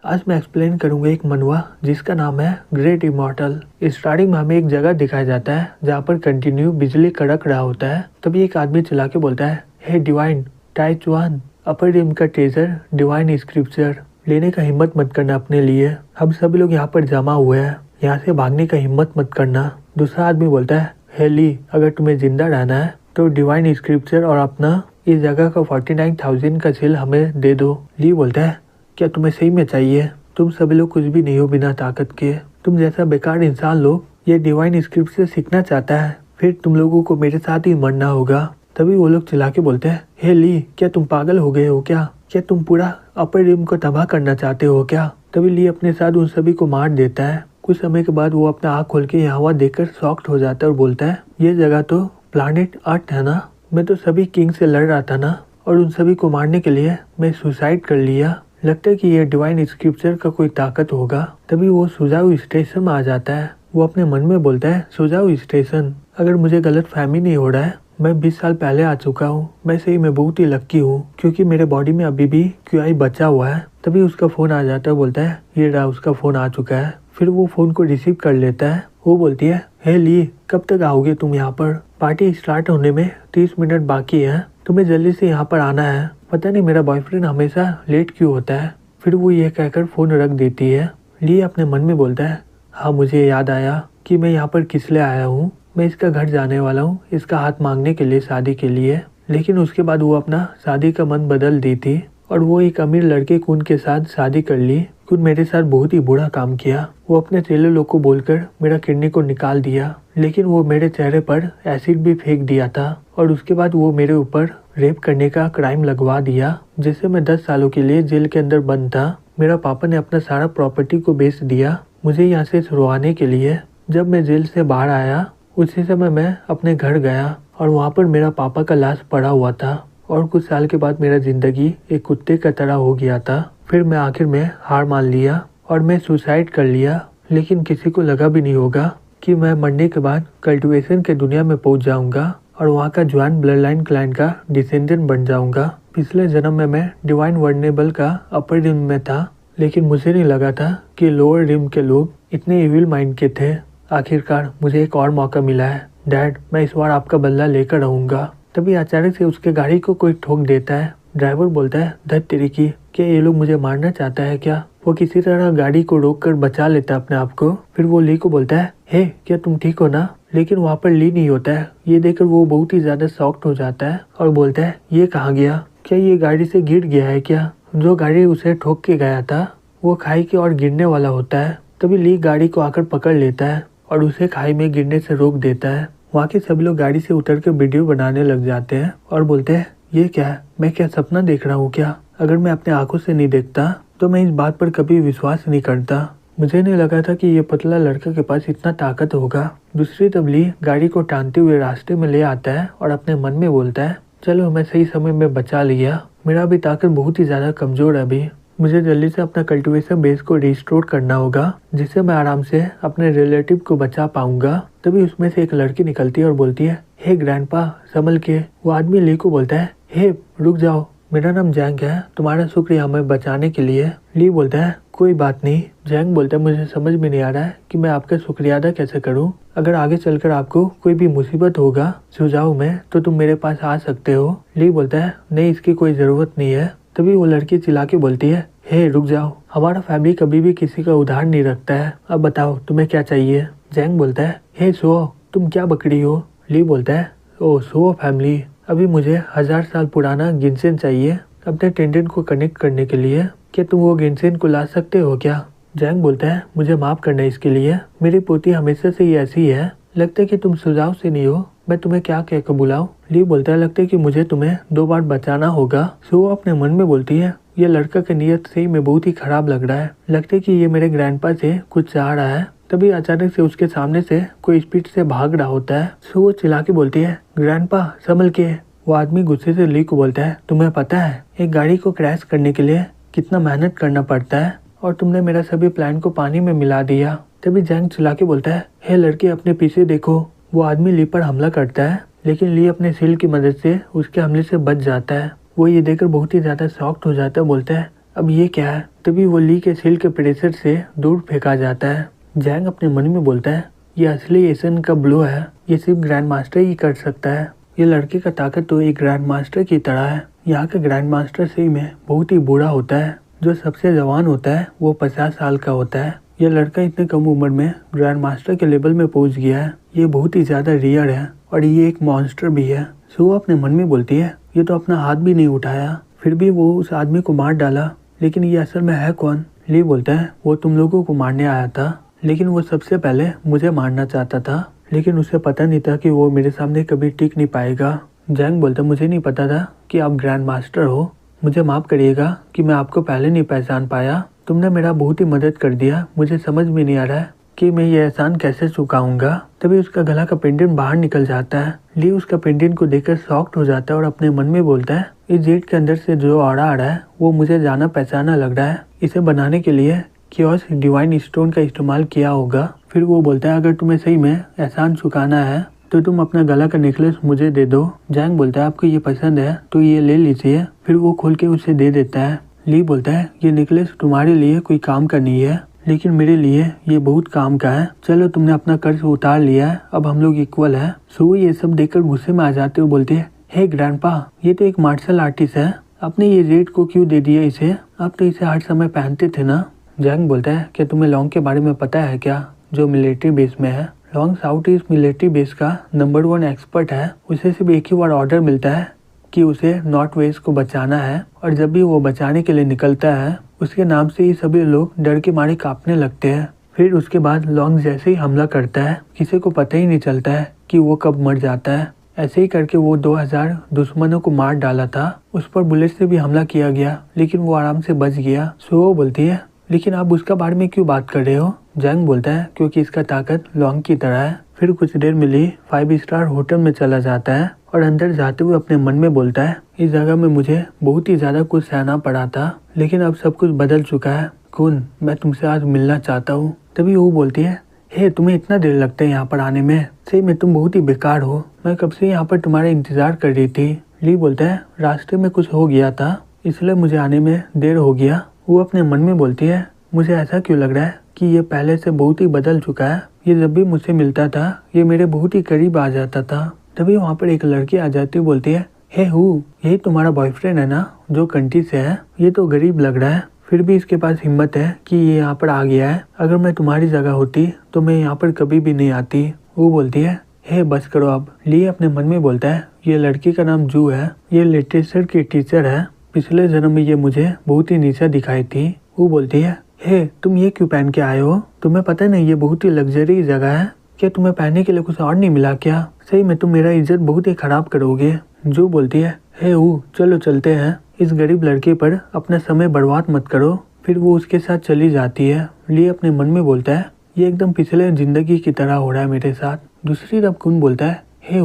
आज मैं एक्सप्लेन करूंगा एक मनवा जिसका नाम है ग्रेट इमॉर्टल। स्टार्टिंग में हमें एक जगह दिखाया जाता है जहाँ पर कंटिन्यू बिजली कड़क रहा होता है। तभी एक आदमी चिल्ला के बोलता है, हे डिवाइन टाइच 1 अपर रिम का ट्रेजर डिवाइन स्क्रिप्चर लेने का हिम्मत मत करना अपने लिए। हम सभी लोग यहाँ पर जमा हुए हैं, यहाँ से भागने का हिम्मत मत करना। दूसरा आदमी बोलता है, हे ली अगर तुम्हें जिंदा रहना है तो डिवाइन स्क्रिप्चर और अपना इस जगह का 49,000 का सील हमें दे दो। ली बोलता है, क्या तुम्हें सही में चाहिए? तुम सभी लोग कुछ भी नहीं हो बिना ताकत के। तुम जैसा बेकार इंसान लोग ये डिवाइन स्क्रिप्चर सीखना चाहता है, फिर तुम लोगों को मेरे साथ ही मरना होगा। तभी वो लोग चिल्ला के बोलते हैं, हे ली क्या तुम पागल हो गए हो क्या? क्या तुम पूरा अपर रिम को तबाह करना चाहते हो क्या? तभी ली अपने साथ उन सभी को मार देता है। कुछ समय के बाद वो अपना आँख खोल के यहाँ वहाँ देखकर शॉक्ड हो जाता है और बोलता है, ये जगह तो प्लानिट अर्थ है ना? मैं तो सभी किंग से लड़ रहा था ना, और उन सभी को मारने के लिए मैं सुसाइड कर लिया। लगता है कि ये डिवाइन स्क्रिप्चर का कोई ताकत होगा। तभी वो सुजाऊ स्टेशन में आ जाता है। वो अपने मन में बोलता है, सुजाऊ स्टेशन, अगर मुझे गलत फहमी नहीं हो रहा है, मैं 20 साल पहले आ चुका हूँ। मैं सही में बहुत ही लक्की हूँ क्योंकि मेरे बॉडी में अभी भी QI बचा हुआ है। तभी उसका फोन आ जाता है, बोलता है ये रहा उसका फोन आ चुका है। फिर वो फोन को रिसीव कर लेता है। वो बोलती है, हे ली कब तक आओगे तुम यहाँ पर? पार्टी स्टार्ट होने में 30 मिनट बाकी है, तुम्हें जल्दी से यहाँ पर आना है। पता नहीं मेरा बॉयफ्रेंड हमेशा लेट क्यों होता है। फिर वो ये कहकर फोन रख देती है। ली अपने मन में बोलता है, हाँ मुझे याद आया कि मैं यहाँ पर किस लिए आया हूँ। मैं इसका घर जाने वाला हूँ, इसका हाथ मांगने के लिए, शादी के लिए। लेकिन उसके बाद वो अपना शादी का मन बदल दी थी और वो एक अमीर लड़के कुन के साथ शादी कर ली। कुन मेरे साथ बहुत ही बुरा काम किया। वो अपने चेले लोग को बोलकर मेरा किडनी को निकाल दिया, लेकिन वो मेरे चेहरे पर एसिड भी फेंक दिया था और उसके बाद वो मेरे ऊपर रेप करने का क्राइम लगवा दिया, जिससे मैं 10 सालों के लिए जेल के अंदर बंद था। मेरा पापा ने अपना सारा प्रॉपर्टी को बेच दिया मुझे यहाँ से छुड़वाने के लिए। जब मैं जेल से बाहर आया उसी समय मैं अपने घर गया और वहाँ पर मेरा पापा का लाश पड़ा हुआ था और कुछ साल के बाद मेरा जिंदगी एक कुत्ते का तरह हो गया था। फिर मैं आखिर में हार मान लिया और मैं सुसाइड कर लिया। लेकिन किसी को लगा भी नहीं होगा कि मैं मरने के बाद कल्टिवेशन के दुनिया में पहुंच जाऊंगा और वहाँ का ज्वाइन ब्लड लाइन क्लाइन का डिसेंडेंट बन जाऊंगा। पिछले जन्म में मैं डिवाइन वर्नेबल का अपर रिम में था, लेकिन मुझे नहीं लगा था कि लोअर रिम के लोग इतने इविल माइंड के थे। आखिरकार मुझे एक और मौका मिला है। डैड मैं इस बार आपका बदला लेकर रहूंगा। तभी अचानक से उसके गाड़ी को कोई ठोक देता है। ड्राइवर बोलता है, धत तेरी की, क्या ये लोग मुझे मारना चाहता है क्या? वो किसी तरह गाड़ी को रोककर बचा लेता है अपने आप को। फिर वो ली को बोलता है, हे क्या तुम ठीक हो ना? लेकिन वहाँ पर ली नहीं होता है। ये देखकर वो बहुत ही ज्यादा शॉक्ड हो जाता है और बोलता है, ये कहाँ गया? क्या ये गाड़ी से गिर गया है क्या? जो गाड़ी उसे ठोक के गया था वो खाई की ओर गिरने वाला होता है। तभी ली गाड़ी को आकर पकड़ लेता है और उसे खाई में गिरने से रोक देता है। वहाँ के सभी लोग गाड़ी से उतर के वीडियो बनाने लग जाते हैं और बोलते हैं, ये क्या है? मैं क्या सपना देख रहा हूँ क्या? अगर मैं अपने आंखों से नहीं देखता तो मैं इस बात पर कभी विश्वास नहीं करता। मुझे नहीं लगा था कि ये पतला लड़का के पास इतना ताकत होगा। दूसरी तरफ ली गाड़ी को टानते हुए रास्ते में ले आता है और अपने मन में बोलता है, चलो मैं सही समय में बचा लिया। मेरा अभी ताकत बहुत ही ज्यादा कमजोर है। अभी मुझे जल्दी से अपना कल्टीवेशन बेस को रिस्टोर करना होगा, जिससे मैं आराम से अपने रिलेटिव को बचा पाऊंगा। तभी उसमें से एक लड़की निकलती है और बोलती है, हे ग्रैंडपा संभल के। वो आदमी ली को बोलता है, हे रुक जाओ, मेरा नाम जैंग है, तुम्हारा शुक्रिया हमें बचाने के लिए। ली बोलता है, कोई बात नहीं। जैंग बोलता है, मुझे समझ में नहीं आ रहा है कि मैं आपका शुक्रिया अदा कैसे करूं। अगर आगे चलकर आपको कोई भी मुसीबत होगा सुझाव में तो तुम मेरे पास आ सकते हो। ली बोलता है, नहीं इसकी कोई जरूरत नहीं है। तभी वो लड़की चिल्ला के बोलती है, हे रुक जाओ, हमारा फैमिली कभी भी किसी का उधार नहीं रखता है। अब बताओ तुम्हें क्या चाहिए? जैंग बोलता है, हे सो तुम क्या बकरी हो? ली बोलता है, ओ सो फैमिली, अभी मुझे 1000 साल पुराना गिनसेन चाहिए अपने टेंडेंट को कनेक्ट करने के लिए। क्या तुम वो गिनसेन को ला सकते हो क्या? जैंग बोलता है, मुझे माफ करना इसके लिए, मेरी पोती हमेशा से ही ऐसी है। लगता है कि तुम सुझाव से नहीं हो, मैं तुम्हें क्या कहकर बुलाऊं? ली बोलता है, लगता है कि मुझे तुम्हें 2 बार बचाना होगा। सो अपने मन में बोलती है, ये लड़का की नीयत सही में बहुत ही खराब लग रहा है। लगता है कि ये मेरे ग्रैंडपा से कुछ चाह रहा है। तभी अचानक से उसके सामने से कोई स्पीड से भाग रहा होता है। सो वो चिल्ला के बोलती है, ग्रैंडपा संभल के। वो आदमी गुस्से से ली को बोलता है, तुम्हें पता है एक गाड़ी को क्रैश करने के लिए कितना मेहनत करना पड़ता है और तुमने मेरा सभी प्लान को पानी में मिला दिया। तभी जैंग चिल्ला के बोलता है, हे लड़के अपने पीछे देखो। वो आदमी ली पर हमला करता है, लेकिन ली अपने सील की मदद से उसके हमले से बच जाता है। वो ये देखकर बहुत ही ज्यादा शॉक्ड हो जाता है। बोलता है, अब ये क्या है? तभी वो ली के सिल के प्रेशर से दूर फेंका जाता है। जैंग अपने मन में बोलता है ये असली एशियन का ब्लो है, ये सिर्फ ग्रैंड मास्टर ही कर सकता है। ये लड़के का ताकत तो एक ग्रैंड मास्टर की तरह है। यहाँ का ग्रैंड मास्टर सही में बहुत ही बूढ़ा होता है। जो सबसे जवान होता है वो 50 साल का होता है। यह लड़का इतने कम उम्र में ग्रैंड मास्टर के लेवल में पहुंच गया है। ये बहुत ही ज्यादा रेयर है और ये एक मॉन्स्टर भी है। सो वो अपने मन में बोलती है ये तो अपना हाथ भी नहीं उठाया, फिर भी वो उस आदमी को मार डाला, लेकिन ये असल में है कौन? ली बोलता है वो तुम लोगों को मारने आया था, लेकिन वो सबसे पहले मुझे मारना चाहता था, लेकिन उसे पता नहीं था कि वो मेरे सामने कभी टिक नहीं पाएगा। जैंग बोलता मुझे नहीं पता था कि आप ग्रैंड मास्टर हो, मुझे माफ करिएगा कि मैं आपको पहले नहीं पहचान पाया। तुमने मेरा बहुत ही मदद कर दिया, मुझे समझ में नहीं आ रहा है कि मैं ये एहसान कैसे चुकाऊंगा। तभी उसका गला का पेंडेंट बाहर निकल जाता है। ली उसका पेंडेंट को देखकर शॉक्ड हो जाता है और अपने मन में बोलता है इस जेट के अंदर से जो ऑरा आ रहा है वो मुझे जाना पहचाना लग रहा है। इसे बनाने के लिए क्योस डिवाइन स्टोन का इस्तेमाल किया होगा। फिर वो बोलता है अगर तुम्हें सही में एहसान चुकाना है तो तुम अपना गला का नेकलेस मुझे दे दो। जैंग बोलता है आपको ये पसंद है तो ये ले लीजिए। फिर वो खोल के उसे दे देता है। ली बोलता है ये नेकलेस तुम्हारे लिए कोई काम का नहीं है, लेकिन मेरे लिए ये बहुत काम का है। चलो तुमने अपना कर्ज उतार लिया है, अब हम लोग इक्वल है। सो ये सब देखकर गुस्से में आ जाते हुए बोलती है हे ग्रैंडपा, ये तो एक मार्शल आर्टिस्ट है, आपने ये रेड को क्यों दे दिया इसे? आप तो इसे हर समय पहनते थे ना। जैंग बोलता है क्या तुम्हें लॉन्ग के बारे में पता है क्या, जो मिलिट्री बेस में है? Long south east military base का नंबर 1 एक्सपर्ट है। उसे सिर्फ एक ही बार ऑर्डर मिलता है कि उसे नॉर्थ वेस्ट को बचाना है, और जब भी वो बचाने के लिए निकलता है उसके नाम से ही सभी लोग डर के मारे कांपने लगते हैं। फिर उसके बाद लॉन्ग जैसे ही हमला करता है किसी को पता ही नहीं चलता है कि वो कब मर जाता है। ऐसे ही करके वो 2000 दुश्मनों को मार डाला था। उस पर बुलेट से भी हमला किया गया, लेकिन वो आराम से बच गया। सो वो बोलती है लेकिन आप उसका बारे में क्यों बात कर रहे हो? जैंग बोलता है क्योंकि इसका ताकत लॉन्ग की तरह है। फिर कुछ देर में ली 5 स्टार होटल में चला जाता है और अंदर जाते हुए अपने मन में बोलता है इस जगह में मुझे बहुत ही ज्यादा कुछ सहना पड़ा था, लेकिन अब सब कुछ बदल चुका है। कुन, मैं तुमसे आज मिलना चाहता हूँ। तभी वो बोलती है हे तुम्हें इतना देर लगता है यहाँ पर आने में, सही में तुम बहुत ही बेकार हो, मैं कब से यहाँ पर तुम्हारा इंतजार कर रही थी। ली बोलता है रास्ते में कुछ हो गया था इसलिए मुझे आने में देर हो गया। वो अपने मन में बोलती है मुझे ऐसा क्यों लग रहा है कि ये पहले से बहुत ही बदल चुका है। ये जब भी मुझसे मिलता था ये मेरे बहुत ही करीब आ जाता था। तभी वहाँ पर एक लड़की आ जाती है, बोलती है हे हु, यही तुम्हारा बॉयफ्रेंड है ना जो कंट्री से है? ये तो गरीब लग रहा है, फिर भी इसके पास हिम्मत है कि ये यहाँ पर आ गया है। अगर मैं तुम्हारी जगह होती तो मैं यहाँ पर कभी भी नहीं आती। वो बोलती है हे बस करो अब। ली अपने मन में बोलता है ये लड़की का नाम जू है, ये लिटरेचर की टीचर है, पिछले जन्म में ये मुझे बहुत ही नीचा दिखाई थी। वो बोलती है हे तुम ये क्यों पहन के आए हो? तुम्हें पता नहीं ये बहुत ही लग्जरी जगह है, क्या तुम्हें पहनने के लिए कुछ और नहीं मिला क्या? सही में तुम मेरा इज्जत बहुत ही खराब करोगे। जो बोलती है हे चलो चलते हैं, इस गरीब लड़के पर अपना समय बर्बाद मत करो। फिर वो उसके साथ चली जाती है। ली अपने मन में बोलता है ये एकदम पिछले जिंदगी की तरह हो रहा है मेरे साथ। दूसरी तरफ कुन बोलता है हे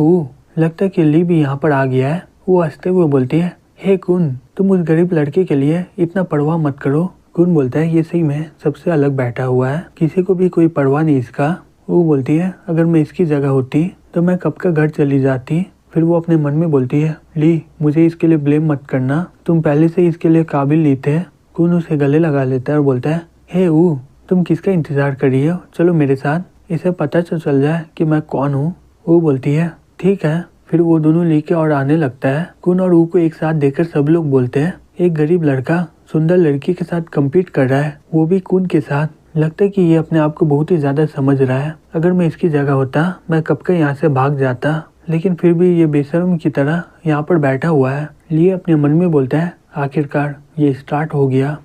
लगता है कि ली भी यहाँ पर आ गया है। वो हंसते हुए बोलती है हे कुन, तुम उस गरीब लड़के के लिए इतना परवाह मत करो। कुन बोलता है ये सही में सबसे अलग बैठा हुआ है, किसी को भी कोई परवाह नहीं इसका। वो बोलती है अगर मैं इसकी जगह होती तो मैं कब का घर चली जाती। फिर वो अपने मन में बोलती है ली मुझे इसके लिए ब्लेम मत करना, तुम पहले से इसके लिए काबिल नहीं थे। कुन उसे गले लगा लेता है और बोलता है हे तुम किसका इंतजार कर रही हो, चलो मेरे साथ, इसे पता तो चल जाए कि मैं कौन हूँ। वो बोलती है ठीक है। फिर वो दोनों लेके और आने लगता है। कुन और को एक साथ देखकर सब लोग बोलते हैं एक गरीब लड़का सुंदर लड़की के साथ कम्पीट कर रहा है, वो भी कुन के साथ। लगता है कि ये अपने आप को बहुत ही ज्यादा समझ रहा है। अगर मैं इसकी जगह होता मैं कब का यहाँ से भाग जाता, लेकिन फिर भी ये बेशर्म की तरह यहाँ पर बैठा हुआ है। लिए अपने मन में बोलता है आखिरकार ये स्टार्ट हो गया।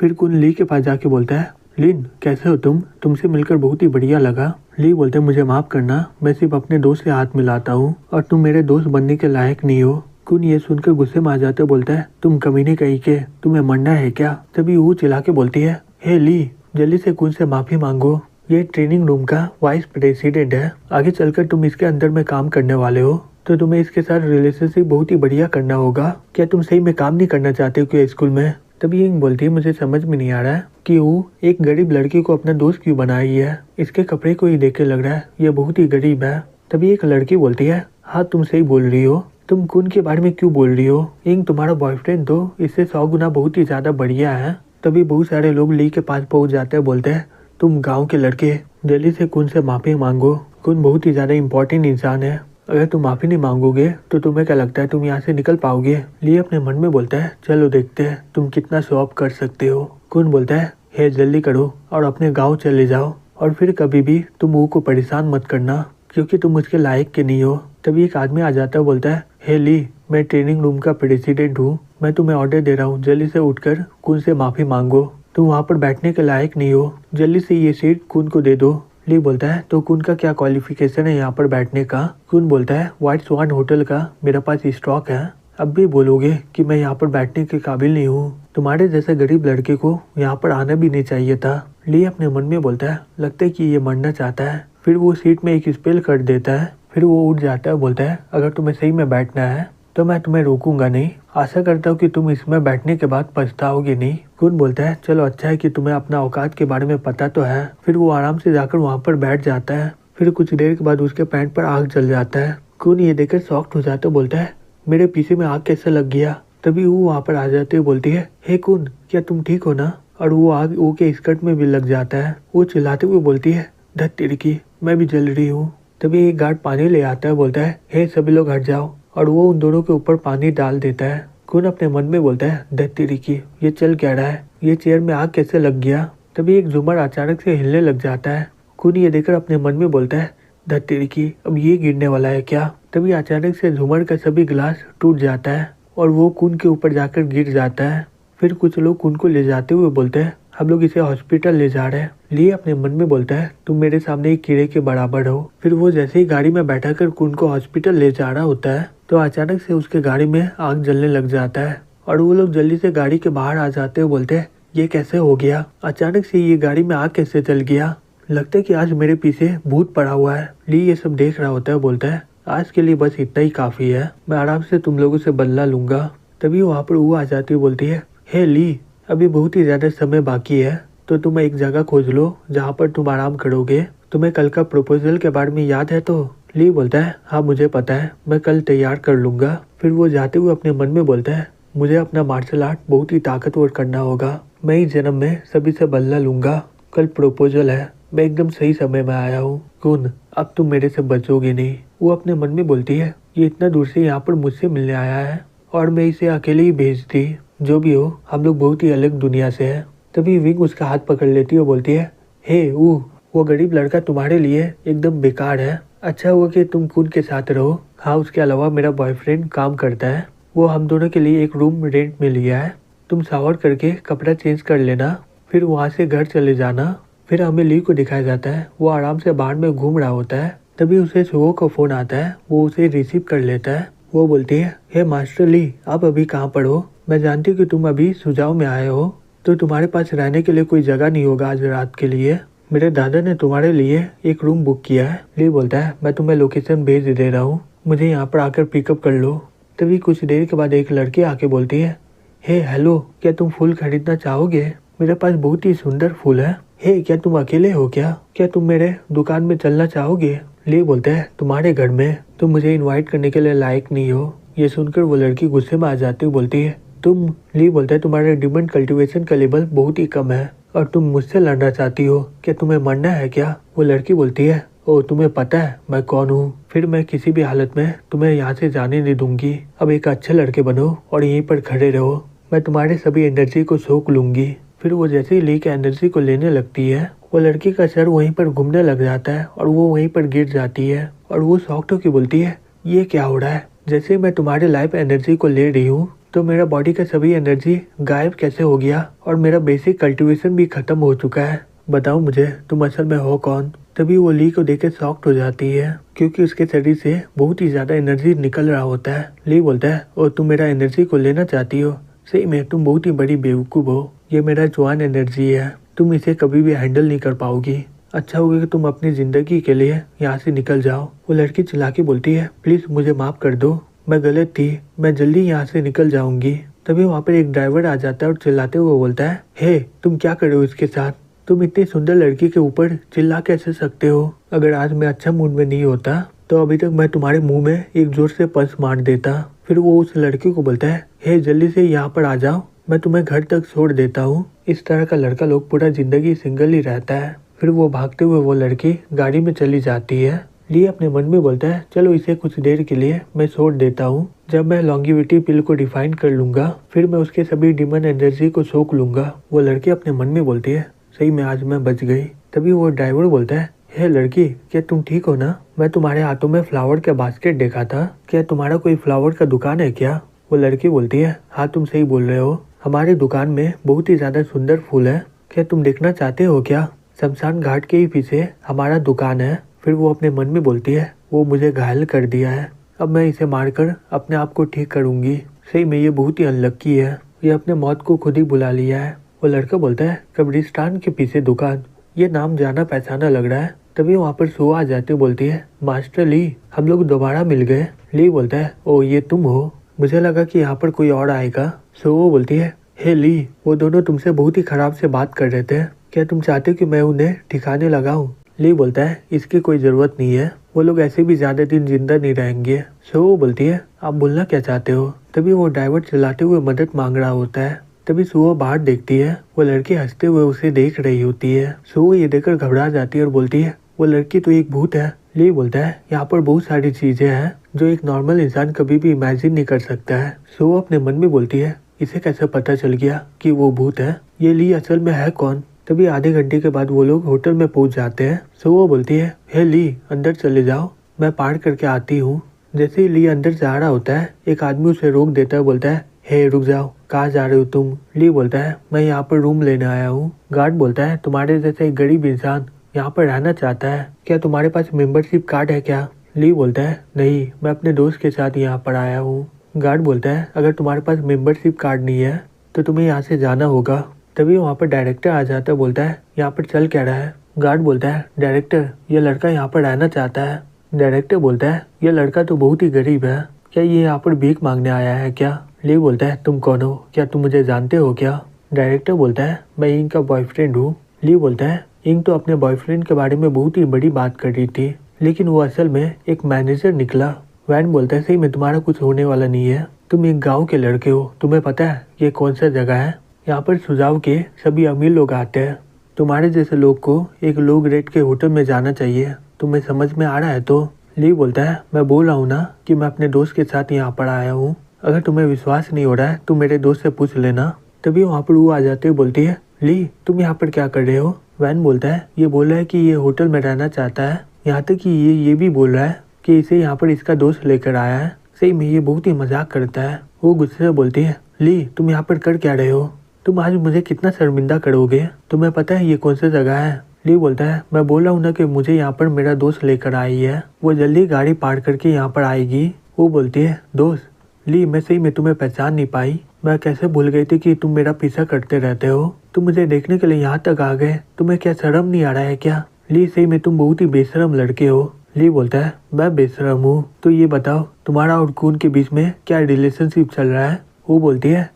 फिर कुन ली के पास जाके बोलता है लिन कैसे हो तुम, तुमसे मिलकर बहुत ही बढ़िया लगा। ली बोलते मुझे माफ करना, मैं सिर्फ अपने दोस्त से हाथ मिलाता हूँ और तुम मेरे दोस्त बनने के लायक नहीं हो। कुन ये सुनकर गुस्से में आ जाते बोलता है तुम कमीने कहीं के, तुम्हें मरना है क्या? तभी वो चिल्ला के बोलती है हे ली जल्दी से कुन से माफी मांगो, ये ट्रेनिंग रूम का वाइस प्रेसिडेंट है, आगे चलकर तुम इसके अंदर में काम करने वाले हो तो तुम्हें इसके साथ रिलेशनशिप बहुत ही बढ़िया करना होगा। क्या तुम सही में काम नहीं करना चाहते हो क्या स्कूल में? तभी यंग बोलती है मुझे समझ में नहीं आ रहा है कि वो एक गरीब लड़की को अपना दोस्त क्यों बनाई है, इसके कपड़े को ही देख के लग रहा है ये बहुत ही गरीब है। तभी एक लड़की बोलती है हाँ तुम सही बोल रही हो, तुम कुन के बारे में क्यों बोल रही हो? इंग तुम्हारा बॉयफ्रेंड तो इससे 100 गुना बहुत ही ज्यादा बढ़िया है। तभी बहुत सारे लोग ली के पास पहुंच जाते हैं, बोलते हैं तुम गाँव के लड़के जल्दी से कुन से माफी मांगो। कुन बहुत ही ज्यादा इम्पोर्टेंट इंसान है, अगर तुम माफी नहीं मांगोगे तो तुम्हें क्या लगता है तुम यहाँ से निकल पाओगे? ली अपने मन में बोलता है चलो देखते हैं तुम कितना शो ऑफ कर सकते हो। कुन बोलता है हे जल्दी करो और अपने गाँव चले जाओ और फिर कभी भी तुम वो को परेशान मत करना क्योंकि तुम उसके लायक के नहीं हो। तभी एक आदमी आ जाता है, बोलता है हे ली मैं ट्रेनिंग रूम का प्रेसिडेंट हूँ, मैं तुम्हें ऑर्डर दे रहा हूँ जल्दी से उठकर कुन से माफी मांगो। तुम वहाँ पर बैठने के लायक नहीं हो, जल्दी से ये सीट कुन को दे दो। ली बोलता है तो कुन का क्या क्वालिफिकेशन है यहाँ पर बैठने का? कुन बोलता है व्हाइट स्वान होटल का मेरे पास स्टॉक है, अब भी बोलोगे कि मैं यहाँ पर बैठने के काबिल नहीं हूँ? तुम्हारे जैसे गरीब लड़के को यहाँ पर आना भी नहीं चाहिए था। ली अपने मन में बोलता है लगता है कि ये मरना चाहता है। फिर वो सीट में एक स्पेल कर देता है, फिर वो उठ जाता है, बोलता है अगर तुम्हें सही में बैठना है तो मैं तुम्हें रोकूंगा नहीं, आशा करता हूँ कि तुम इसमें बैठने के बाद पछताओगे नहीं। कुन बोलता है चलो अच्छा है कि तुम्हें अपना औकात के बारे में पता तो है। फिर वो आराम से जाकर वहाँ पर बैठ जाता है। फिर कुछ देर के बाद उसके पैंट पर आग जल जाता है। कुन ये देखकर शॉक्ड हो जाता है, बोलता है मेरे पीछे में आग कैसे लग गया? तभी वो वहाँ पर आ जाते हुए बोलती है हे कुन क्या तुम ठीक हो ना? और वो आग वो के स्कर्ट में भी लग जाता है। वो चिल्लाते हुए बोलती है धत तेरी की मैं भी जल रही हूँ। तभी एक गार्ड पानी ले आता है, बोलता है हे सभी लोग हट जाओ, और वो उन दोनों के ऊपर पानी डाल देता है। कुन अपने मन में बोलता है धत तेरी की ये चल क्या रहा है, ये चेयर में आग कैसे लग गया? तभी एक झूमर अचानक से हिलने लग जाता है। कुन ये देखकर अपने मन में बोलता है धत तेरी की अब ये गिरने वाला है क्या? तभी अचानक से झूमर का सभी ग्लास टूट जाता है और वो कुन के ऊपर जाकर गिर जाता है। फिर कुछ लोग कुन को ले जाते हुए बोलते हैं हम लोग इसे हॉस्पिटल ले जा रहे हैं। ली अपने मन में बोलता है तुम मेरे सामने एक कीड़े के बराबर हो। फिर वो जैसे ही गाड़ी में बैठाकर कुन को हॉस्पिटल ले जा रहा होता है तो अचानक से उसके गाड़ी में आग जलने लग जाता है और वो लोग जल्दी से गाड़ी के बाहर आ जाते हुए बोलते हैं ये कैसे हो गया? अचानक से ये गाड़ी में आग कैसे जल गया? लगता है कि आज मेरे पीछे भूत पड़ा हुआ है। ली ये सब देख रहा होता है, बोलता है आज के लिए बस इतना ही काफी है, मैं आराम से तुम लोगों से बदला लूंगा। तभी वहाँ पर वो आ जाती है, बोलती है हे ली अभी बहुत ही ज्यादा समय बाकी है तो तुम एक जगह खोज लो जहाँ पर तुम आराम करोगे। तुम्हें कल का प्रपोजल के बारे में याद है? तो ली बोलता है हाँ मुझे पता है, मैं कल तैयार कर लूंगा। फिर वो जाते हुए अपने मन में बोलता है मुझे अपना मार्शल आर्ट बहुत ही ताकतवर करना होगा, मैं इस जन्म में सभी से बदला लूंगा। कल प्रपोजल है, मैं एकदम सही समय में आया हूँ। कुन अब तुम मेरे से बचोगे नहीं। वो अपने मन में बोलती है ये इतना दूर से यहाँ पर मुझसे मिलने आया है और मैं इसे अकेले ही भेज दी, जो भी हो हम लोग बहुत ही अलग दुनिया से हैं। तभी विंग उसका हाथ पकड़ लेती है और बोलती है हे वो गरीब लड़का तुम्हारे लिए एकदम बेकार है, अच्छा हुआ कि तुम कुन के साथ रहो। हाँ उसके अलावा मेरा बॉयफ्रेंड काम करता है, वो हम दोनों के लिए एक रूम रेंट में लिया है, तुम शावर करके कपड़ा चेंज कर लेना फिर वहाँ से घर चले जाना। फिर हमें ली को दिखाया जाता है, वो आराम से बाहर में घूम रहा होता है। तभी उसे सुहो का फोन आता है, वो उसे रिसीव कर लेता है। वो बोलती है हे मास्टर ली आप अभी कहाँ पर हो? मैं जानती हूँ कि तुम अभी सुजाव में आए हो तो तुम्हारे पास रहने के लिए कोई जगह नहीं होगा आज रात के लिए, मेरे दादा ने तुम्हारे लिए एक रूम बुक किया है। ली बोलता है मैं तुम्हें लोकेशन भेज दे रहा हूँ, मुझे यहाँ पर आकर पिकअप कर लो। तभी कुछ देर के बाद एक लड़की आके बोलती है हे हेलो क्या तुम फूल खरीदना चाहोगे? मेरे पास बहुत ही सुंदर फूल है। हे क्या तुम अकेले हो क्या तुम मेरे दुकान में चलना चाहोगे? ली बोलता है तुम्हारे घर में तुम मुझे इनवाइट करने के लिए लायक नहीं हो। ये सुनकर वो लड़की गुस्से में आ जाती हुई बोलती है तुम। ली बोलता है तुम्हारे डिमांड कल्टीवेशन का लेवल बहुत ही कम है और तुम मुझसे लड़ना चाहती हो, क्या तुम्हें मरना है क्या? वो लड़की बोलती है ओ तुम्हें पता है मैं कौन हूँ, फिर मैं किसी भी हालत में तुम्हें यहाँ से जाने नहीं दूंगी। अब एक अच्छे लड़के बनो और यहीं पर खड़े रहो, मैं तुम्हारे सभी एनर्जी को सोख लूंगी। फिर वो जैसे ही ली के एनर्जी को लेने लगती है वो लड़की का सर वहीं पर घूमने लग जाता है और वो वहीं पर गिर जाती है और वो शॉक्ड होकर बोलती है ये क्या हो रहा है? जैसे मैं तुम्हारे लाइफ एनर्जी को ले रही हूँ तो मेरा बॉडी का सभी एनर्जी गायब कैसे हो गया और मेरा बेसिक कल्टीवेशन भी खत्म हो चुका है, बताओ मुझे तुम असल में हो कौन? तभी वो ली को देख के शॉक्ड हो जाती है क्योंकि उसके शरीर से बहुत ही ज्यादा एनर्जी निकल रहा होता है। ली बोलता है और तुम मेरा एनर्जी को लेना चाहती हो? सही में तुम बहुत ही बड़ी बेवकूफ हो, ये मेरा जवान एनर्जी है, तुम इसे कभी भी हैंडल नहीं कर पाओगी, अच्छा होगा कि तुम अपनी जिंदगी के लिए यहाँ से निकल जाओ। वो लड़की चिल्ला के बोलती है प्लीज मुझे माफ कर दो, मैं गलत थी, मैं जल्दी यहाँ से निकल जाऊंगी। तभी वहाँ पर एक ड्राइवर आ जाता है और चिल्लाते हुए बोलता है हे तुम क्या कर रहे हो इसके साथ? तुम इतनी सुंदर लड़की के ऊपर चिल्ला कैसे सकते हो? अगर आज मैं अच्छा मूड में नहीं होता तो अभी तक मैं तुम्हारे मुंह में एक जोर से पंच मार देता। फिर वो उस लड़की को बोलता है, हे जल्दी से यहाँ पर आ जाओ, मैं तुम्हें घर तक छोड़ देता हूँ। इस तरह का लड़का लोग पूरा जिंदगी सिंगल ही रहता है। फिर वो भागते हुए वो लड़की गाड़ी में चली जाती है। ली अपने मन में बोलता है, चलो इसे कुछ देर के लिए मैं छोड़ देता हूँ। जब मैं लॉन्गिविटी पिल को डिफाइन कर लूंगा फिर मैं उसके सभी डिमन एनर्जी को सोख लूंगा। वो लड़की अपने मन में बोलती है, सही में आज मैं बच गई। तभी वो ड्राइवर बोलता है, हे लड़की, क्या तुम ठीक हो ना? मैं तुम्हारे हाथों में फ्लावर का बास्केट देखा था, क्या तुम्हारा कोई फ्लावर का दुकान है क्या? वो लड़की बोलती है, हाँ तुम सही बोल रहे हो, हमारी दुकान में बहुत ही ज्यादा सुंदर फूल है, क्या तुम देखना चाहते हो क्या? शमशान घाट के ही पीछे हमारा दुकान है। फिर वो अपने मन में बोलती है, वो मुझे घायल कर दिया है, अब मैं इसे मारकर अपने आप को ठीक करूंगी। सही में ये बहुत ही अनलक्की है, ये अपने मौत को खुद ही बुला लिया है। वो लड़का बोलता है, कब्रिस्तान के पीछे दुकान, ये नाम जाना पहचाना लग रहा है। तभी वहाँ पर सो आ जाती बोलती है, मास्टर ली, हम लोग दोबारा मिल गए। ली बोलता है, ओ ये तुम हो, मुझे लगा कि यहाँ पर कोई और आएगा। सो वो बोलती है, हे ली, वो दोनों तुमसे बहुत ही खराब से बात कर रहे थे, क्या तुम चाहते हो कि मैं उन्हें ठिकाने लगाऊं? ली बोलता है, इसकी कोई जरूरत नहीं है, वो लोग ऐसे भी ज्यादा दिन जिंदा नहीं रहेंगे। सो वो बोलती है, आप बोलना क्या चाहते हो? तभी वो ड्राइवर चलाते हुए मदद मांग रहा होता है। तभी सुहो बाहर देखती है, वो लड़की हंसते हुए उसे देख रही होती है। सुहो ये देखकर घबरा जाती है और बोलती है, वो लड़की तो एक भूत है। ली बोलता है, यहाँ पर बहुत सारी चीजें हैं जो एक नॉर्मल इंसान कभी भी इमेजिन नहीं कर सकता है। सुहो अपने मन में बोलती है, इसे कैसे पता चल गया कि वो भूत है? ये ली असल में है कौन? तभी आधे घंटे के बाद वो लोग होटल में पहुंच जाते हैं। सो वो बोलती है, हे ली, अंदर चले जाओ, मैं पार करके आती हूँ। जैसे ही ली अंदर जा रहा होता है, एक आदमी उसे रोक देता है, बोलता है, हे रुक जाओ, कहाँ जा रहे हो तुम? ली बोलता है, मैं यहाँ पर रूम लेने आया हूँ। गार्ड बोलता है, तुम्हारे जैसे एक गरीब इंसान यहाँ पर रहना चाहता है, क्या तुम्हारे पास मेंबरशिप कार्ड है क्या? ली बोलता है, नहीं, मैं अपने दोस्त के साथ यहाँ पर आया हूँ। गार्ड बोलता है, अगर तुम्हारे पास मेंबरशिप कार्ड नहीं है तो तुम्हें यहाँ से जाना होगा। तभी वहाँ पर डायरेक्टर आ जाता है, बोलता है, यहाँ पर चल क्या रहा है? गार्ड बोलता है, डायरेक्टर, ये लड़का यहाँ पर रहना चाहता है। डायरेक्टर बोलता है, ये लड़का तो बहुत ही गरीब है, क्या ये यहाँ पर भीख मांगने आया है क्या? ली बोलता है, तुम कौन हो? क्या तुम मुझे जानते हो क्या? डायरेक्टर बोलता है, मैं इंग का बॉयफ्रेंड हूँ। ली बोलता है, इंग तो अपने बॉयफ्रेंड के बारे में बहुत ही बड़ी बात कर रही थी, लेकिन वो असल में एक मैनेजर निकला। वैन बोलता है, सही में तुम्हारा कुछ होने वाला नहीं है, तुम एक गाँव के लड़के हो, तुम्हें पता है ये कौन सा जगह है? यहाँ पर सुझाव के सभी अमीर लोग आते हैं, तुम्हारे जैसे लोग को एक लो ग्रेड के होटल में जाना चाहिए, तुम्हें समझ में आ रहा है? तो ली बोलता है, मैं बोल रहा हूँ ना कि मैं अपने दोस्त के साथ यहाँ पर आया हूँ, अगर तुम्हें विश्वास नहीं हो रहा है तो मेरे दोस्त से पूछ लेना। तभी वहाँ पर वो आ जाते बोलती है, ली तुम यहाँ पर क्या कर रहे हो? वैन बोलता है, ये बोल रहा है कि ये होटल में रहना चाहता है, यहाँ तक कि ये भी बोल रहा है कि इसे यहाँ पर इसका दोस्त लेकर आया है। सही में ये बहुत ही मजाक करता है। वो गुस्से से बोलती है, ली तुम यहाँ पर कर क्या रहे हो? तुम आज मुझे कितना शर्मिंदा करोगे, तुम्हें पता है ये कौन सी जगह है? ली बोलता है, मैं बोल रहा हूँ ना कि मुझे यहाँ पर मेरा दोस्त लेकर आई है, वो जल्दी गाड़ी पार करके यहाँ पर आएगी। वो बोलती है, दोस्त? ली मैं सही में तुम्हें पहचान नहीं पाई, मैं कैसे भूल गई थी कि तुम मेरा पीछा करते रहते हो, तुम मुझे देखने के लिए यहाँ तक आ गए, तुम्हें क्या शर्म नहीं आ रहा है क्या? ली सही में तुम बहुत ही बेशरम लड़के हो। ली बोलता है, मैं बेशरम हूँ? तो ये बताओ तुम्हारा और खून के बीच में क्या रिलेशनशिप चल रहा है? वो बोलती है,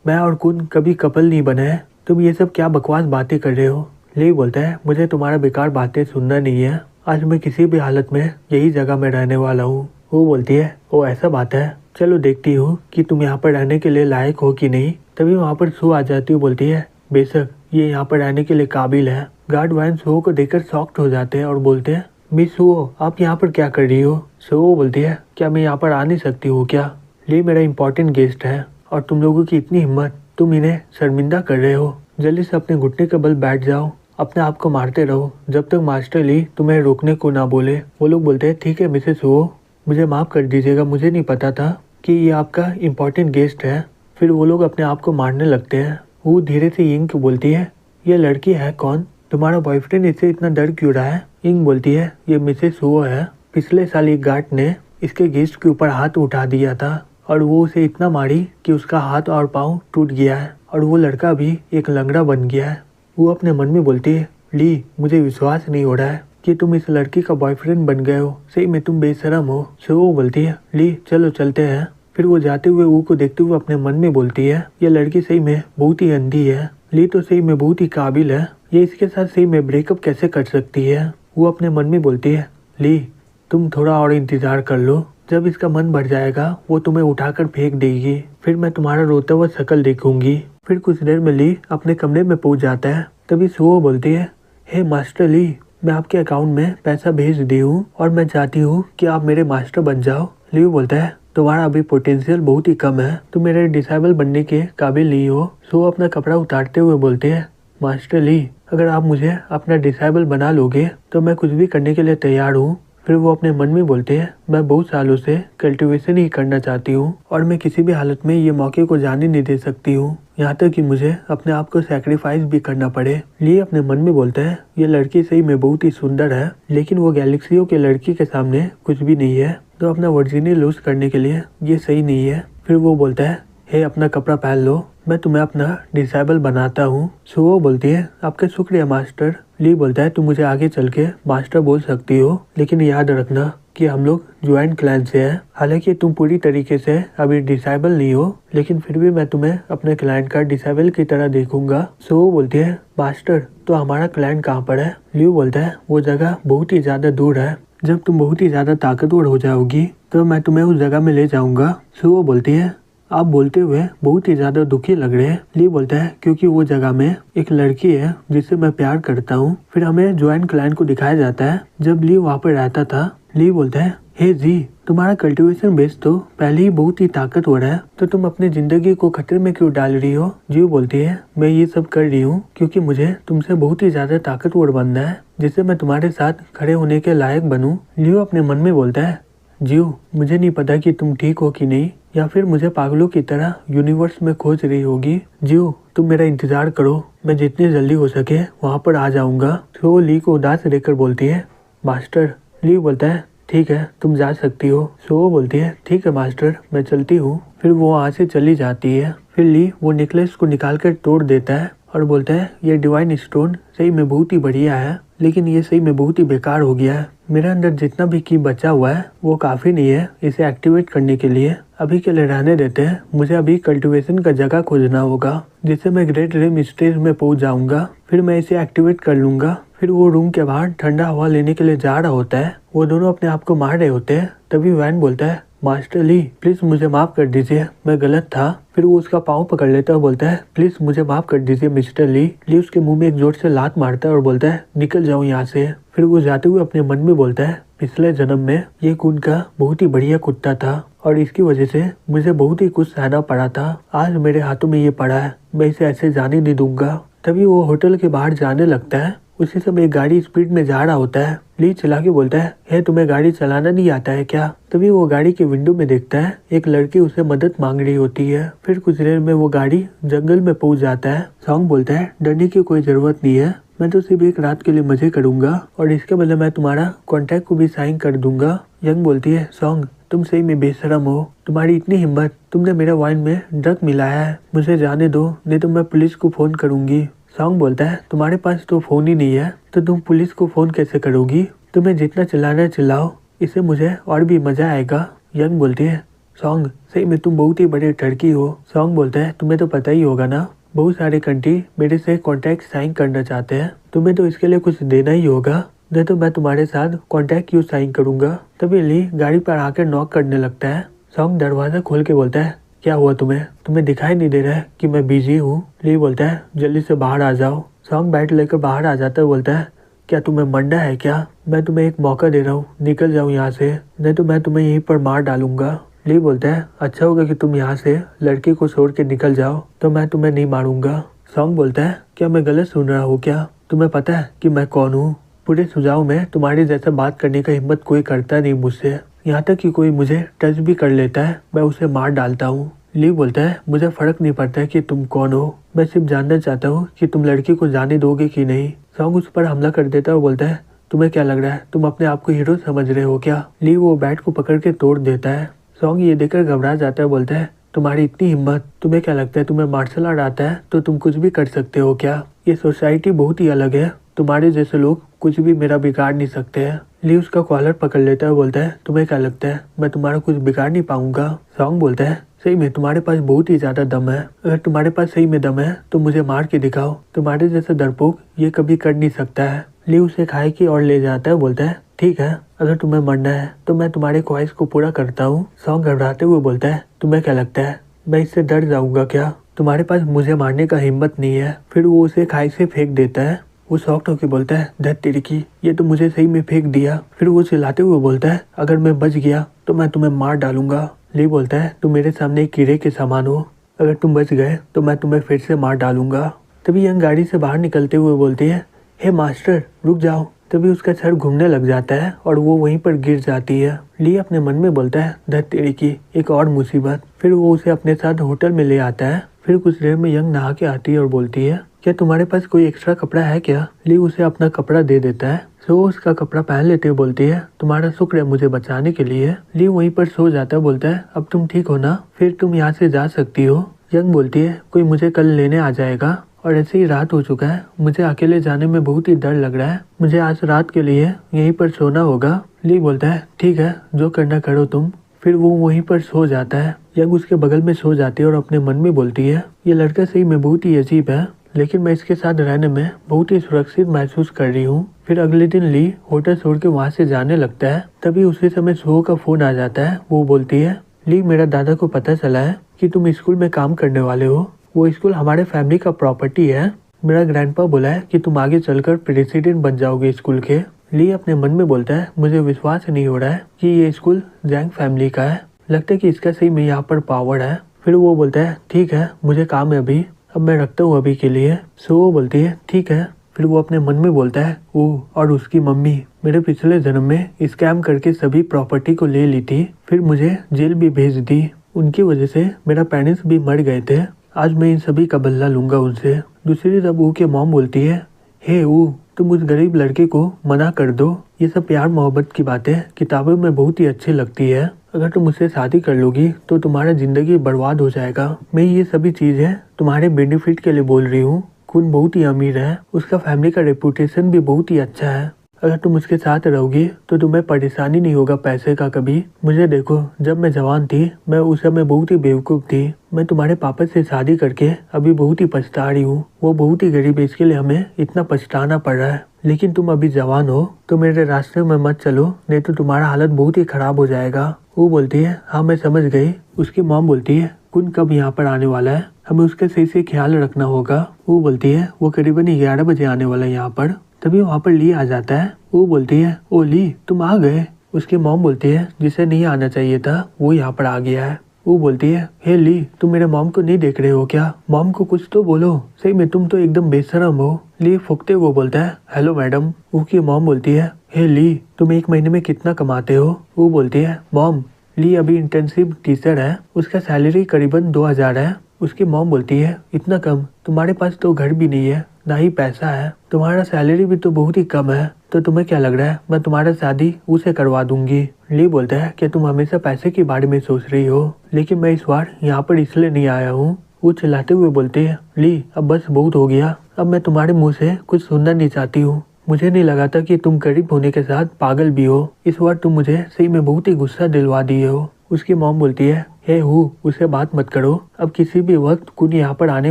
मैं और खून कभी कपल नहीं बने हैं, तुम ये सब क्या बकवास बातें कर रहे हो? ली बोलता है, मुझे तुम्हारा बेकार बातें सुनना नहीं है, आज मैं किसी भी हालत में यही जगह में रहने वाला हूँ। वो बोलती है, ओ ऐसा बात है, चलो देखती हूँ कि तुम यहाँ पर रहने के लिए लायक हो कि नहीं। तभी वहाँ पर सो आ जाती है, बोलती है, बेशक ये यहाँ पर रहने के लिए काबिल है। गार्ड वैन सो को देखकर शॉक्ड हो जाते हैं और बोलते हैं, मिस सो आप यहाँ पर क्या कर रही हो? सो बोलती है, क्या मैं यहाँ पर आ नहीं सकती हूँ क्या? ली मेरा इंपॉर्टेंट गेस्ट है और तुम लोगों की इतनी हिम्मत, तुम इन्हें शर्मिंदा कर रहे हो, जल्दी से अपने घुटने के बल बैठ जाओ, अपने आप को मारते रहो जब तक मास्टर ली तुम्हें रोकने को ना बोले। वो लोग बोलते हैं, ठीक है मिसेस हो, मुझे माफ़ कर दीजिएगा, मुझे नहीं पता था कि ये आपका इम्पोर्टेंट गेस्ट है। फिर वो लोग अपने आप को मारने लगते हैं। वो धीरे से इंग को बोलती है, ये लड़की है कौन? तुम्हारा बॉयफ्रेंड इससे इतना डर क्यों रहा है? इंग बोलती है, ये मिसेस हो है, पिछले साल एक गार्ड ने इसके गेस्ट के ऊपर हाथ उठा दिया था और वो उसे इतना मारी कि उसका हाथ और पाँव टूट गया है और वो लड़का भी एक लंगड़ा बन गया है। वो अपने मन में बोलती है, ली मुझे विश्वास नहीं हो रहा है कि तुम इस लड़की का बॉयफ्रेंड बन गए हो, सही में तुम बेशरम हो। सो वो बोलती है, ली चलो चलते हैं। फिर वो जाते हुए वो को देखते हुए अपने मन में बोलती है, ये लड़की सही में बहुत ही अंधी है, ली तो सही में बहुत ही काबिल है, ये इसके साथ सही में ब्रेकअप कैसे कर सकती है? वो अपने मन में बोलती है, ली तुम थोड़ा और इंतजार कर लो, जब इसका मन भर जाएगा वो तुम्हें उठाकर फेंक देगी, फिर मैं तुम्हारा रोता हुआ शक्ल देखूंगी। फिर कुछ देर में ली अपने कमरे में पहुंच जाता है। तभी सुओ बोलती है, हे मास्टर ली, मैं आपके अकाउंट में पैसा भेज दी हूँ और मैं चाहती हूँ कि आप मेरे मास्टर बन जाओ। लियो बोलता है, तुम्हारा अभी पोटेंशियल बहुत ही कम है, तुम मेरे डिसेबल बनने के काबिल नहीं हो। सो अपना कपड़ा उतारते हुए बोलते हैं, मास्टर ली, अगर आप मुझे अपना डिसेबल बना लोगे तो मैं कुछ भी करने के लिए तैयार हूँ। फिर वो अपने मन में बोलते हैं, मैं बहुत सालों से कल्टीवेशन ही करना चाहती हूँ और मैं किसी भी हालत में ये मौके को जाने नहीं दे सकती हूँ, यहाँ तक कि मुझे अपने आप को सैक्रिफाइस भी करना पड़े। लिए अपने मन में बोलता है, ये लड़की सही में बहुत ही सुंदर है, लेकिन वो गैलेक्सियों के लड़की के सामने कुछ भी नहीं है, तो अपना वर्जिनी लूज करने के लिए ये सही नहीं है। फिर वो बोलता है, हे अपना कपड़ा पहन लो, मैं तुम्हें अपना डिसेबल बनाता हूँ। सो वो बोलती है, आपका शुक्रिया मास्टर। ली बोलता है, तुम मुझे आगे चल के मास्टर बोल सकती हो, लेकिन याद रखना कि हम लोग ज्वाइंट क्लैन से हैं। हालांकि तुम पूरी तरीके से अभी डिसेबल नहीं हो, लेकिन फिर भी मैं तुम्हें अपने क्लाइंट का डिसेबल की तरह देखूंगा। सो वो बोलती है, मास्टर तो हमारा क्लाइंट कहाँ पर है? लियो बोलता है, वो जगह बहुत ही ज्यादा दूर है, जब तुम बहुत ही ज्यादा ताकतवर हो जाओगी तो मैं तुम्हें उस जगह में ले जाऊंगा। सो वो बोलती है, आप बोलते हुए बहुत ही ज्यादा दुखी लग रहे हैं। ली बोलता है, क्योंकि वो जगह में एक लड़की है जिससे मैं प्यार करता हूँ। फिर हमें ज्वाइंट क्लाइंट को दिखाया जाता है जब ली वहाँ पर रहता था। ली बोलता है, हे जी, तुम्हारा कल्टीवेशन बेस तो पहले ही बहुत ही ताकतवर है, तो तुम अपनी जिंदगी को खतरे में क्यों डाल रही हो? जी बोलती है, मैं ये सब कर रही हूँ क्योंकि मुझे तुमसे बहुत ही ज्यादा ताकतवर बनना है, जिससे मैं तुम्हारे साथ खड़े होने के लायक बनूं। लियो अपने मन में बोलता है, जियो, मुझे नहीं पता कि तुम ठीक हो कि नहीं, या फिर मुझे पागलों की तरह यूनिवर्स में खोज रही होगी। जियो, तुम मेरा इंतजार करो, मैं जितनी जल्दी हो सके वहाँ पर आ जाऊंगा। तो ली को उदास देखकर बोलती है, मास्टर। ली बोलता है, ठीक है, तुम जा सकती हो। सो वो बोलती है, ठीक है मास्टर, मैं चलती हूँ। फिर वो वहाँ से चली जाती है। फिर ली वो नेकलेस को निकाल कर तोड़ देता है और बोलता है, ये डिवाइन स्टोन सही में बहुत ही बढ़िया है, लेकिन ये सही में बहुत ही बेकार हो गया है। मेरे अंदर जितना भी की बचा हुआ है वो काफी नहीं है इसे एक्टिवेट करने के लिए। अभी के लिए रहने देते हैं, मुझे अभी कल्टीवेशन का जगह खोजना होगा जिससे मैं ग्रेट रिम स्टेज में पहुंच जाऊंगा, फिर मैं इसे एक्टिवेट कर लूंगा। फिर वो रूम के बाहर ठंडा हवा लेने के लिए जा रहा होता है। वो दोनों अपने आप को मार रहे होते हैं। तभी वैन बोलता है, मास्टर ली, प्लीज मुझे माफ कर दीजिए, मैं गलत था। फिर वो उसका पाँव पकड़ लेता है और बोलता है, प्लीज मुझे माफ कर दीजिए मिस्टर ली। ली उसके मुंह में एक जोर से लात मारता है और बोलता है, निकल जाओ यहाँ से। फिर वो जाते हुए अपने मन में बोलता है, पिछले जन्म में ये खून का बहुत ही बढ़िया कुत्ता था और इसकी वजह से मुझे बहुत ही कुछ सहना पड़ा था। आज मेरे हाथों में ये पड़ा है, मैं इसे ऐसे जाने नहीं दूंगा। तभी वो होटल के बाहर जाने लगता है। उसी समय एक गाड़ी स्पीड में जा रहा होता है। ली चिल्ला के बोलता है, हे तुम्हें गाड़ी चलाना नहीं आता है क्या? तभी वो गाड़ी के विंडो में देखता है एक लड़की उसे मदद मांग रही होती है। फिर कुछ देर में वो गाड़ी जंगल में पहुंच जाता है। सॉन्ग बोलता है, डरने की कोई जरूरत नहीं है, मैं तो सिर्फ एक रात के लिए मजे करूंगा और इसके बदले मैं तुम्हारा कॉन्ट्रैक्ट को भी साइन कर दूंगा। यंग बोलती है, सॉन्ग तुम सही में बेशरम हो, तुम्हारी इतनी हिम्मत, तुमने मेरे वाइन में ड्रग मिलाया है, मुझे जाने दो नहीं तो मैं पुलिस को फोन करूंगी। सॉन्ग बोलता है, तुम्हारे पास तो फोन ही नहीं है तो तुम पुलिस को फोन कैसे करोगी? तुम्हें जितना चिल्लाना चिल्लाओ, इससे मुझे और भी मजा आएगा। यंग बोलती है, सॉन्ग सही में तुम बहुत ही बड़े टर्की हो। सॉन्ग बोलता है, तुम्हें तो पता ही होगा ना, बहुत सारे कंट्री मेरे से कॉन्ट्रैक्ट साइन करना चाहते हैं, तुम्हें तो इसके लिए कुछ देना ही होगा, नहीं तो मैं तुम्हारे साथ कॉन्ट्रैक्ट क्यों साइन करूंगा। तभी ली गाड़ी पर आकर नॉक करने लगता है। सॉन्ग दरवाजा खोल के बोलता है, क्या हुआ तुम्हें दिखाई नहीं दे रहा है कि मैं बिजी हूँ? ली बोलता है, जल्दी से बाहर आ जाओ। सॉन्ग बैट लेकर बाहर आ जाता है, बोलता है, क्या तुम्हें मंडा है क्या? मैं तुम्हें एक मौका दे रहा हूँ, निकल जाओ यहाँ से, नहीं तो मैं तुम्हें यहीं पर मार डालूंगा। ली बोलता है, अच्छा होगा कि तुम यहाँ से लड़की को छोड़ के निकल जाओ, तो मैं तुम्हें नहीं मारूंगा। सॉन्ग बोलता है, क्या मैं गलत सुन रहा हूँ क्या? तुम्हें पता है कि मैं कौन हूँ? पूरे सुझाव में तुम्हारी जैसा बात करने का हिम्मत कोई करता नहीं मुझसे, यहाँ तक कि कोई मुझे टच भी कर लेता है मैं उसे मार डालता हूँ। ली बोलता है, मुझे फर्क नहीं पड़ता है कि तुम कौन हो, मैं सिर्फ जानना चाहता हूँ कि तुम लड़की को जाने दोगे कि नहीं। सॉन्ग उस पर हमला कर देता है और बोलता है, तुम्हें क्या लग रहा है, तुम अपने आप को हीरो समझ रहे हो क्या? ली वो बैट को पकड़ के तोड़ देता है। सॉन्ग ये देखकर घबरा जाता है, बोलता है, तुम्हारी इतनी हिम्मत, तुम्हें क्या लगता है तुम्हें मार्शल आर्ट आता है तो तुम कुछ भी कर सकते हो क्या? ये सोसाइटी बहुत ही अलग है, तुम्हारे जैसे लोग कुछ भी मेरा बिगाड़ नहीं सकते हैं। ली उसका कॉलर पकड़ लेता है, बोलता है, तुम्हें क्या लगता है मैं तुम्हारा कुछ बिगाड़ नहीं पाऊंगा? सॉन्ग बोलता है, सही में तुम्हारे पास बहुत ही ज्यादा दम है, अगर तुम्हारे पास सही में दम है तो मुझे मार के दिखाओ, तुम्हारे जैसे डरपोक ये कभी कर नहीं सकता है। ली उसे खाए की और ले जाता है, बोलता है, ठीक है, अगर तुम्हें मरना है तो मैं तुम्हारी ख्वाहिश को पूरा करता हूँ। सॉन्ग घबराते हुए बोलता है, तुम्हें क्या लगता है मैं इससे डर जाऊंगा क्या? तुम्हारे पास मुझे मारने का हिम्मत नहीं है। फिर वो उसे खाई से फेंक देता है। वो शॉक्ड होकर बोलता है, धत तेरी की, ये तो मुझे सही में फेंक दिया। फिर वो चिल्लाते हुए बोलता है, अगर मैं बच गया तो मैं तुम्हें मार डालूंगा। ली बोलता है, तुम मेरे सामने एक कीड़े के समान हो, अगर तुम बच गए तो मैं तुम्हें फिर से मार डालूंगा। तभी यंग गाड़ी से बाहर निकलते हुए बोलती है, हे मास्टर रुक जाओ। तभी उसका सर घूमने लग जाता है और वो वहीं पर गिर जाती है। ली अपने मन में बोलता है, धत तेरी की, एक और मुसीबत। फिर वो उसे अपने साथ होटल में ले आता है। फिर कुछ देर में यंग नहा के आती है और बोलती है, क्या तुम्हारे पास कोई एक्स्ट्रा कपड़ा है क्या? ली उसे अपना कपड़ा दे देता है। वो उसका कपड़ा पहन लेते हुए बोलती है, तुम्हारा शुक्र है मुझे बचाने के लिए। ली वहीं पर सो जाता है, बोलता है, अब तुम ठीक हो ना, फिर तुम यहाँ से जा सकती हो। यंग बोलती है, कोई मुझे कल लेने आ जाएगा और ऐसे ही रात हो चुका है, मुझे अकेले जाने में बहुत ही डर लग रहा है, मुझे आज रात के लिए यहीं पर सोना होगा। ली बोलता है, ठीक है जो करना करो तुम। फिर वो वहीं पर सो जाता है। यंग उसके बगल में सो जाती है और अपने मन में बोलती है, ये लड़का सही में बहुत ही अजीब है, लेकिन मैं इसके साथ रहने में बहुत ही सुरक्षित महसूस कर रही हूँ। फिर अगले दिन ली होटल छोड़ के वहाँ से जाने लगता है। तभी उसी समय सुहो का फोन आ जाता है। वो बोलती है, ली मेरा दादा को पता चला है कि तुम स्कूल में काम करने वाले हो। वो स्कूल हमारे फैमिली का प्रॉपर्टी है। मेरा ग्रैंडपा बोला है कि तुम आगे चलकर प्रेसिडेंट बन जाओगे स्कूल के। ली अपने मन में बोलता है, मुझे विश्वास नहीं हो रहा है कि ये स्कूल जैंग फैमिली का है, लगता है कि इसका सही में यहाँ पर पावर है। फिर वो बोलता है, ठीक है मुझे काम है अभी, अब मैं रखता हूँ अभी के लिए। सो वो बोलती है, ठीक है। फिर वो अपने मन में बोलता है, वो और उसकी मम्मी मेरे पिछले जन्म में स्कैम करके सभी प्रॉपर्टी को ले ली थी, फिर मुझे जेल भी भेज दी, उनकी वजह से मेरा पेरेंट्स भी मर गए थे, आज मैं इन सभी का बदला लूंगा उनसे। दूसरी तरफ ऊ के मॉम बोलती है, हे ऊ तुम उस गरीब लड़के को मना कर दो, ये सब प्यार मोहब्बत की बातें किताबों में बहुत ही अच्छी लगती है, अगर तुम मुझसे शादी कर लोगी तो तुम्हारा जिंदगी बर्बाद हो जाएगा। मैं ये सभी चीजें तुम्हारे बेनिफिट के लिए बोल रही हूँ। कुन बहुत ही अमीर है, उसका फैमिली का रेपुटेशन भी बहुत ही अच्छा है, अगर तुम उसके साथ रहोगी तो तुम्हें परेशानी नहीं होगा पैसे का कभी। मुझे देखो, जब मैं जवान थी मैं उस समय बहुत ही बेवकूफ़ थी, मैं तुम्हारे पापा से शादी करके अभी बहुत ही पछता रही हूँ, वो बहुत ही गरीब है इसके लिए हमें इतना पछताना पड़ रहा है, लेकिन तुम अभी जवान हो तो मेरे रास्ते में मत चलो, नहीं तो तुम्हारा हालत बहुत ही खराब हो जाएगा। वो बोलती है, हाँ मैं समझ गई। उसकी मॉम बोलती है, कुन कब यहाँ पर आने वाला है, हमें उसका सही से ख्याल रखना होगा। वो बोलती है, वो करीबन 11 बजे आने वाला है यहाँ पर। तभी वहाँ पर ली आ जाता है। वो बोलती है, ओ ली तुम आ गए। उसकी मॉम बोलती है, जिसे नहीं आना चाहिए था वो यहाँ पर आ गया है। वो बोलती है, हे ली तुम मेरे मॉम को नहीं देख रहे हो क्या, मॉम को कुछ तो बोलो, सही में तुम तो एकदम बेशरम हो। ली फूकते हुए बोलता है, हेलो मैडम। उसकी मॉम बोलती है, हे ली तुम एक महीने में कितना कमाते हो? वो बोलती है, मॉम ली अभी इंटर्नशिप टीचर है, उसका सैलरी करीबन 2000 है। उसकी मॉम बोलती है, इतना कम, तुम्हारे पास तो घर भी नहीं है ना ही पैसा है, तुम्हारा सैलरी भी तो बहुत ही कम है, तो तुम्हें क्या लग रहा है मैं तुम्हारा शादी उसे करवा दूंगी। ली बोलता है, कि तुम हमेशा पैसे के बारे में सोच रही हो, लेकिन मैं इस बार यहाँ पर इसलिए नहीं आया हूँ। वो चिल्लाते हुए बोलते हैं, ली अब बस बहुत हो गया, अब मैं तुम्हारे मुँह से कुछ सुनना नहीं चाहती हूँ, मुझे नहीं लगा था कि तुम गरीब होने के साथ पागल भी हो, इस बार तुम मुझे सही में बहुत ही गुस्सा दिलवा दिए हो। उसकी मॉम बोलती है, हे हु उसे बात मत करो, अब किसी भी वक्त कुन यहाँ पर आने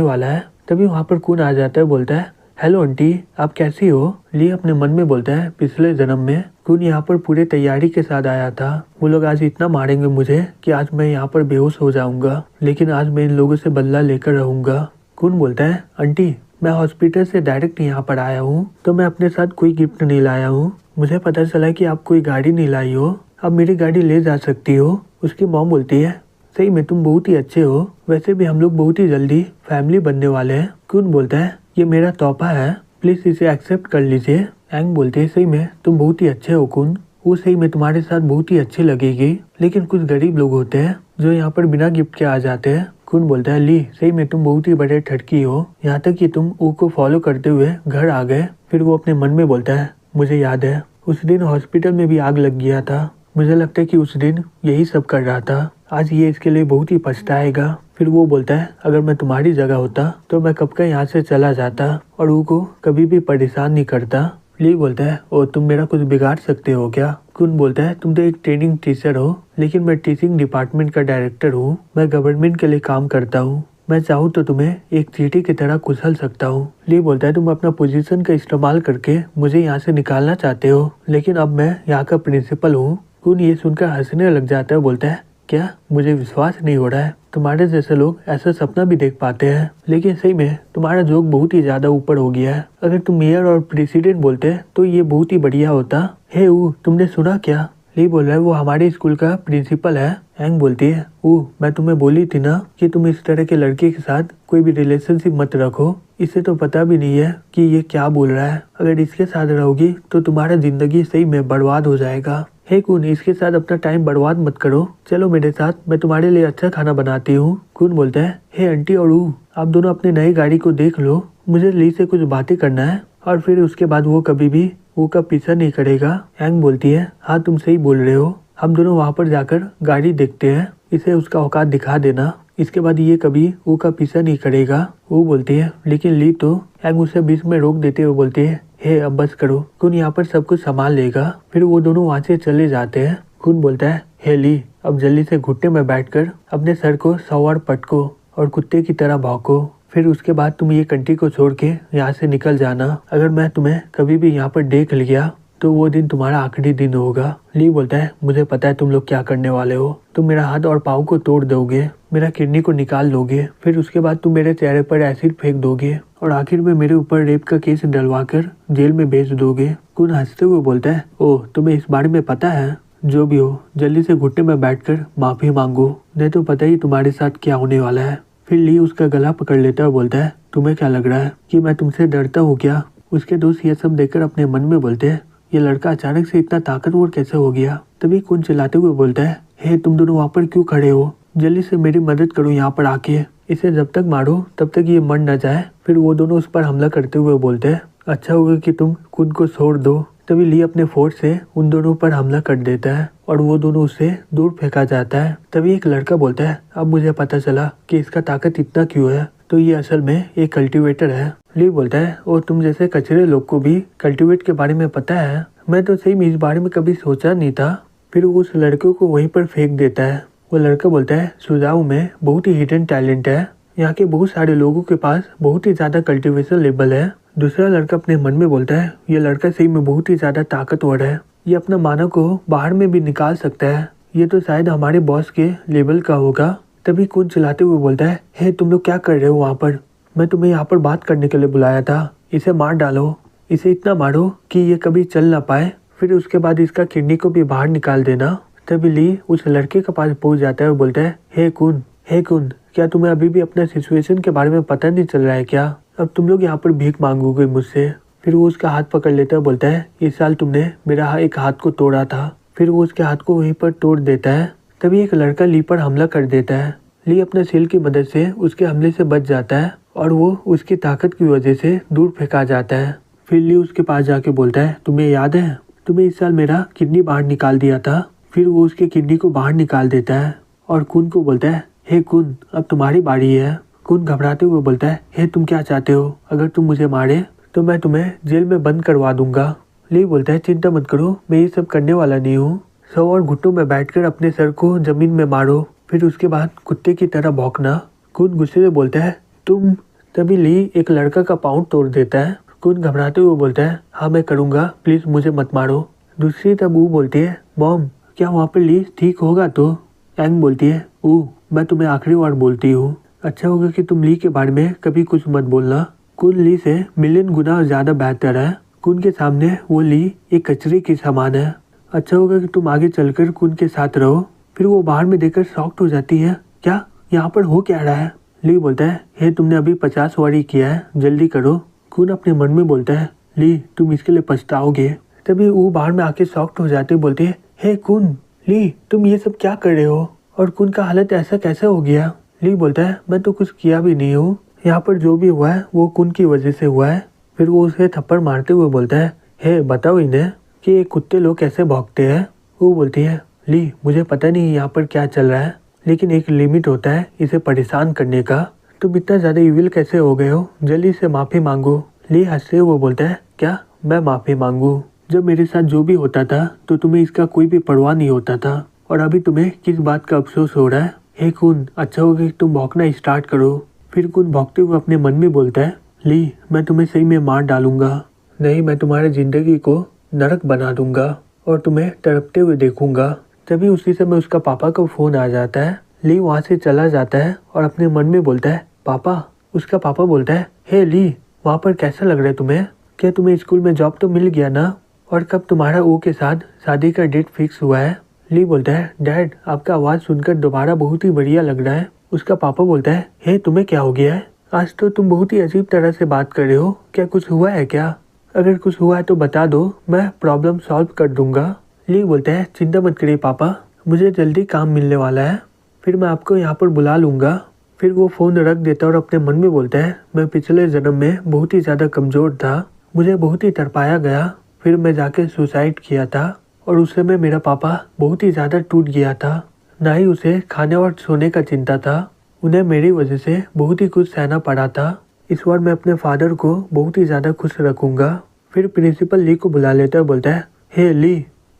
वाला है। तभी वहाँ पर कुन आ जाता है, बोलता है, हेलो आंटी आप कैसी हो? ली अपने मन में बोलता है, पिछले जन्म में कुन यहाँ पर पूरे तैयारी के साथ आया था, वो लोग आज इतना मारेंगे मुझे कि आज मैं यहाँ पर बेहोश हो जाऊंगा, लेकिन आज मैं इन लोगों से बदला लेकर रहूंगा। कुन बोलता है, आंटी मैं हॉस्पिटल से डायरेक्ट यहाँ पर आया हूँ, तो मैं अपने साथ कोई गिफ्ट नहीं लाया हूँ, मुझे पता चला कि आप कोई गाड़ी नहीं लाई हो, आप मेरी गाड़ी ले जा सकती हो। उसकी मॉम बोलती है, सही में तुम बहुत ही अच्छे हो, वैसे भी हम लोग बहुत ही जल्दी फैमिली बनने वाले हैं। कुन बोलता है, ये मेरा तोहफा है, प्लीज इसे एक्सेप्ट कर लीजिए। एंग बोलते हैं, सही में तुम बहुत ही अच्छे हो कुन, वो सही में तुम्हारे साथ बहुत ही अच्छी लगेगी, लेकिन कुछ गरीब लोग होते हैं जो यहाँ पर बिना गिफ्ट के आ जाते हैं। कुन बोलता है, ली सही में तुम बहुत ही बड़े ठटकी हो, यहाँ तक कि तुम ऊ को फॉलो करते हुए घर आ गए। फिर वो अपने मन में बोलता है, मुझे याद है उस दिन हॉस्पिटल में भी आग लग गया था, मुझे लगता है कि उस दिन यही सब कर रहा था, आज ये इसके लिए बहुत ही पछताएगा। फिर वो बोलता है, अगर मैं तुम्हारी जगह होता तो मैं कब का यहाँ से चला जाता और ऊ को कभी भी परेशान नहीं करता। ली बोलता है, ओ तुम मेरा कुछ बिगाड़ सकते हो क्या? कुन बोलता है, तुम तो एक ट्रेनिंग टीचर हो, लेकिन मैं टीचिंग डिपार्टमेंट का डायरेक्टर हूँ, मैं गवर्नमेंट के लिए काम करता हूँ, मैं चाहूँ तो तुम्हें एक चींटी की तरह कुचल सकता हूँ। ली बोलता है तुम अपना पोजीशन का इस्तेमाल करके मुझे यहाँ से निकालना चाहते हो, लेकिन अब मैं यहाँ का प्रिंसिपल हूँ। कुन ये सुनकर हंसने लग जाता है, बोलता है क्या मुझे विश्वास नहीं हो रहा है, तुम्हारे जैसे लोग ऐसा सपना भी देख पाते हैं, लेकिन सही में तुम्हारा जोक बहुत ही ज्यादा ऊपर हो गया है। अगर तुम मेयर और प्रेसिडेंट बोलते तो ये बहुत ही बढ़िया होता। हे तुमने सुना क्या? ली बोल रहा है वो हमारे स्कूल का प्रिंसिपल है। एंग बोलती है मैं तुम्हें बोली थी ना कि तुम इस तरह के लड़के के साथ कोई भी रिलेशनशिप मत रखो, इसे तो पता भी नहीं है कि ये क्या बोल रहा है। अगर इसके साथ रहोगी तो तुम्हारा जिंदगी सही में बर्बाद हो जाएगा। हे कुन इसके साथ अपना टाइम बर्बाद मत करो, चलो मेरे साथ, मैं तुम्हारे लिए अच्छा खाना बनाती हूँ। कुन बोलता है हे आंटी और आप दोनों अपनी नई गाड़ी को देख लो, मुझे ली से कुछ बातें करना है और फिर उसके बाद वो कभी भी वो का पीछा नहीं करेगा। हैंग बोलती है हाँ तुम सही बोल रहे हो, हम दोनों वहाँ पर जाकर गाड़ी देखते हैं, इसे उसका औकात दिखा देना, इसके बाद ये कभी वो का पीछा नहीं करेगा। वो बोलती है लेकिन ली तो हैंग उसे बीच में रोक देते हुए बोलती है हे अब बस करो, कुन यहाँ पर सब कुछ संभाल लेगा। फिर वो दोनों वहाँ से चले जाते हैं। कुन बोलता है हे ली अब जल्दी से घुटने में बैठकर अपने सर को सवार पटको और कुत्ते की तरह भौंको, फिर उसके बाद तुम ये कंट्री को छोड़ के यहाँ से निकल जाना। अगर मैं तुम्हें कभी भी यहाँ पर देख लिया तो वो दिन तुम्हारा आखिरी दिन होगा। ली बोलता है मुझे पता है तुम लोग क्या करने वाले हो, तुम मेरा हाथ और पाँव को तोड़ दोगे, मेरा किडनी को निकाल लोगे, फिर उसके बाद तुम मेरे चेहरे पर एसिड फेंक दोगे और आखिर में मेरे ऊपर रेप का केस डलवाकर जेल में भेज दोगे। कुन हंसते हुए बोलता है ओह तुम्हें इस बारे में पता है, जो भी हो जल्दी से घुटने में बैठकर माफी मांगो, नहीं तो पता ही तुम्हारे साथ क्या होने वाला है। फिर ली उसका गला पकड़ लेता है और बोलता है तुम्हें क्या लग रहा है कि मैं तुमसे डरता हूँ क्या? उसके दोस्त ये सब देखकर अपने मन में बोलते हैं ये लड़का अचानक से इतना ताकतवर कैसे हो गया। तभी कुन चिल्लाते हुए बोलता है हे तुम दोनों वहाँ पर क्यों खड़े हो, जल्दी से मेरी मदद करो यहाँ पर आके, इसे जब तक मारो तब तक ये मर न जाए। फिर वो दोनों उस पर हमला करते हुए बोलते हैं अच्छा होगा कि तुम खुद को छोड़ दो। तभी ली अपने फोर्स से उन दोनों पर हमला कर देता है और वो दोनों उससे दूर फेंका जाता है। तभी एक लड़का बोलता है अब मुझे पता चला कि इसका ताकत इतना क्यों है, तो ये असल में एक कल्टीवेटर है। ली बोलता है और तुम जैसे कचरे लोग को भी कल्टीवेट के बारे में पता है, मैं तो सही में इस बारे में कभी सोचा नहीं था। फिर वो उस लड़के को वहीं पर फेंक देता है। वो लड़का बोलता है सुजाऊ में बहुत ही हिडन टैलेंट है, यहाँ के बहुत सारे लोगों के पास बहुत ही ज्यादा कल्टीवेशन लेवल है। दूसरा लड़का अपने मन में बोलता है ये लड़का सही में बहुत ही ज्यादा ताकतवर है, ये अपना मानव को बाहर में भी निकाल सकता है, ये तो शायद हमारे बॉस के लेवल का होगा। तभी कुन चिल्लाते हुए बोलता है हे तुम लोग क्या कर रहे हो वहाँ पर, मैं तुम्हें यहाँ पर बात करने के लिए बुलाया था, इसे मार डालो, इसे इतना मारो कि ये कभी चल ना पाए, फिर उसके बाद इसका किडनी को भी बाहर निकाल देना। तभी ली उस लड़के के पास पहुंच जाता है और बोलता है हे कुन क्या तुम्हें अभी भी अपने सिचुएशन के बारे में पता नहीं चल रहा है क्या? अब तुम लोग यहाँ पर भीख मांगोगे मुझसे। फिर वो उसका हाथ पकड़ लेता है, बोलता है इस साल तुमने मेरा एक हाथ को तोड़ा था। फिर वो उसके हाथ को वहीं पर तोड़ देता है। तभी एक लड़का ली पर हमला कर देता है। ली अपने सील की मदद से उसके हमले से बच जाता है और वो उसकी ताकत की वजह से दूर फेंका जाता है। फिर ली उसके पास जाके बोलता है तुम्हें याद है तुम्हें इस साल मेरा किडनी बाहर निकाल दिया था। फिर वो उसके किडनी को बाहर निकाल देता है और कुन को बोलता है हे कुन अब तुम्हारी बारी है। कुन घबराते हुए बोलता है हे तुम क्या चाहते हो, अगर तुम मुझे मारे तो मैं तुम्हें जेल में बंद करवा दूंगा। ली बोलता है चिंता मत करो, मैं ये सब करने वाला नहीं हूँ, सौ और घुटनों में बैठकर अपने सर को जमीन में मारो, फिर उसके बाद कुत्ते की तरह भौंकना। कुन गुस्से से बोलता है तुम। तभी ली एक लड़का का पाँव तोड़ देता है। कुन घबराते हुए बोलता है हाँ मैं करूँगा, प्लीज मुझे मत मारो। दूसरी तब वो बोलती है मॉम क्या वहाँ पर ली ठीक होगा? तो एंग बोलती है मैं तुम्हें आखिरी बार बोलती हूँ, अच्छा होगा कि तुम ली के बारे में कभी कुछ मत बोलना। कुन ली से मिलियन गुना ज्यादा बेहतर है। कुन के सामने वो ली एक कचरे की सामान है, अच्छा होगा कि तुम आगे चलकर कुन के साथ रहो। फिर वो बाहर में देखकर शॉक्ड हो जाती है, क्या यहाँ पर हो क्या रहा है? ली बोलता है हे तुमने अभी 50 वारी किया है, जल्दी करो। कुन अपने मन में बोलता है ली तुम इसके लिए पछताओगे। तभी वो बाहर में आके शॉक्ड हो जाते बोलते है हे कुन ली तुम ये सब क्या कर रहे हो, और कुन का हालत ऐसा कैसे हो गया? ली बोलता है मैं तो कुछ किया भी नहीं हूँ, यहाँ पर जो भी हुआ है वो कुन की वजह से हुआ है। फिर वो उसे थप्पड़ मारते हुए बोलता है हे बताओ इन्हें कि ये कुत्ते लोग कैसे भौंकते हैं। वो बोलती है ली मुझे पता नहीं यहाँ पर क्या चल रहा है, लेकिन एक लिमिट होता है इसे परेशान करने का, तुम इतना ज्यादा इविल कैसे हो गए हो, जल्दी से माफी मांगो। ली हंसते हुए बोलता है क्या मैं माफी मांगू? जब मेरे साथ जो भी होता था तो तुम्हें इसका कोई भी परवाह नहीं होता था, और अभी तुम्हें किस बात का अफसोस हो रहा है? हे कुन अच्छा होगा कि तुम भौंकना स्टार्ट करो। फिर कुन भौंकते हुए अपने मन में बोलता है, ली मैं तुम्हें सही में मार डालूंगा। नहीं, मैं तुम्हारे जिंदगी को नरक बना दूंगा और तुम्हें तड़पते हुए देखूंगा। तभी उसी समय उसका पापा का फोन आ जाता है। ली वहाँ से चला जाता है और अपने मन में बोलता है, पापा। उसका पापा बोलता है, हे ली, वहाँ पर कैसा लग रहा है तुम्हें? क्या तुम्हें स्कूल में जॉब तो मिल गया ना? और कब तुम्हारा ओ के साथ शादी का डेट फिक्स हुआ है? ली बोलता है, डैड आपका आवाज़ सुनकर दोबारा बहुत ही बढ़िया लग रहा है। उसका पापा बोलता है, हे तुम्हें क्या हो गया है? आज तो तुम बहुत ही अजीब तरह से बात कर रहे हो। क्या कुछ हुआ है क्या? अगर कुछ हुआ है तो बता दो, मैं प्रॉब्लम सॉल्व कर दूंगा। ली बोलता है, चिंता मत करिए पापा, मुझे जल्दी काम मिलने वाला है, फिर मैं आपको यहाँ पर बुला लूँगा। फिर वो फ़ोन रख देता है और अपने मन में बोलता है, मैं पिछले जन्म में बहुत ही ज़्यादा कमज़ोर था, मुझे बहुत ही तड़पाया गया, फिर मैं जाके सुसाइड किया था और उस समय मेरा पापा बहुत ही ज़्यादा टूट गया था। ना ही उसे खाने और सोने का चिंता था, उन्हें मेरी वजह से बहुत ही कुछ सहना पड़ा था। इस बार मैं अपने फादर को बहुत ही ज़्यादा खुश रखूँगा। फिर प्रिंसिपल ली को बुला लेता है, बोलता है, हे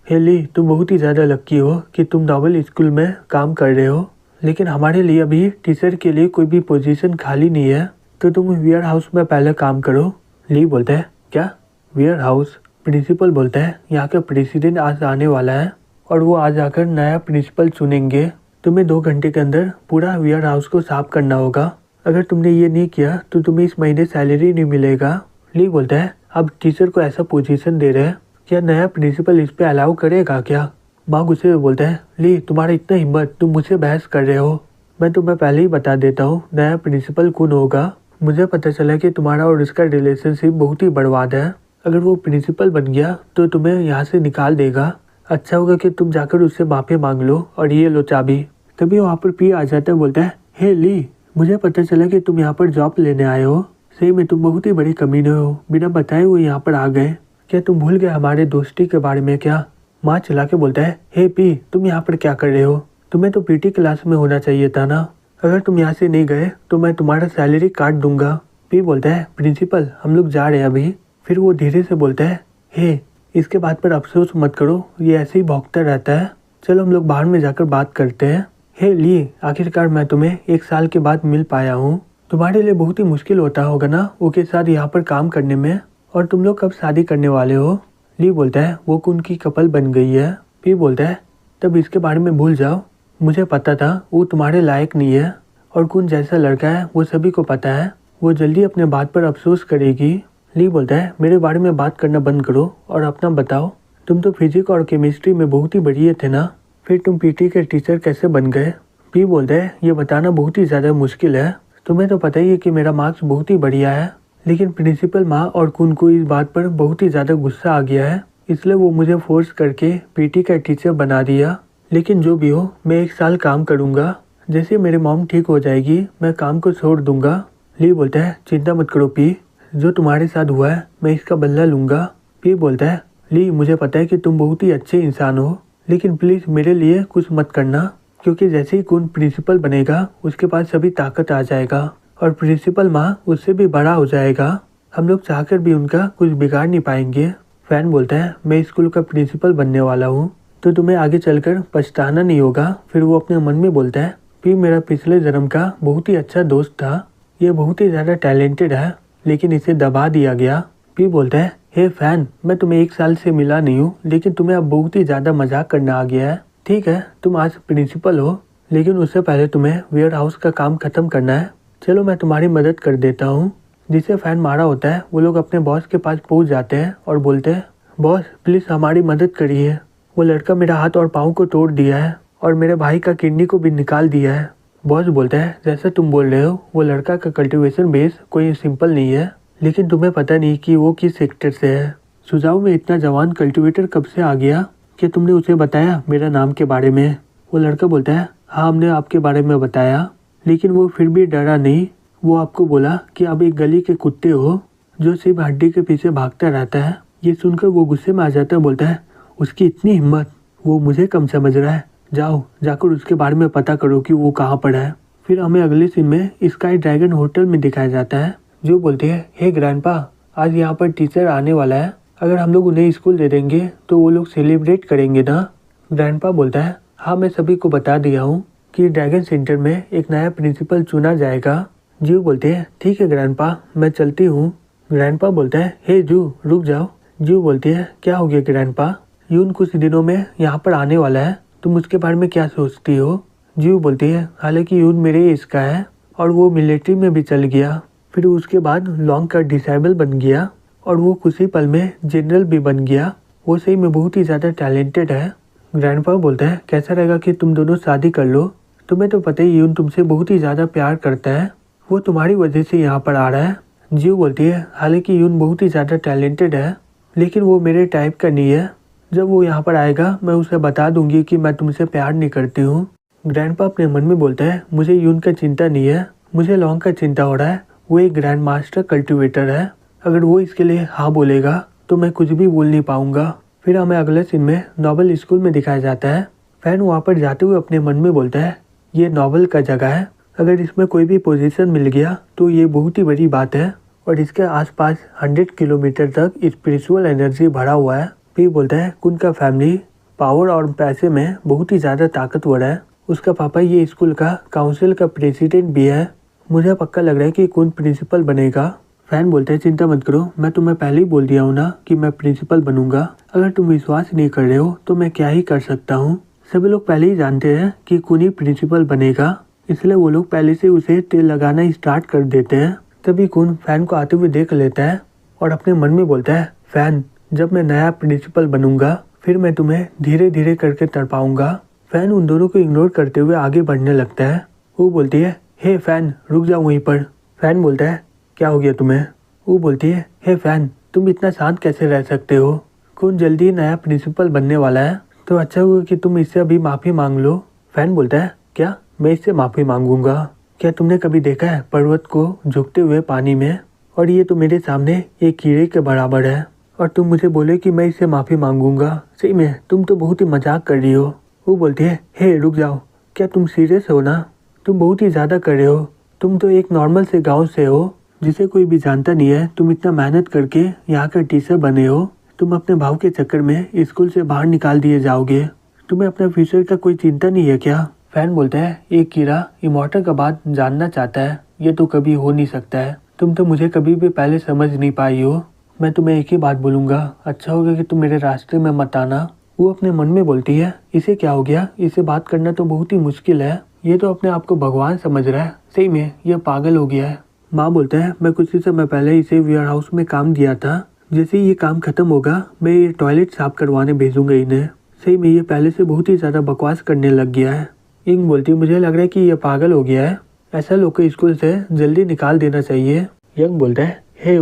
ली तुम बहुत ही ज़्यादा लक्की हो कि तुम नॉवल स्कूल में काम कर रहे हो, लेकिन हमारे लिए अभी टीचर के लिए कोई भी पोजीशन खाली नहीं है, तो तुम वेयर हाउस में पहले काम करो। ली बोलता है, क्या वेयर हाउस? प्रिंसिपल बोलता है, यहाँ का प्रेसिडेंट आज आने वाला है और वो आज आकर नया प्रिंसिपल चुनेंगे। तुम्हें 2 घंटे के अंदर पूरा वेयर हाउस को साफ करना होगा। अगर तुमने ये नहीं किया तो तुम्हें इस महीने सैलरी नहीं मिलेगा। ली बोलता है, अब टीचर को ऐसा पोजीशन दे रहे हैं, क्या नया प्रिंसिपल इस पे अलाउ करेगा क्या? माँ गुस्से में बोलता है, ली तुम्हारा इतना हिम्मत, तुम मुझसे बहस कर रहे हो। मैं तुम्हें पहले ही बता देता हूँ नया प्रिंसिपल कौन होगा। मुझे पता चला कि तुम्हारा और उसका रिलेशनशिप बहुत ही बर्बाद है। अगर वो प्रिंसिपल बन गया तो तुम्हें यहाँ से निकाल देगा। अच्छा होगा कि तुम जाकर उससे माफ़ी मांग लो और ये लो चाबी। तभी वहाँ पर पी आ जाता है, बोलता है, हे ली, मुझे पता चला कि तुम यहाँ पर जॉब लेने आए हो। सही में तुम बहुत ही बड़ी कमीने हो, बिना बताए हुए यहाँ पर आ गए। क्या तुम भूल गए हमारे दोस्ती के बारे में क्या? माँ चिल्ला के बोलता है, हे पी, तुम यहाँ पर क्या कर रहे हो? तुम्हें तो पीटी क्लास में होना चाहिए था ना। अगर तुम यहाँ से नहीं गए तो मैं तुम्हारा सैलरी काट दूंगा। पी बोलता है, प्रिंसिपल हम लोग जा रहे हैं अभी। फिर वो धीरे से बोलता है, हे इसके बात पर अफसोस मत करो, ये ऐसे ही भौंकता रहता है, चलो हम लोग बाहर में जाकर बात करते हैं। हे ली, आखिरकार मैं तुम्हें 1 साल के बाद मिल पाया हूँ। तुम्हारे लिए बहुत ही मुश्किल होता होगा ना वो के साथ यहाँ पर काम करने में। और तुम लोग कब शादी करने वाले हो? ली बोलता है, वो उनकी कपल बन गई है। पी बोलता है, तब इसके बारे में भूल जाओ, मुझे पता था वो तुम्हारे लायक नहीं है और कौन जैसा लड़का है वो सभी को पता है, वो जल्दी अपने बात पर अफसोस करेगी। ली बोलता है, मेरे बारे में बात करना बंद करो और अपना बताओ, तुम तो फिजिक्स और केमिस्ट्री में बहुत ही बढ़िया थे ना, फिर तुम पीटी के टीचर कैसे बन गए? पी बोलता है, ये बताना बहुत ही ज़्यादा मुश्किल है, तुम्हें तो पता ही है कि मेरा मार्क्स बहुत ही बढ़िया है, लेकिन प्रिंसिपल माँ और कुन को इस बात पर बहुत ही ज़्यादा गुस्सा आ गया है, इसलिए वो मुझे फोर्स करके पीटी का टीचर बना दिया। लेकिन जो भी हो, मैं 1 साल काम करूँगा, जैसे मेरी मॉम ठीक हो जाएगी मैं काम को छोड़ दूंगा। ली बोलता है, चिंता मत करो पी, जो तुम्हारे साथ हुआ है मैं इसका बदला लूँगा। पी बोलता है, ली मुझे पता है कि तुम बहुत ही अच्छे इंसान हो, लेकिन प्लीज़ मेरे लिए कुछ मत करना, क्योंकि जैसे ही कौन प्रिंसिपल बनेगा उसके पास सभी ताकत आ जाएगा और प्रिंसिपल माँ उससे भी बड़ा हो जाएगा, हम लोग चाहकर भी उनका कुछ बिगाड़ नहीं पाएंगे। फैन बोलता है, मैं स्कूल का प्रिंसिपल बनने वाला हूँ तो तुम्हें आगे चलकर पछताना नहीं होगा। फिर वो अपने मन में बोलता है, पी मेरा पिछले जन्म का बहुत ही अच्छा दोस्त था, ये बहुत ही ज़्यादा टैलेंटेड है, लेकिन इसे दबा दिया गया। पी बोलता है, हे फैन, मैं तुम्हें 1 साल से मिला नहीं हूँ, लेकिन तुम्हें अब बहुत ही ज़्यादा मजाक करना आ गया है। ठीक है, तुम आज प्रिंसिपल हो, लेकिन उससे पहले तुम्हें वेयर हाउस का काम खत्म करना है। चलो मैं तुम्हारी मदद कर देता हूँ। जिसे फैन मारा होता है वो लोग अपने बॉस के पास पहुँच जाते हैं और बोलते हैं, बॉस प्लीज़ हमारी मदद करिए, वो लड़का मेरा हाथ और पाँव को तोड़ दिया है और मेरे भाई का किडनी को भी निकाल दिया है। बॉस बोलता है, जैसा तुम बोल रहे हो वो लड़का का कल्टीवेशन बेस कोई सिंपल नहीं है, लेकिन तुम्हें पता नहीं कि वो किस सेक्टर से है। सुझाव में इतना जवान कल्टीवेटर कब से आ गया? क्या तुमने उसे बताया मेरा नाम के बारे में? वो लड़का बोलता है, हाँ हमने आपके बारे में बताया, लेकिन वो फिर भी डरा नहीं। वो आपको बोला कि आप एक गली के कुत्ते हो जो सिर्फ हड्डी के पीछे भागता रहता है। ये सुनकर वो गुस्से में आ जाता है, बोलता है, उसकी इतनी हिम्मत, वो मुझे कम समझ रहा है, जाओ जाकर उसके बारे में पता करो कि वो कहाँ पर है। फिर हमें अगले सीन में स्काई ड्रैगन होटल में दिखाया जाता है, जो बोलते हैं, हे ग्रैंडपा, आज यहाँ पर टीचर आने वाला है, अगर हम लोग उन्हें स्कूल दे देंगे तो वो लोग सेलिब्रेट करेंगे ना। ग्रैंडपा बोलता है, हाँ मैं सभी को बता दिया हूँ कि ड्रैगन सेंटर में एक नया प्रिंसिपल चुना जाएगा जीव बोलती है ठीक है ग्रैंडपा, मैं चलती हूँ। ग्रैंडपा बोलता है हे जू रुक जाओ। जीव बोलती है क्या हो गया ग्रैंडपा, यून कुछ दिनों में यहाँ पर आने वाला है, तुम उसके बारे में क्या सोचती हो। जीव बोलती है हालांकि यून मेरे एज का है और वो मिलिट्री में भी चल गया, फिर उसके बाद लॉन्ग का डिसेबल बन गया और वो कुछ ही पल में जनरल भी बन गया। वो सही में बहुत ही ज़्यादा टैलेंटेड है। ग्रैंडपा बोलता है कैसा रहेगा कि तुम दोनों शादी कर लो, तुम्हें तो पता ही यून तुमसे बहुत ही ज़्यादा प्यार करता है, वो तुम्हारी वजह से यहाँ पर आ रहा है। जीव बोलती है हालांकि यून बहुत ही ज़्यादा टैलेंटेड है लेकिन वो मेरे टाइप का नहीं है, जब वो यहाँ पर आएगा मैं उसे बता दूंगी कि मैं तुमसे प्यार नहीं करती हूँ। ग्रैंडपा अपने मन में बोलता है मुझे यून का चिंता नहीं है, मुझे लॉन्ग का चिंता हो रहा है, वो एक ग्रैंड मास्टर कल्टिवेटर है, अगर वो इसके लिए हाँ बोलेगा तो मैं कुछ भी बोल नहीं पाऊंगा। फिर हमें अगले सीन में नॉबल स्कूल में दिखाया जाता है। फैन वहाँ पर जाते हुए अपने मन में बोलता है ये नॉबल का जगह है, अगर इसमें कोई भी पोजीशन मिल गया तो ये बहुत ही बड़ी बात है और इसके आसपास 100 किलोमीटर तक स्पिरिचुअल एनर्जी भरा हुआ है। फिर बोलता है कुन का फैमिली पावर और पैसे में बहुत ही ज़्यादा ताकतवर है, उसका पापा ये स्कूल का काउंसिल का प्रेसिडेंट भी है, मुझे पक्का लग रहा है कि कुन प्रिंसिपल बनेगा। फैन बोलते हैं चिंता मत करो, मैं तुम्हें पहले ही बोल दिया हूँ ना कि मैं प्रिंसिपल बनूंगा, अगर तुम विश्वास नहीं कर रहे हो तो मैं क्या ही कर सकता हूँ। सभी लोग पहले ही जानते हैं कि कुन ही प्रिंसिपल बनेगा, इसलिए वो लोग पहले से उसे तेल लगाना स्टार्ट कर देते हैं। तभी कुन फैन को आते हुए देख लेता है और अपने मन में बोलता है फैन जब मैं नया प्रिंसिपल बनूंगा फिर मैं तुम्हें धीरे धीरे करके तड़पाऊंगा। फैन उन दोनों को इग्नोर करते हुए आगे बढ़ने लगता है। वो बोलती है हे फैन रुक जाओ वहीं पर। फैन बोलता है क्या हो गया तुम्हें। वो बोलती है हे फैन तुम इतना शांत कैसे रह सकते हो, कुन जल्दी ही नया प्रिंसिपल बनने वाला है, तो अच्छा हुआ कि तुम इससे अभी माफ़ी मांग लो। फैन बोलता है क्या मैं इससे माफ़ी मांगूंगा, क्या तुमने कभी देखा है पर्वत को झुकते हुए पानी में, और ये तो मेरे सामने एक कीड़े के बराबर है और तुम मुझे बोले कि मैं इससे माफ़ी मांगूंगा, सही में तुम तो बहुत ही मजाक कर रही हो। वो बोलती है हे रुक जाओ, क्या तुम सीरियस हो ना, तुम बहुत ही ज़्यादा कर रहे हो, तुम तो एक नॉर्मल से गांव से हो जिसे कोई भी जानता नहीं है, तुम इतना मेहनत करके यहाँ का टीचर बने हो, तुम अपने भाव के चक्कर में स्कूल से बाहर निकाल दिए जाओगे, तुम्हें अपने फ्यूचर का कोई चिंता नहीं है क्या। फैन बोलता है एक कीड़ा इमॉर्टल का बात जानना चाहता है, ये तो कभी हो नहीं सकता है, तुम तो मुझे कभी भी पहले समझ नहीं पाई हो, मैं तुम्हें एक ही बात बोलूँगा, अच्छा होगा कि तुम मेरे रास्ते में मत आना। वो अपने मन में बोलती है इसे क्या हो गया, इसे बात करना तो बहुत ही मुश्किल है, ये तो अपने आप को भगवान समझ रहा है, सही में यह पागल हो गया है। माँ बोलता है मैं कुछ ही समय पहले इसे वेयर हाउस में काम दिया था, जैसे ही ये काम खत्म होगा मैं ये टॉयलेट साफ करवाने भेजूंगा इन्हें, सही में ये पहले से बहुत ही ज़्यादा बकवास करने लग गया है। इंग बोलती है मुझे लग रहा है कि ये पागल हो गया है, ऐसा लोग को स्कूल से जल्दी निकाल देना चाहिए। यंग बोलता है हे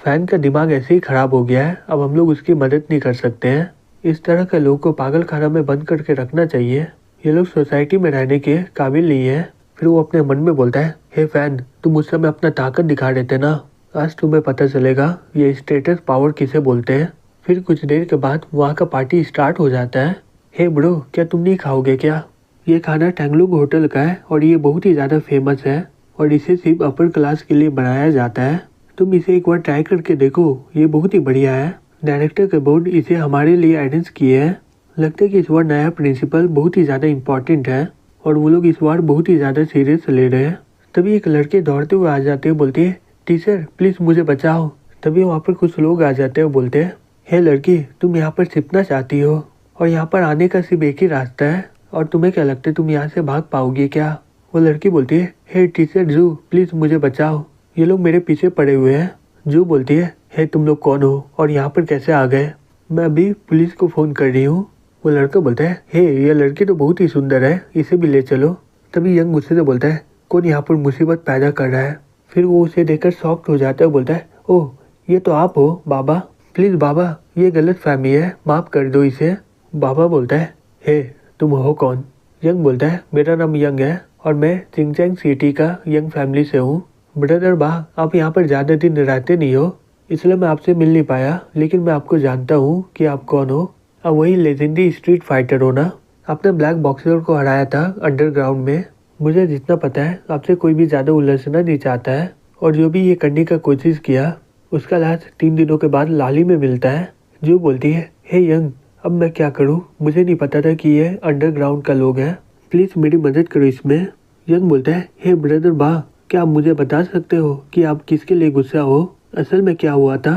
फैन का दिमाग ऐसे ही खराब हो गया है, अब हम लोग उसकी मदद नहीं कर सकते हैं, इस तरह के लोग को पागल खाना में बंद करके रखना चाहिए, ये लोग सोसाइटी में रहने के काबिल नहीं है। फिर वो अपने मन में बोलता है हे फैन तुम उस समय अपना ताकत दिखा देते ना, आज तुम्हें पता चलेगा ये स्टेटस पावर किसे बोलते हैं। फिर कुछ देर के बाद वहाँ का पार्टी स्टार्ट हो जाता है। हे ब्रो क्या तुम नहीं खाओगे क्या, ये खाना टैंगलुंग होटल का है और ये बहुत ही ज़्यादा फेमस है और इसे सिर्फ अपर क्लास के लिए बनाया जाता है, तुम इसे एक बार ट्राई करके देखो, ये बहुत ही बढ़िया है, डायरेक्टर के बोर्ड इसे हमारे लिए अरेंज किए हैं, लगता है कि इस बार नया प्रिंसिपल बहुत ही ज़्यादा इम्पोर्टेंट है और वो लोग इस बार बहुत ही ज़्यादा सीरियस ले रहे हैं। तभी एक लड़के दौड़ते हुए आ जाते हैं, बोलते हैं टीचर प्लीज़ मुझे बचाओ। तभी वहाँ पर कुछ लोग आ जाते हैं, बोलते हैं हे लड़की तुम यहाँ पर छिपना चाहती हो और यहाँ पर आने का सिर्फ एक ही रास्ता है और तुम्हें क्या लगता है तुम यहाँ से भाग पाओगी क्या। वो लड़की बोलती है हे टीचर जू प्लीज़ मुझे बचाओ, ये लोग मेरे पीछे पड़े हुए हैं। जू बोलती है हे तुम लोग कौन हो और यहाँ पर कैसे आ गए, मैं अभी पुलिस को फ़ोन कर रही हूँ। वो लड़का बोलता है हे ये लड़की तो बहुत ही सुंदर है, इसे भी ले चलो। तभी यंग गुस्से से बोलता है कौन यहाँ पर मुसीबत पैदा कर रहा है। फिर वो उसे देखकर शॉक्ड हो जाता है, बोलता है ओह ये तो आप हो बाबा, प्लीज़ बाबा ये गलत फहमी है, माफ़ कर दो इसे। बाबा बोलता है हे तुम हो कौन। यंग बोलता है मेरा नाम यंग है और मैं चिंगचैंग सिटी का यंग फैमिली से हूँ। ब्रदर बा आप यहाँ पर ज़्यादा दिन रहते नहीं हो इसलिए मैं आपसे मिल नहीं पाया, लेकिन मैं आपको जानता हूँ कि आप कौन हो, अब वही लेजेंडरी स्ट्रीट फाइटर हो ना, आपने ब्लैक बॉक्सर को हराया था अंडरग्राउंड में। मुझे जितना पता है आपसे कोई भी ज़्यादा उलझना नहीं चाहता है और जो भी ये करने का कोशिश किया उसका लाश 3 दिनों के बाद लाली में मिलता है। जो बोलती है हे यंग अब मैं क्या करूँ, मुझे नहीं पता था कि ये अंडरग्राउंड का लोग हैं, प्लीज़ मेरी मदद करो इसमें। यंग बोलता है हे ब्रदर बा क्या आप मुझे बता सकते हो कि आप किसके लिए गुस्सा हो? असल में क्या हुआ था?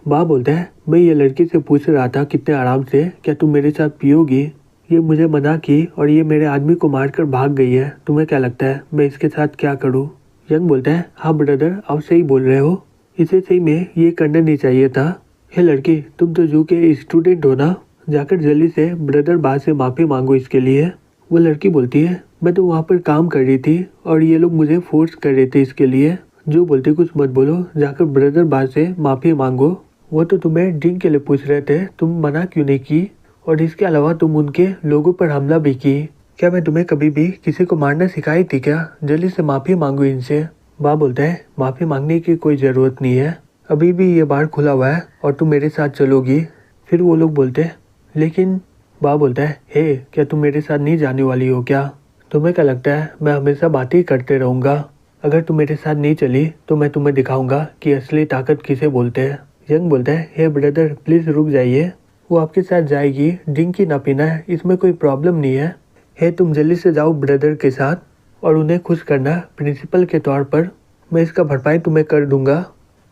बा बोलता है, मैं ये लड़की से पूछ रहा था कितने आराम से, क्या तुम मेरे साथ पियोगी? ये मुझे मना की और ये मेरे आदमी को मारकर भाग गई है। तुम्हें क्या लगता है मैं इसके साथ क्या करूँ? यंग बोलता है, हाँ ब्रदर, आप सही बोल रहे हो। इसे सही में ये करना नहीं चाहिए था। हे लड़की, तुम तो जू के स्टूडेंट हो ना? जाकर जल्दी से ब्रदर बा से माफ़ी मांगो इसके लिए। वो लड़की बोलती है, मैं तो वहाँ पर काम कर रही थी और ये लोग मुझे फोर्स कर रहे थे इसके लिए। जो बोलती कुछ मत बोलो, जाकर ब्रदर बा से माफ़ी मांगो। वो तो तुम्हें ड्रिंक के लिए पूछ रहे थे, तुम मना क्यों नहीं की? और इसके अलावा तुम उनके लोगों पर हमला भी की। क्या मैं तुम्हें कभी भी किसी को मारना सिखाई थी क्या? जल्दी से माफ़ी मांगो इनसे। बा बोलता है, माफ़ी मांगने की कोई ज़रूरत नहीं है, अभी भी ये बार खुला हुआ है और तुम मेरे साथ चलोगी। फिर वो लोग बोलते हैं, लेकिन बा बोलता है, हे क्या तुम मेरे साथ नहीं जाने वाली हो क्या? तुम्हें क्या लगता है मैं हमेशा बातें करते रहूँगा? अगर तुम मेरे साथ नहीं चली तो मैं तुम्हें दिखाऊंगा कि असली ताकत किसे बोलते हैं। यंग बोलता है, हे ब्रदर प्लीज़ रुक जाइए, वो आपके साथ जाएगी, ड्रिंक ही ना पीना है, इसमें कोई प्रॉब्लम नहीं है। हे तुम जल्दी से जाओ ब्रदर के साथ और उन्हें खुश करना प्रिंसिपल के तौर पर। मैं इसका भरपाई तुम्हें कर दूंगा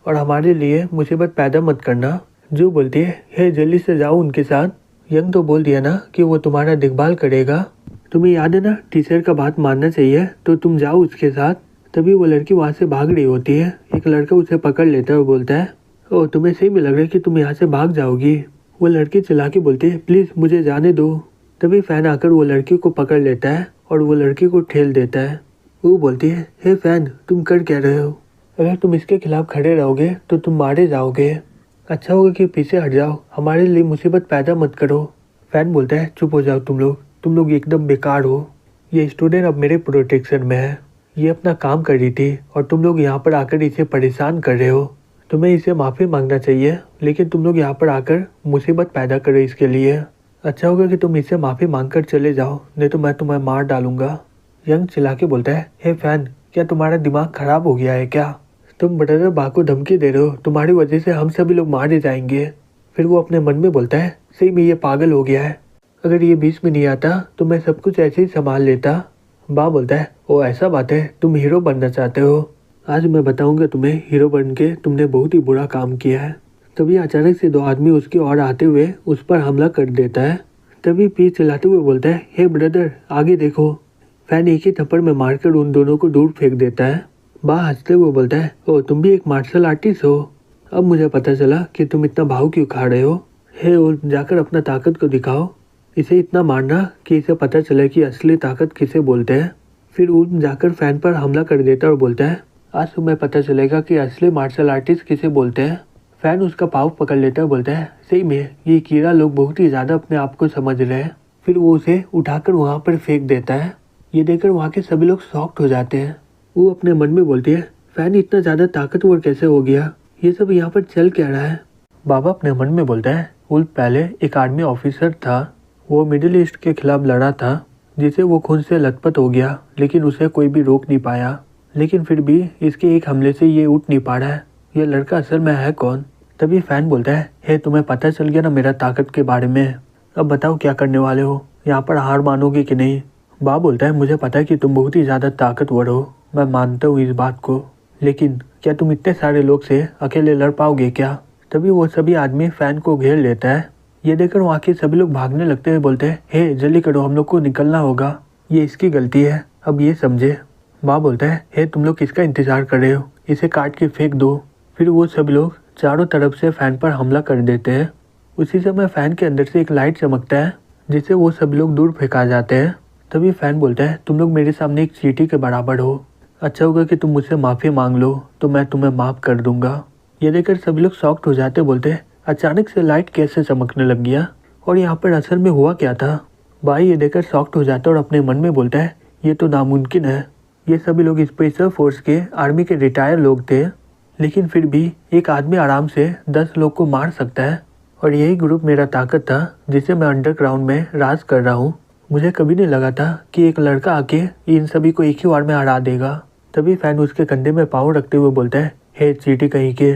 और हमारे लिए मुसीबत पैदा मत करना। जो बोलती है, हे जल्दी से जाओ उनके साथ। यंग तो बोल दिया ना कि वो तुम्हारा देखभाल करेगा। तुम्हें याद है ना टीचर का बात मानना चाहिए, तो तुम जाओ उसके साथ। तभी वो लड़की वहाँ से भाग रही होती है। एक लड़का उसे पकड़ लेता है और बोलता है, ओ तुम्हें सही में लग रहा है कि तुम यहाँ से भाग जाओगी? वो लड़की चिल्ला के बोलती है, प्लीज़ मुझे जाने दो। तभी फैन आकर वो लड़की को पकड़ लेता है और वो लड़की को ठेल देता है। वो बोलती है, हे फैन तुम कर क्या रहे हो? अगर तुम इसके खिलाफ खड़े रहोगे तो तुम मारे जाओगे। अच्छा होगा कि पीछे हट जाओ, हमारे लिए मुसीबत पैदा मत करो। फैन बोलता है, चुप हो जाओ तुम लोग एकदम बेकार हो। ये स्टूडेंट अब मेरे प्रोटेक्शन में है, ये अपना काम कर रही थी और तुम लोग यहाँ पर आकर इसे परेशान कर रहे हो। तुम्हें इसे माफ़ी मांगना चाहिए, लेकिन तुम लोग यहाँ पर आकर मुसीबत पैदा कर रहे इसके लिए। अच्छा होगा कि तुम इससे माफ़ी मांगकर चले जाओ, नहीं तो मैं तुम्हें मार डालूंगा। यंग चिल्ला के बोलता है, हे फैन क्या तुम्हारा दिमाग खराब हो गया है क्या? तुम ब्रदर बा को धमकी दे रहे हो, तुम्हारी वजह से हम सभी लोग मारे जाएंगे। फिर वो अपने मन में बोलता है, सही में ये पागल हो गया है, अगर ये बीच में नहीं आता तो मैं सब कुछ ऐसे ही संभाल लेता। बा बोलता है, ओ ऐसा बात है, तुम हीरो बनना चाहते हो? आज मैं बताऊंगा तुम्हें, हीरो बन के तुमने बहुत ही बुरा काम किया है। तभी अचानक से दो आदमी उसकी ओर आते हुए उस पर हमला कर देता है। तभी पी चिल्लाते हुए बोलता है, हे ब्रदर आगे देखो। फैन एक ही थप्पड़ में मारकर उन दोनों को दूर फेंक देता है। बा हंसते हुए बोलता है, ओ तुम भी एक मार्शल आर्टिस्ट हो, अब मुझे पता चला कि तुम इतना भाव क्यों खा रहे हो। हे उल्फ जाकर अपना ताकत को दिखाओ, इसे इतना मारना कि इसे पता चले कि असली ताकत किसे बोलते हैं। फिर उल्फ जाकर फैन पर हमला कर देता है और बोलता है, आज तुम्हें पता चलेगा कि असली मार्शल आर्टिस्ट किसे बोलते हैं। फैन उसका पाँव पकड़ लेता है, बोलता है, सही में ये कीड़ा लोग बहुत ही ज़्यादा अपने आप को समझ रहे हैं। फिर वो उसे उठाकर वहाँ पर फेंक देता है। ये देखकर वहाँ के सभी लोग शॉक्ड हो जाते हैं। वो अपने मन में बोलती है, फैन इतना ज़्यादा ताकतवर कैसे हो गया, ये सब यहाँ पर चल क्या रहा है? बाबा अपने मन में बोलता है, उल्फ पहले एक आर्मी ऑफिसर था, वो मिडिल ईस्ट के खिलाफ लड़ा था, जिसे वो खून से लथपथ हो गया, लेकिन उसे कोई भी रोक नहीं पाया। लेकिन फिर भी इसके एक हमले से ये उठ नहीं पा रहा है। ये लड़का असल में है कौन? तभी फैन बोलता है, हे तुम्हें पता चल गया ना मेरा ताकत के बारे में, अब बताओ क्या करने वाले हो, यहाँ पर हार मानोगे कि नहीं? बा बोलता है, मुझे पता है कि तुम बहुत ही ज़्यादा ताकतवर हो, मैं मानता हूँ इस बात को, लेकिन क्या तुम इतने सारे लोग से अकेले लड़ पाओगे क्या? तभी वो सभी आदमी फैन को घेर लेता है। ये देखकर वहाँ के सभी लोग भागने लगते हैं, बोलते हैं, हे जल्दी करो, हम लोग को निकलना होगा, ये इसकी गलती है, अब ये समझे। माँ बोलता है, हे तुम लोग किसका इंतजार कर रहे हो, इसे काट के फेंक दो। फिर वो सब लोग चारों तरफ से फैन पर हमला कर देते हैं। उसी समय फैन के अंदर से एक लाइट चमकता है, जिससे वो सब लोग दूर फेंका जाते हैं। तभी फैन बोलता है, तुम लोग मेरे सामने एक चींटी के बराबर हो, अच्छा होगा कि तुम मुझसे माफ़ी मांग लो तो मैं तुम्हें माफ़ कर दूंगा। ये देखकर सभी लोग शॉक्ड हो जाते, बोलते हैं, अचानक से लाइट कैसे चमकने लग गया और यहाँ पर असल में हुआ क्या था? भाई ये देखकर शॉक्ड हो जाता है और अपने मन में बोलता है, ये तो नामुमकिन है। ये सभी लोग स्पेशल फोर्स के आर्मी के रिटायर लोग थे, लेकिन फिर भी एक आदमी आराम से 10 लोग को मार सकता है, और यही ग्रुप मेरा ताकत था जिसे मैं अंडरग्राउंड में राज कर रहा हूँ। मुझे कभी नहीं लगा था कि एक लड़का आके इन सभी को एक ही बार में हरा देगा। तभी फैन उसके कंधे में पाँव रखते हुए बोलता है, हे चींटी कहीं के,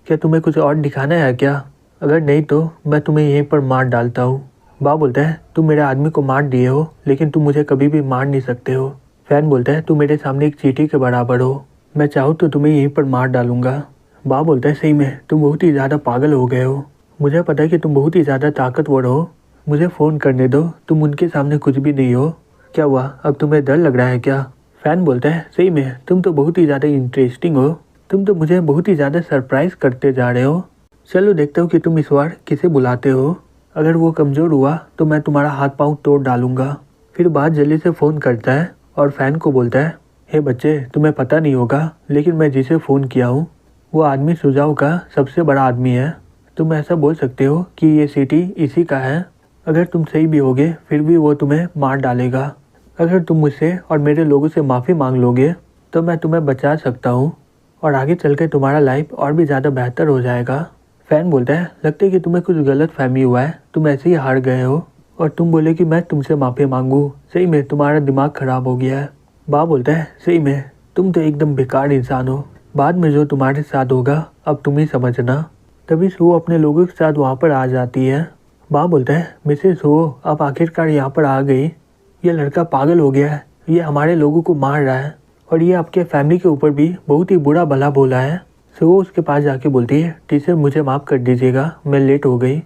क्या तुम्हें कुछ और दिखाना है क्या? अगर नहीं तो मैं तुम्हें यहीं पर मार डालता हूँ। बा बोलता है, तुम मेरे आदमी को मार दिए हो, लेकिन तुम मुझे कभी भी मार नहीं सकते हो। फैन बोलता है, तुम मेरे सामने एक चींटी के बराबर हो, मैं चाहूँ तो तुम्हें यहीं पर मार डालूंगा। बा बोलता है सही में तुम बहुत ही ज़्यादा पागल हो गए हो। मुझे पता है कि तुम बहुत ही ज़्यादा ताकतवर हो। मुझे फ़ोन करने दो, तुम उनके सामने कुछ भी नहीं हो। क्या हुआ, अब तुम्हें डर लग रहा है क्या? फैन बोलता है सही में तुम तो बहुत ही ज़्यादा इंटरेस्टिंग हो। तुम तो मुझे बहुत ही ज़्यादा सरप्राइज करते जा रहे हो। चलो देखता हूँ कि तुम इस बार किसे बुलाते हो। अगर वो कमज़ोर हुआ तो मैं तुम्हारा हाथ पाँव तोड़ डालूंगा। फिर बात जल्दी से फ़ोन करता है और फैन को बोलता है हे बच्चे, तुम्हें पता नहीं होगा लेकिन मैं जिसे फ़ोन किया हूँ वो आदमी सुजाओ का सबसे बड़ा आदमी है। तुम ऐसा बोल सकते हो कि ये सिटी इसी का है। अगर तुम सही भी होगे फिर भी वो तुम्हें मार डालेगा। अगर तुम मुझसे और मेरे लोगों से माफ़ी मांग लोगे तो मैं तुम्हें बचा सकता हूँ और आगे चल के तुम्हारा लाइफ और भी ज़्यादा बेहतर हो जाएगा। फैन बोलता है लगता है कि तुम्हें कुछ गलत फहमी हुआ है, तुम ऐसे ही हार गए हो और तुम बोले कि मैं तुमसे माफ़ी मांगू। सही में तुम्हारा दिमाग ख़राब हो गया है। बा बोलता है सही में तुम तो एकदम बेकार इंसान हो। बाद में जो तुम्हारे साथ होगा अब तुम ही समझना। तभी सो अपने लोगों के साथ वहाँ पर आ जाती है। बा बोलता है मिसेस हो आप आखिरकार यहाँ पर आ गई। ये लड़का पागल हो गया है, ये हमारे लोगों को मार रहा है और ये आपके फैमिली के ऊपर भी बहुत ही बुरा भला बोला है। सो वो उसके पास जाके बोलती है टीचर मुझे माफ़ कर दीजिएगा, मैं लेट हो गई।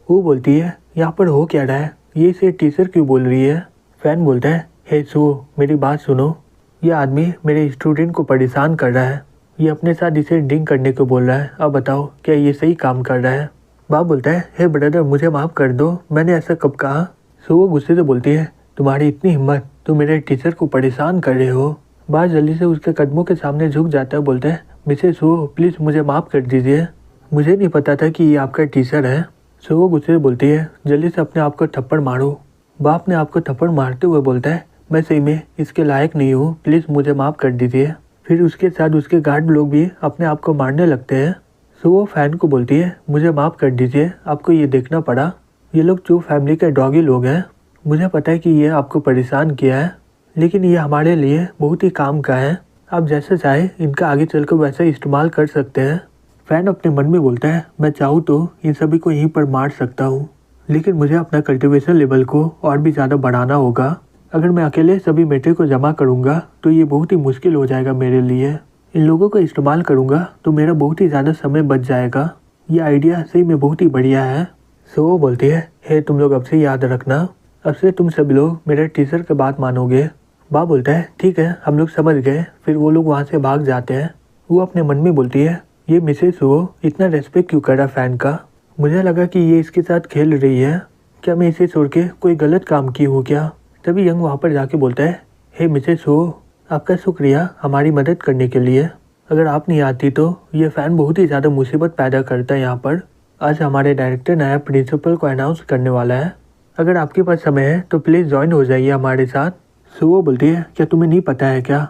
वो बोलती है यहाँ पर हो क्या रहा है, ये इसे टीचर क्यों बोल रही है? फैन बोलता है हे सो मेरी बात सुनो, ये आदमी मेरे स्टूडेंट को परेशान कर रहा है, ये अपने साथ इसे ड्रिंक करने को बोल रहा है। अब बताओ क्या ये सही काम कर रहा है? बाप बोलता है हे ब्रदर मुझे माफ़ कर दो, मैंने ऐसा कब कहा? सो वो गुस्से से बोलती है तुम्हारी इतनी हिम्मत, तुम मेरे टीचर को परेशान कर रहे हो। बात जल्दी से उसके कदमों के सामने झुक जाता है, बोलता है मिसेस हो प्लीज़ मुझे माफ़ कर दीजिए, मुझे नहीं पता था कि ये आपका टीचर है। सो वो गुस्से से बोलती है जल्दी से अपने आप को थप्पड़ मारो। बाप ने आपको थप्पड़ मारते हुए बोलता है मैं सही में इसके लायक नहीं हूँ, प्लीज़ मुझे माफ़ कर दीजिए। फिर उसके साथ उसके गार्ड लोग भी अपने आप को मारने लगते हैं। सो वो फैन को बोलती है मुझे माफ़ कर दीजिए, आपको ये देखना पड़ा। ये लोग जो फैमिली के डॉगी लोग हैं, मुझे पता है कि ये आपको परेशान किया है लेकिन ये हमारे लिए बहुत ही काम का है। आप जैसे चाहे इनका आगे चलकर वैसा इस्तेमाल कर सकते हैं। फैन अपने मन में बोलता है मैं चाहूँ तो इन सभी को यहीं पर मार सकता हूँ लेकिन मुझे अपना कल्टीवेशन लेवल को और भी ज़्यादा बढ़ाना होगा। अगर मैं अकेले सभी मेटे को जमा करूँगा तो ये बहुत ही मुश्किल हो जाएगा मेरे लिए। इन लोगों को इस्तेमाल करूँगा तो मेरा बहुत ही ज़्यादा समय बच जाएगा। ये आइडिया सही में बहुत ही बढ़िया है। सो वो बोलती है हे तुम लोग अब से याद रखना, अब से तुम सभी लोग मेरे टीचर की बात मानोगे। बा बोलता है ठीक है हम लोग समझ गए। फिर वो लोग वहाँ से भाग जाते हैं। वो अपने मन में बोलती है ये मिसेस हो इतना रेस्पेक्ट क्यों कर रहा फैन का? मुझे लगा कि ये इसके साथ खेल रही है, क्या मैं इसे छोड़ के कोई गलत काम की हूँ क्या? तभी यंग वहाँ पर जाके बोलता है हे मिसेस हो आपका शुक्रिया हमारी मदद करने के लिए, अगर आप नहीं आती तो ये फ़ैन बहुत ही ज़्यादा मुसीबत पैदा करता है यहाँ पर। आज हमारे डायरेक्टर नया प्रिंसिपल को अनाउंस करने वाला है, अगर आपके पास समय है तो प्लीज़ ज्वाइन हो जाइए हमारे साथ। सो वो बोलती है क्या तुम्हें नहीं पता है क्या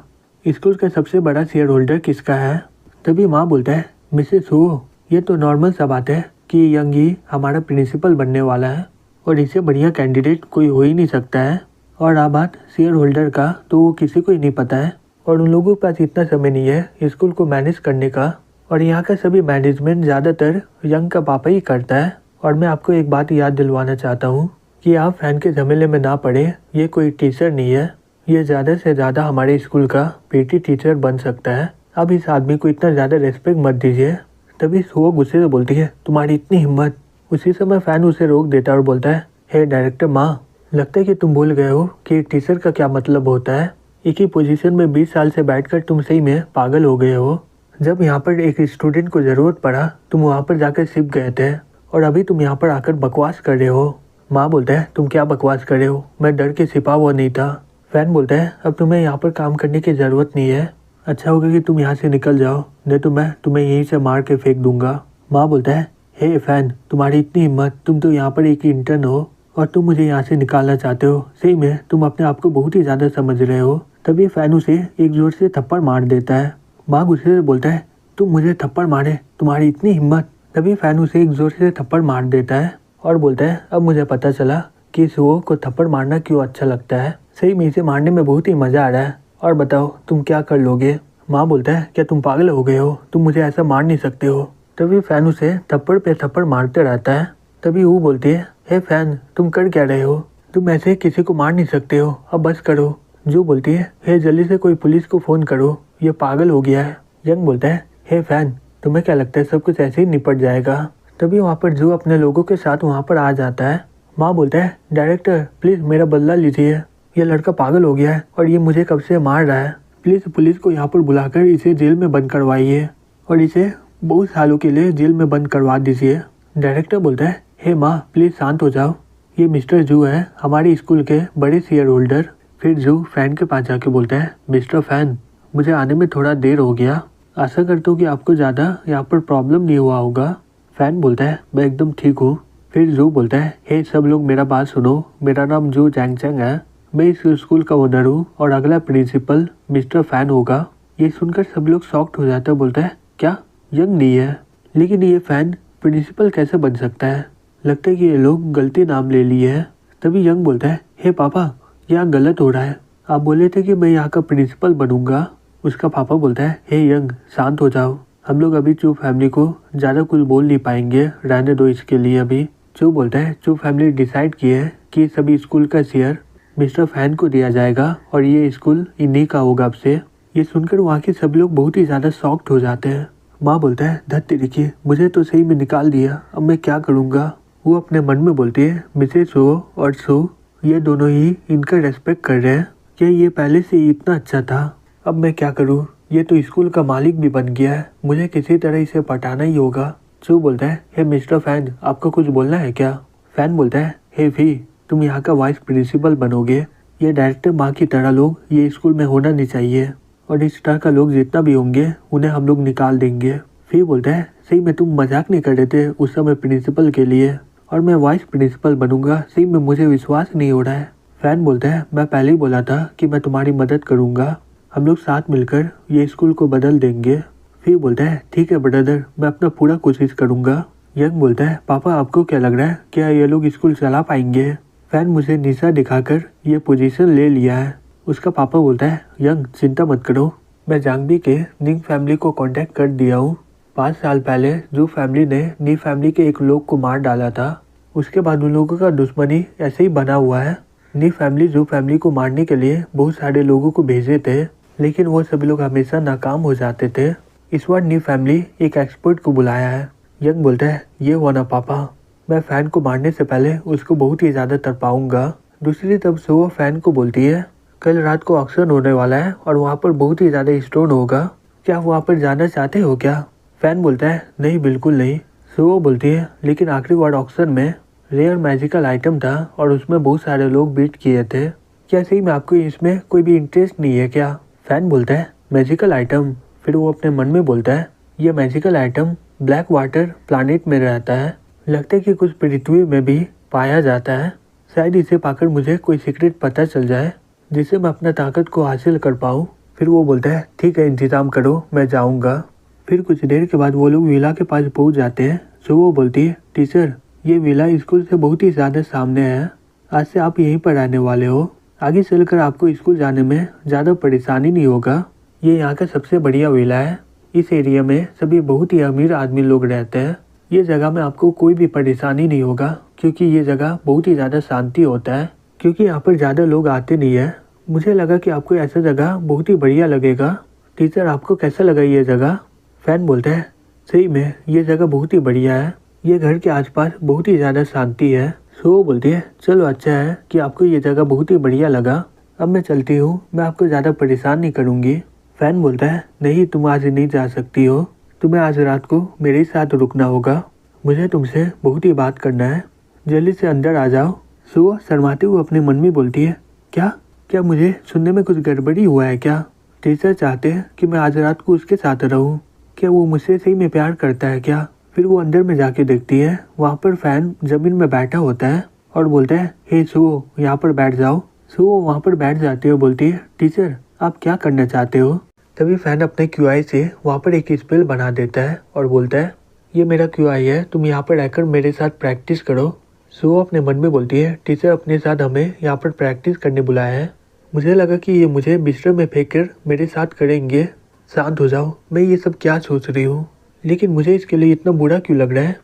स्कूल का सबसे बड़ा शेयर होल्डर किसका है? तभी माँ बोलता है मिसेस हो ये तो नॉर्मल सा बात है कि यंग ही हमारा प्रिंसिपल बनने वाला है और इससे बढ़िया कैंडिडेट कोई हो ही नहीं सकता है। और रहा बात शेयर होल्डर का तो वो किसी को ही नहीं पता है और उन लोगों के पास इतना समय नहीं है स्कूल को मैनेज करने का और यहाँ का सभी मैनेजमेंट ज़्यादातर यंग का पापा ही करता है। और मैं आपको एक बात याद दिलवाना चाहता हूँ कि आप फैन के झमेले में ना पड़े, ये कोई टीचर नहीं है, ये ज़्यादा से ज़्यादा हमारे स्कूल का पीटी टीचर बन सकता है। अब इस आदमी को इतना ज़्यादा रेस्पेक्ट मत दीजिए। तभी वो गुस्से से बोलती है तुम्हारी इतनी हिम्मत। उसी समय फैन उसे रोक देता है और बोलता है हे डायरेक्टर माँ, लगता है कि तुम भूल गए हो कि टीचर का क्या मतलब होता है। एक ही पोजीशन में 20 साल से बैठकर तुम सही में पागल हो गए हो। जब यहाँ पर एक स्टूडेंट को ज़रूरत पड़ा तुम वहाँ पर जाकर छिप गए थे और अभी तुम यहाँ पर आकर बकवास कर रहे हो। माँ बोलता है तुम क्या बकवास कर रहे हो, मैं डर के छिपा हुआ नहीं था। फैन बोलता है अब तुम्हें यहाँ पर काम करने की ज़रूरत नहीं है, अच्छा होगा कि तुम यहाँ से निकल जाओ, नहीं तो मैं तुम्हें यहीं से मार के फेंक दूंगा। माँ बोलता है हे फैन तुम्हारी इतनी हिम्मत, तुम तो यहाँ पर एक इंटर्न हो और तुम मुझे यहाँ से निकालना चाहते हो। सही में तुम अपने आप को बहुत ही ज़्यादा समझ रहे हो। तभी फैन उसे एक जोर से थप्पड़ मार देता है। माँ गुस्से से बोलता है तुम मुझे थप्पड़ मारे, तुम्हारी इतनी हिम्मत। तभी फैन उसे एक जोर से थप्पड़ मार देता है और बोलता है अब मुझे पता चला कि इस वो को थप्पड़ मारना क्यों अच्छा लगता है। सही में इसे मारने में बहुत ही मज़ा आ रहा है, और बताओ तुम क्या कर लोगे? माँ बोलता है क्या तुम पागल हो गए हो, तुम मुझे ऐसा मार नहीं सकते हो। तभी फैन उसे थप्पड़ पे थप्पड़ मारते रहता है। तभी वो बोलती है हे फैन तुम कर क्या रहे हो, तुम ऐसे किसी को मार नहीं सकते हो, अब बस करो। जो बोलती है हे जल्दी से कोई पुलिस को फ़ोन करो, ये पागल हो गया है। यंग बोलता है, हे फैन, तुम्हें क्या लगता है सब कुछ ऐसे ही निपट जाएगा? तभी वहाँ पर जो अपने लोगों के साथ वहाँ पर आ जाता है। माँ बोलता है, डायरेक्टर प्लीज़ मेरा बदला लीजिए, ये लड़का पागल हो गया है और ये मुझे कब से मार रहा है। प्लीज़ पुलिस को यहाँ पर बुलाकर इसे जेल में बंद करवाइए और इसे बहुत सालों के लिए जेल में बंद करवा दीजिए। डायरेक्टर बोलता है, हे माँ प्लीज़ शांत हो जाओ, ये मिस्टर जू है, हमारे स्कूल के बड़े शेयर होल्डर। फिर जू फैन के पास जाके बोलता है, मिस्टर फैन, मुझे आने में थोड़ा देर हो गया, आशा करता हूँ कि आपको ज़्यादा यहाँ पर प्रॉब्लम नहीं हुआ होगा। फैन बोलता है, मैं एकदम ठीक हूँ। फिर जू बोलता है, हे सब लोग मेरा बात सुनो, मेरा नाम जू जैंगचैंग है, मैं इस स्कूल का ओनर हूँ और अगला प्रिंसिपल मिस्टर फैन होगा। ये सुनकर सब लोग शॉक्ड हो जाते हैं। बोलता है, क्या यंग नहीं है, लेकिन ये फैन प्रिंसिपल कैसे बन सकता है? लगता है कि ये लोग गलती नाम ले लिए है। तभी यंग बोलता है, हे पापा, यहाँ गलत हो रहा है, आप बोले थे कि मैं यहाँ का प्रिंसिपल बनूंगा। उसका पापा बोलता है, हे यंग शांत हो जाओ, हम लोग अभी चू फैमिली को ज़्यादा कुछ बोल नहीं पाएंगे, रहने दो इसके लिए अभी। चू बोलता है, चू फैमिली डिसाइड की है कि सभी स्कूल का शेयर मिस्टर फैन को दिया जाएगा और ये स्कूल इन्हीं का होगा अब से। ये सुनकर वहाँ के सब लोग बहुत ही ज़्यादा शॉक्ड हो जाते हैं। माँ बोलता है, धत्ते देखिए, मुझे तो सही में निकाल दिया, अब मैं क्या करूँगा? वो अपने मन में बोलती है, मिसेस हो और सो ये दोनों ही इनका रेस्पेक्ट कर रहे हैं, क्या ये पहले से ही इतना अच्छा था? अब मैं क्या करूँ? ये तो स्कूल का मालिक भी बन गया है, मुझे किसी तरह इसे पटाना ही होगा। सो बोलता है, हे मिस्टर फैन, आपको कुछ बोलना है क्या? फैन बोलता है, हे फी, तुम यहाँ का वाइस प्रिंसिपल बनोगे, ये डायरेक्टर माँ की तरह लोग ये स्कूल में होना नहीं चाहिए और इस तरह का लोग जितना भी होंगे उन्हें हम लोग निकाल देंगे। फी बोलता है, सही में तुम मजाक नहीं कर रहे थे उस समय प्रिंसिपल के लिए, और मैं वाइस प्रिंसिपल बनूंगा, सही में मुझे विश्वास नहीं हो रहा है। फैन बोलता है, मैं पहले ही बोला था कि मैं तुम्हारी मदद करूंगा, हम लोग साथ मिलकर ये स्कूल को बदल देंगे। फिर बोलता है, ठीक है ब्रदर, मैं अपना पूरा कोशिश करूंगा। यंग बोलता है, पापा आपको क्या लग रहा है, क्या ये लोग स्कूल चला पाएंगे? फैन मुझे निशा दिखाकर ये पोजीशन ले लिया है। उसका पापा बोलता है, यंग चिंता मत करो, मैं जांगबी के निंग फैमिली को कांटेक्ट कर दिया हूँ। 5 साल पहले जो फैमिली ने नी फैमिली के एक लोग को मार डाला था, उसके बाद उन लोगों का दुश्मनी ऐसे ही बना हुआ है। नी फैमिली जो फैमिली को मारने के लिए बहुत सारे लोगों को भेजे थे, लेकिन वो सभी लोग हमेशा नाकाम हो जाते थे। इस बार नी फैमिली एक एक्सपर्ट को बुलाया है। यंग बोलता है, ये हुआ ना पापा, मैं फैन को मारने से पहले उसको बहुत ही ज़्यादा तड़पाऊंगा। दूसरी तरफ से वो फैन को बोलती है, कल रात को ऑक्शन होने वाला है और वहाँ पर बहुत ही ज़्यादा स्टोन होगा, क्या वहाँ पर जाना चाहते हो क्या? फैन बोलता है, नहीं बिल्कुल नहीं। सो वो बोलती है, लेकिन आखिरी बार ऑक्शन में रेयर मैजिकल आइटम था और उसमें बहुत सारे लोग बीट किए थे, क्या सही में आपको इसमें कोई भी इंटरेस्ट नहीं है क्या? फैन बोलता है, मैजिकल आइटम। फिर वो अपने मन में बोलता है, ये magical item black water planet में रहता है, लगता है कि कुछ पृथ्वी में भी पाया जाता है, शायद इसे पाकर मुझे कोई सीक्रेट पता चल जाए जिससे मैं अपना ताकत को हासिल कर पाऊँ। फिर वो बोलता है, ठीक है इंतज़ाम करो, मैं जाऊँगा। फिर कुछ देर के बाद वो लोग विला के पास पहुँच जाते हैं। सो वो बोलती है, टीचर ये विला स्कूल से बहुत ही ज़्यादा सामने है, आज से आप यहीं पर रहने वाले हो, आगे चलकर आपको स्कूल जाने में ज़्यादा परेशानी नहीं होगा। ये यहाँ का सबसे बढ़िया विला है, इस एरिया में सभी बहुत ही अमीर आदमी लोग रहते हैं, ये जगह में आपको कोई भी परेशानी नहीं होगा क्योंकि ये जगह बहुत ही ज़्यादा शांति होता है, क्योंकि यहाँ पर ज़्यादा लोग आते नहीं है। मुझे लगा कि आपको ऐसा जगह बहुत ही बढ़िया लगेगा। टीचर आपको कैसा लगा ये जगह? फैन बोलता है, सही में ये जगह बहुत ही बढ़िया है, ये घर के आसपास बहुत ही ज़्यादा शांति है। सो वो बोलती है, चलो अच्छा है कि आपको ये जगह बहुत ही बढ़िया लगा, अब मैं चलती हूँ, मैं आपको ज़्यादा परेशान नहीं करूँगी। फैन बोलता है, नहीं तुम आज नहीं जा सकती हो, तुम्हें आज रात को मेरे साथ रुकना होगा, मुझे तुमसे बहुत ही बात करना है, जल्दी से अंदर आ जाओ। सो शर्माते हुए अपने मन में बोलती है, क्या मुझे सुनने में कुछ गड़बड़ी हुआ है क्या? टीचर चाहते हैं कि मैं आज रात को उसके साथ रहूं, क्या वो मुझसे सही में प्यार करता है क्या? फिर वो अंदर में जाके देखती है, वहाँ पर फैन जमीन में बैठा होता है और बोलता है, हे सो यहाँ पर बैठ जाओ। सो वो वहाँ पर बैठ जाती है और बोलती है, टीचर आप क्या करना चाहते हो? तभी फैन अपने क्यूआई से वहाँ पर एक स्पेल बना देता है और बोलता है, ये मेरा क्यूआई है, तुम यहाँ पर रहकर मेरे साथ प्रैक्टिस करो। सो वो अपने मन में बोलती है, टीचर अपने साथ हमें यहाँ पर प्रैक्टिस करने बुलाया है, मुझे लगा कि ये मुझे बिस्तर में फेंक कर मेरे साथ करेंगे, शांत हो जाओ, मैं ये सब क्या सोच रही हूँ, लेकिन मुझे इसके लिए इतना बुरा क्यों लग रहा है?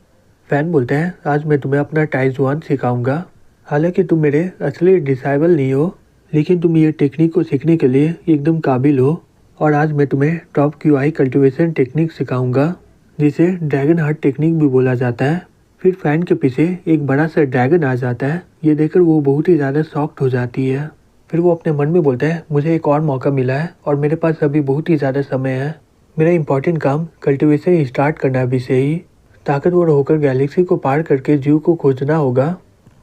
फैन बोलता है, आज मैं तुम्हें अपना टाइजुआन सिखाऊंगा, हालांकि तुम मेरे असली डिसाइबल नहीं हो, लेकिन तुम ये टेक्निक को सीखने के लिए एकदम काबिल हो। और आज मैं तुम्हें टॉप क्यूआई कल्टीवेशन टेक्निक सिखाऊंगा, जिसे ड्रैगन हार्ट टेक्निक भी बोला जाता है। फिर फैन के पीछे एक बड़ा सा ड्रैगन आ जाता है। ये देखकर वो बहुत ही ज़्यादा शॉक्ड हो जाती है। फिर वो अपने मन में बोलता है, मुझे एक और मौका मिला है और मेरे पास अभी बहुत ही ज़्यादा समय है। मेरा इंपॉर्टेंट काम कल्टीवेशन स्टार्ट करना अभी से ही। ताकतवर होकर गैलेक्सी को पार करके जीव को खोजना होगा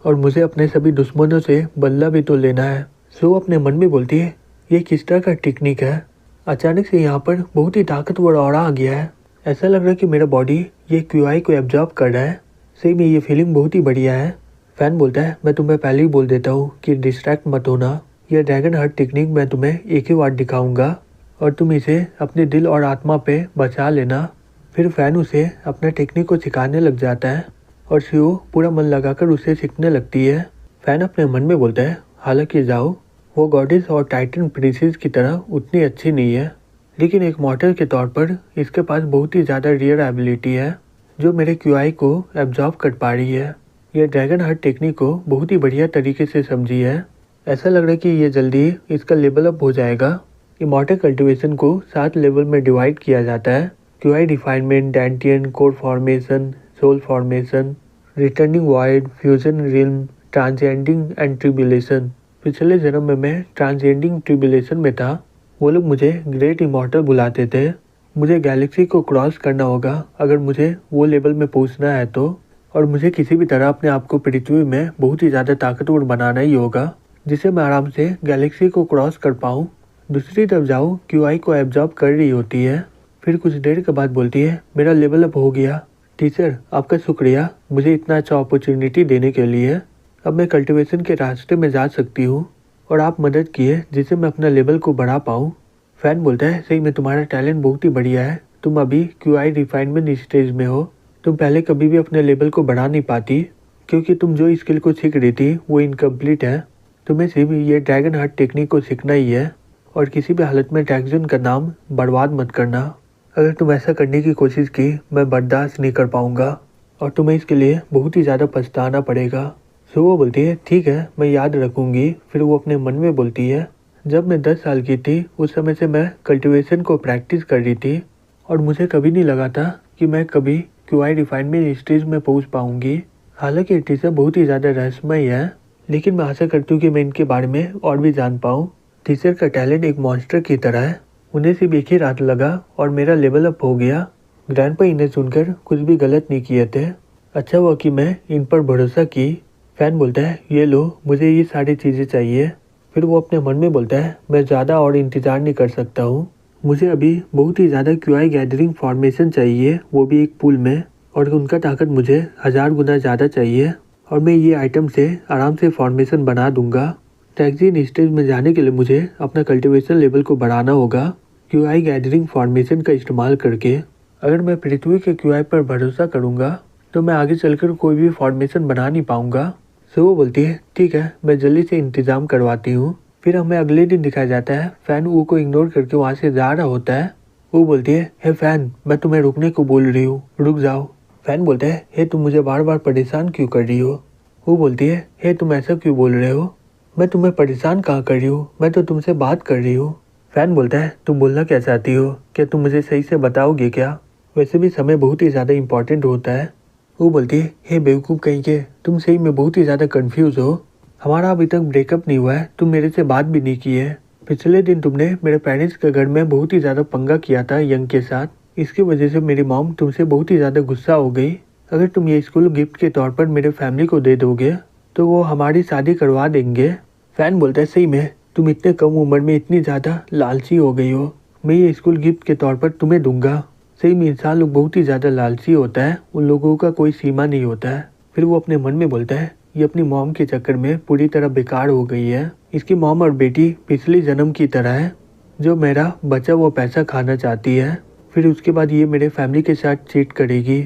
और मुझे अपने सभी दुश्मनों से बदला भी तो लेना है। सो अपने मन में बोलती है, ये किस तरह का टेक्निक है। अचानक से यहाँ पर बहुत ही ताकतवर ऑरा आ गया है। ऐसा लग रहा है कि मेरा बॉडी ये क्यूआई को एब्जॉर्ब कर रहा है। सही में ये फीलिंग बहुत ही बढ़िया है। फैन बोलता है, मैं तुम्हें पहले ही बोल देता हूँ कि डिस्ट्रैक्ट मत होना। यह ड्रैगन हार्ट टेक्निक मैं तुम्हें एक ही बार दिखाऊंगा और तुम इसे अपने दिल और आत्मा पे बचा लेना। फिर फैन उसे अपना टेक्निक को सिखाने लग जाता है और सीओ पूरा मन लगाकर उसे सीखने लगती है। फैन अपने मन में बोलता है, हालांकि जाओ वो गॉडेस और टाइटन प्रिंसेस की तरह उतनी अच्छी नहीं है, लेकिन एक मॉर्टल के तौर पर इसके पास बहुत ही ज़्यादा रेयर एबिलिटी है जो मेरे क्यूआई को एब्जॉर्ब कर पा रही है। यह ड्रैगन हार्ट टेक्निक को बहुत ही बढ़िया तरीके से समझी है। ऐसा लग रहा है कि ये जल्दी इसका लेवल अप हो जाएगा। इमॉर्टल कल्टीवेशन को 7 लेवल में डिवाइड किया जाता है। Qi refinement, dantian, core formation, soul formation, returning void, fusion realm, transcending and tribulation. पिछले जन्म में मैं ट्रांसेंडिंग ट्रिब्यूलेशन में था। वो लोग मुझे ग्रेट इमॉर्टल बुलाते थे। मुझे गैलेक्सी को क्रॉस करना होगा अगर मुझे वो लेवल में पहुंचना है तो, और मुझे किसी भी तरह अपने आप को पृथ्वी में बहुत ही ज़्यादा ताकतवर बनाना ही होगा जिससे मैं आराम से गैलेक्सी को क्रॉस कर पाऊँ। दूसरी तरफ जाओ क्यूआई को एब्जॉर्ब कर रही होती है। फिर कुछ देर के बाद बोलती है, मेरा लेवल अप हो गया। टीचर आपका शुक्रिया मुझे इतना अच्छा अपॉर्चुनिटी देने के लिए। अब मैं कल्टीवेशन के रास्ते में जा सकती हूँ और आप मदद किए जिससे मैं अपना लेवल को बढ़ा पाऊँ। फैन बोलता है, सही में तुम्हारा टैलेंट बहुत ही बढ़िया है। तुम अभी क्यूआई रिफाइनमेंट स्टेज में हो। तुम पहले कभी भी अपने लेवल को बढ़ा नहीं पाती क्योंकि तुम जो स्किल को सीख रही थी वो इनकम्प्लीट है। तुम्हें सिर्फ ये ड्रैगन हार्ट टेक्निक को सीखना ही है और किसी भी हालत में ड्रैगन का नाम बर्बाद मत करना। अगर तुम ऐसा करने की कोशिश की मैं बर्दाश्त नहीं कर पाऊंगा और तुम्हें इसके लिए बहुत ही ज़्यादा पछताना पड़ेगा। सो वो बोलती है, ठीक है मैं याद रखूंगी। फिर वो अपने मन में बोलती है, जब मैं 10 साल की थी उस समय से मैं कल्टीवेशन को प्रैक्टिस कर रही थी और मुझे कभी नहीं लगा था कि मैं कभी क्यूआई रिफाइनमेंट स्टेज में पहुंच पाऊंगी। हालांकि ये टीचर बहुत ही ज़्यादा रहस्यमय है, लेकिन मैं आशा करती हूँ कि मैं इनके बारे में और भी जान पाऊँ। टीचर का टैलेंट एक मॉन्स्टर की तरह है। उन्हें सिर्फ एक ही रात लगा और मेरा लेवल अप हो गया। ग्रैंडपा इन्हें सुनकर कुछ भी गलत नहीं किए थे। अच्छा हुआ कि मैं इन पर भरोसा की। फैन बोलता है, ये लो मुझे ये सारी चीज़ें चाहिए। फिर वो अपने मन में बोलता है, मैं ज़्यादा और इंतज़ार नहीं कर सकता हूँ। मुझे अभी बहुत ही ज़्यादा क्यूआई गैदरिंग फॉर्मेशन चाहिए, वो भी एक पूल में, और उनका ताकत मुझे 1000 गुना ज़्यादा चाहिए और मैं ये आइटम से आराम से फॉर्मेशन बना दूंगा। टैक्सीन स्टेज में जाने के लिए मुझे अपना कल्टीवेशन लेवल को बढ़ाना होगा क्यूआई गैदरिंग फॉर्मेशन का इस्तेमाल करके। अगर मैं पृथ्वी के क्यूआई पर भरोसा करूंगा तो मैं आगे चलकर कोई भी फॉर्मेशन बना नहीं पाऊंगा। सो वो बोलती है, ठीक है मैं जल्दी से इंतजाम करवाती हूँ। फिर हमें अगले दिन दिखाया जाता है फैन वो को इग्नोर करके वहाँ से जा रहा होता है। वो बोलती है, हे फैन मैं तुम्हें रुकने को बोल रही हूँ, रुक जाओ। फैन बोलता है, हे तुम मुझे बार बार परेशान क्यों कर रही हो। वो बोलती है, हे तुम ऐसा क्यों बोल रहे हो, मैं तुम्हें परेशान कहाँ कर रही हूँ, मैं तो तुमसे बात कर रही हूँ। फैन बोलता है, तुम बोलना क्या चाहती हो, क्या तुम मुझे सही से बताओगे क्या, वैसे भी समय बहुत ही ज़्यादा इंपॉर्टेंट होता है। वो बोलती है, हे बेवकूफ़ कहीं के, तुम सही में बहुत ही ज़्यादा कंफ्यूज हो। हमारा अभी तक ब्रेकअप नहीं हुआ है, तुम मेरे से बात भी नहीं की है। पिछले दिन तुमने मेरे पेरेंट्स के घर में बहुत ही ज़्यादा पंगा किया था यंग के साथ। इसकी वजह से मेरी मॉम तुमसे बहुत ही ज़्यादा गुस्सा हो गई। अगर तुम ये स्कूल गिफ्ट के तौर पर मेरे फैमिली को दे दोगे तो वो हमारी शादी करवा देंगे। फैन बोलता है, सही में तुम इतने कम उम्र में इतनी ज़्यादा लालची हो गई हो, मैं ये स्कूल गिफ्ट के तौर पर तुम्हें दूंगा। सही में इंसान लोग बहुत ही ज़्यादा लालची होता है, उन लोगों का कोई सीमा नहीं होता है। फिर वो अपने मन में बोलता है, ये अपनी मॉम के चक्कर में पूरी तरह बेकार हो गई है। इसकी मॉम और बेटी पिछले जन्म की तरह है, जो मेरा बचा वो पैसा खाना चाहती है, फिर उसके बाद ये मेरे फैमिली के साथ चीट करेगी,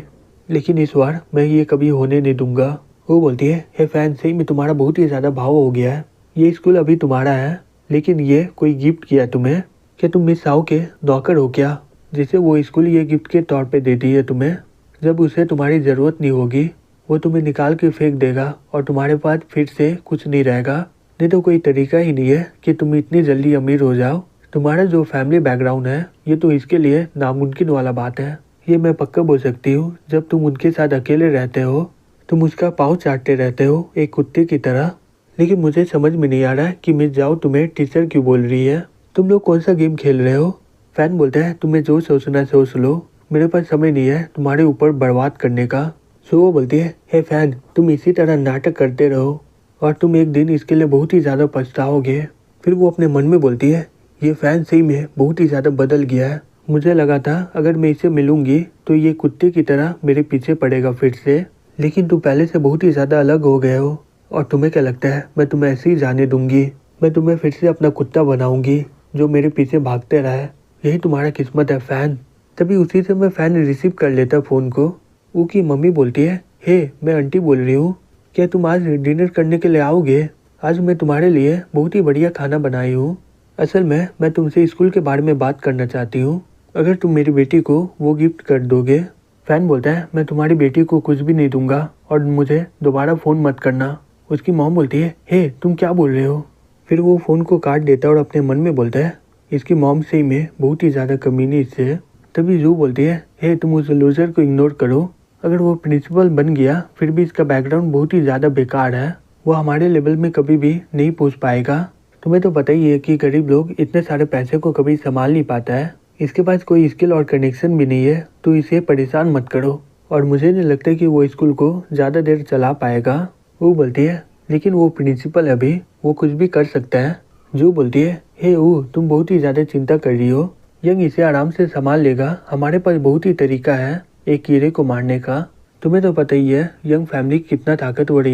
लेकिन इस बार मैं ये कभी होने नहीं दूंगा। वो बोलती है, हे फैन सही में तुम्हारा बहुत ही ज़्यादा भाव हो गया है, ये स्कूल अभी तुम्हारा है, लेकिन ये कोई गिफ्ट किया तुम्हें, क्या तुम मिस साउ के नौकर हो क्या, जिसे वो स्कूल ये गिफ्ट के तौर पे देती है तुम्हें। जब उसे तुम्हारी ज़रूरत नहीं होगी वो तुम्हें निकाल के फेंक देगा और तुम्हारे पास फिर से कुछ नहीं रहेगा। नहीं तो कोई तरीका ही नहीं है कि तुम इतनी जल्दी अमीर हो जाओ। तुम्हारा जो फैमिली बैकग्राउंड है ये तो इसके लिए नामुमकिन वाला बात है। ये मैं पक्का बोल सकती हूँ, जब तुम उनके साथ अकेले रहते हो तुम उसका पाँव चाटते रहते हो एक कुत्ते की तरह। लेकिन मुझे समझ में नहीं आ रहा है कि मिस जाओ तुम्हें टीचर क्यों बोल रही है। तुम लोग कौन सा गेम खेल रहे हो? फैन बोलता है तुम्हें जो सोचना है सोच लो, मेरे पास समय नहीं है तुम्हारे ऊपर बर्बाद करने का। सो वो बोलती है हे फैन, तुम इसी तरह नाटक करते रहो और तुम एक दिन इसके लिए बहुत ही ज़्यादा पछताओगे। फिर वो अपने मन में बोलती है ये फैन सही में बहुत ही ज़्यादा बदल गया है। मुझे लगा था अगर मैं इससे मिलूंगी तो ये कुत्ते की तरह मेरे पीछे पड़ेगा फिर से, लेकिन तुम पहले से बहुत ही ज़्यादा अलग हो गए हो। और तुम्हें क्या लगता है मैं तुम्हें ऐसे ही जाने दूंगी? मैं तुम्हें फिर से अपना कुत्ता बनाऊंगी जो मेरे पीछे भागते रहे। यही तुम्हारा किस्मत है फैन। तभी उसी से मैं फैन रिसीव कर लेता फ़ोन को। वो की मम्मी बोलती है हे मैं आंटी बोल रही हूँ, क्या तुम आज डिनर करने के लिए आओगे? आज मैं तुम्हारे लिए बहुत ही बढ़िया खाना बनाई हूँ। असल में मैं तुमसे स्कूल के बारे में बात करना चाहती हूँ, अगर तुम मेरी बेटी को वो गिफ्ट कर दोगे। फैन बोलता है मैं तुम्हारी बेटी को कुछ भी नहीं दूंगा और मुझे दोबारा फ़ोन मत करना। उसकी मॉम बोलती है हे तुम क्या बोल रहे हो? फिर वो फ़ोन को काट देता है और अपने मन में बोलता है इसकी मॉम से ही में बहुत ही ज़्यादा कमीनी इससे। तभी जू बोलती है हे तुम उस लूजर को इग्नोर करो, अगर वो प्रिंसिपल बन गया फिर भी इसका बैकग्राउंड बहुत ही ज़्यादा बेकार है, वो हमारे लेवल में कभी भी नहीं पहुँच पाएगा। तुम्हें तो पता ही है कि गरीब लोग इतने सारे पैसे को कभी संभाल नहीं पाता है, इसके पास कोई स्किल और कनेक्शन भी नहीं है, तो इसे परेशान मत करो। और मुझे नहीं लगता कि वो स्कूल को ज़्यादा देर चला पाएगा। वो बोलती है लेकिन वो प्रिंसिपल अभी वो कुछ भी कर सकता है। जो बोलती है हे तुम बहुत ही ज़्यादा चिंता कर रही हो, यंग इसे आराम से संभाल लेगा, हमारे पास बहुत ही तरीका है एक कीड़े को मारने का। तुम्हें तो पता ही है यंग फैमिली कितना ताकतवर है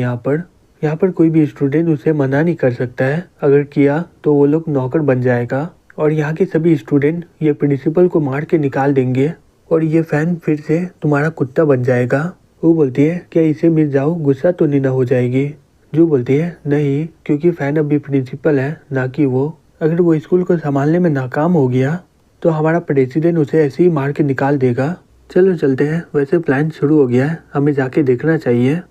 यहाँ पर कोई भी स्टूडेंट उसे मना नहीं कर सकता है, अगर किया तो वो लोग नौकर बन जाएगा और यहाँ के सभी स्टूडेंट ये प्रिंसिपल को मार के निकाल देंगे और ये फैन फिर से तुम्हारा कुत्ता बन जाएगा। वो बोलती है क्या इसे मिल जाओ गुस्सा तो नहीं ना हो जाएगी? जो बोलती है नहीं, क्योंकि फैन अभी प्रिंसिपल है ना कि वो। अगर वो स्कूल को संभालने में नाकाम हो गया तो हमारा प्रेसिडेंट उसे ऐसे ही मार के निकाल देगा। चलो चलते हैं, वैसे प्लान शुरू हो गया है, हमें जाके देखना चाहिए।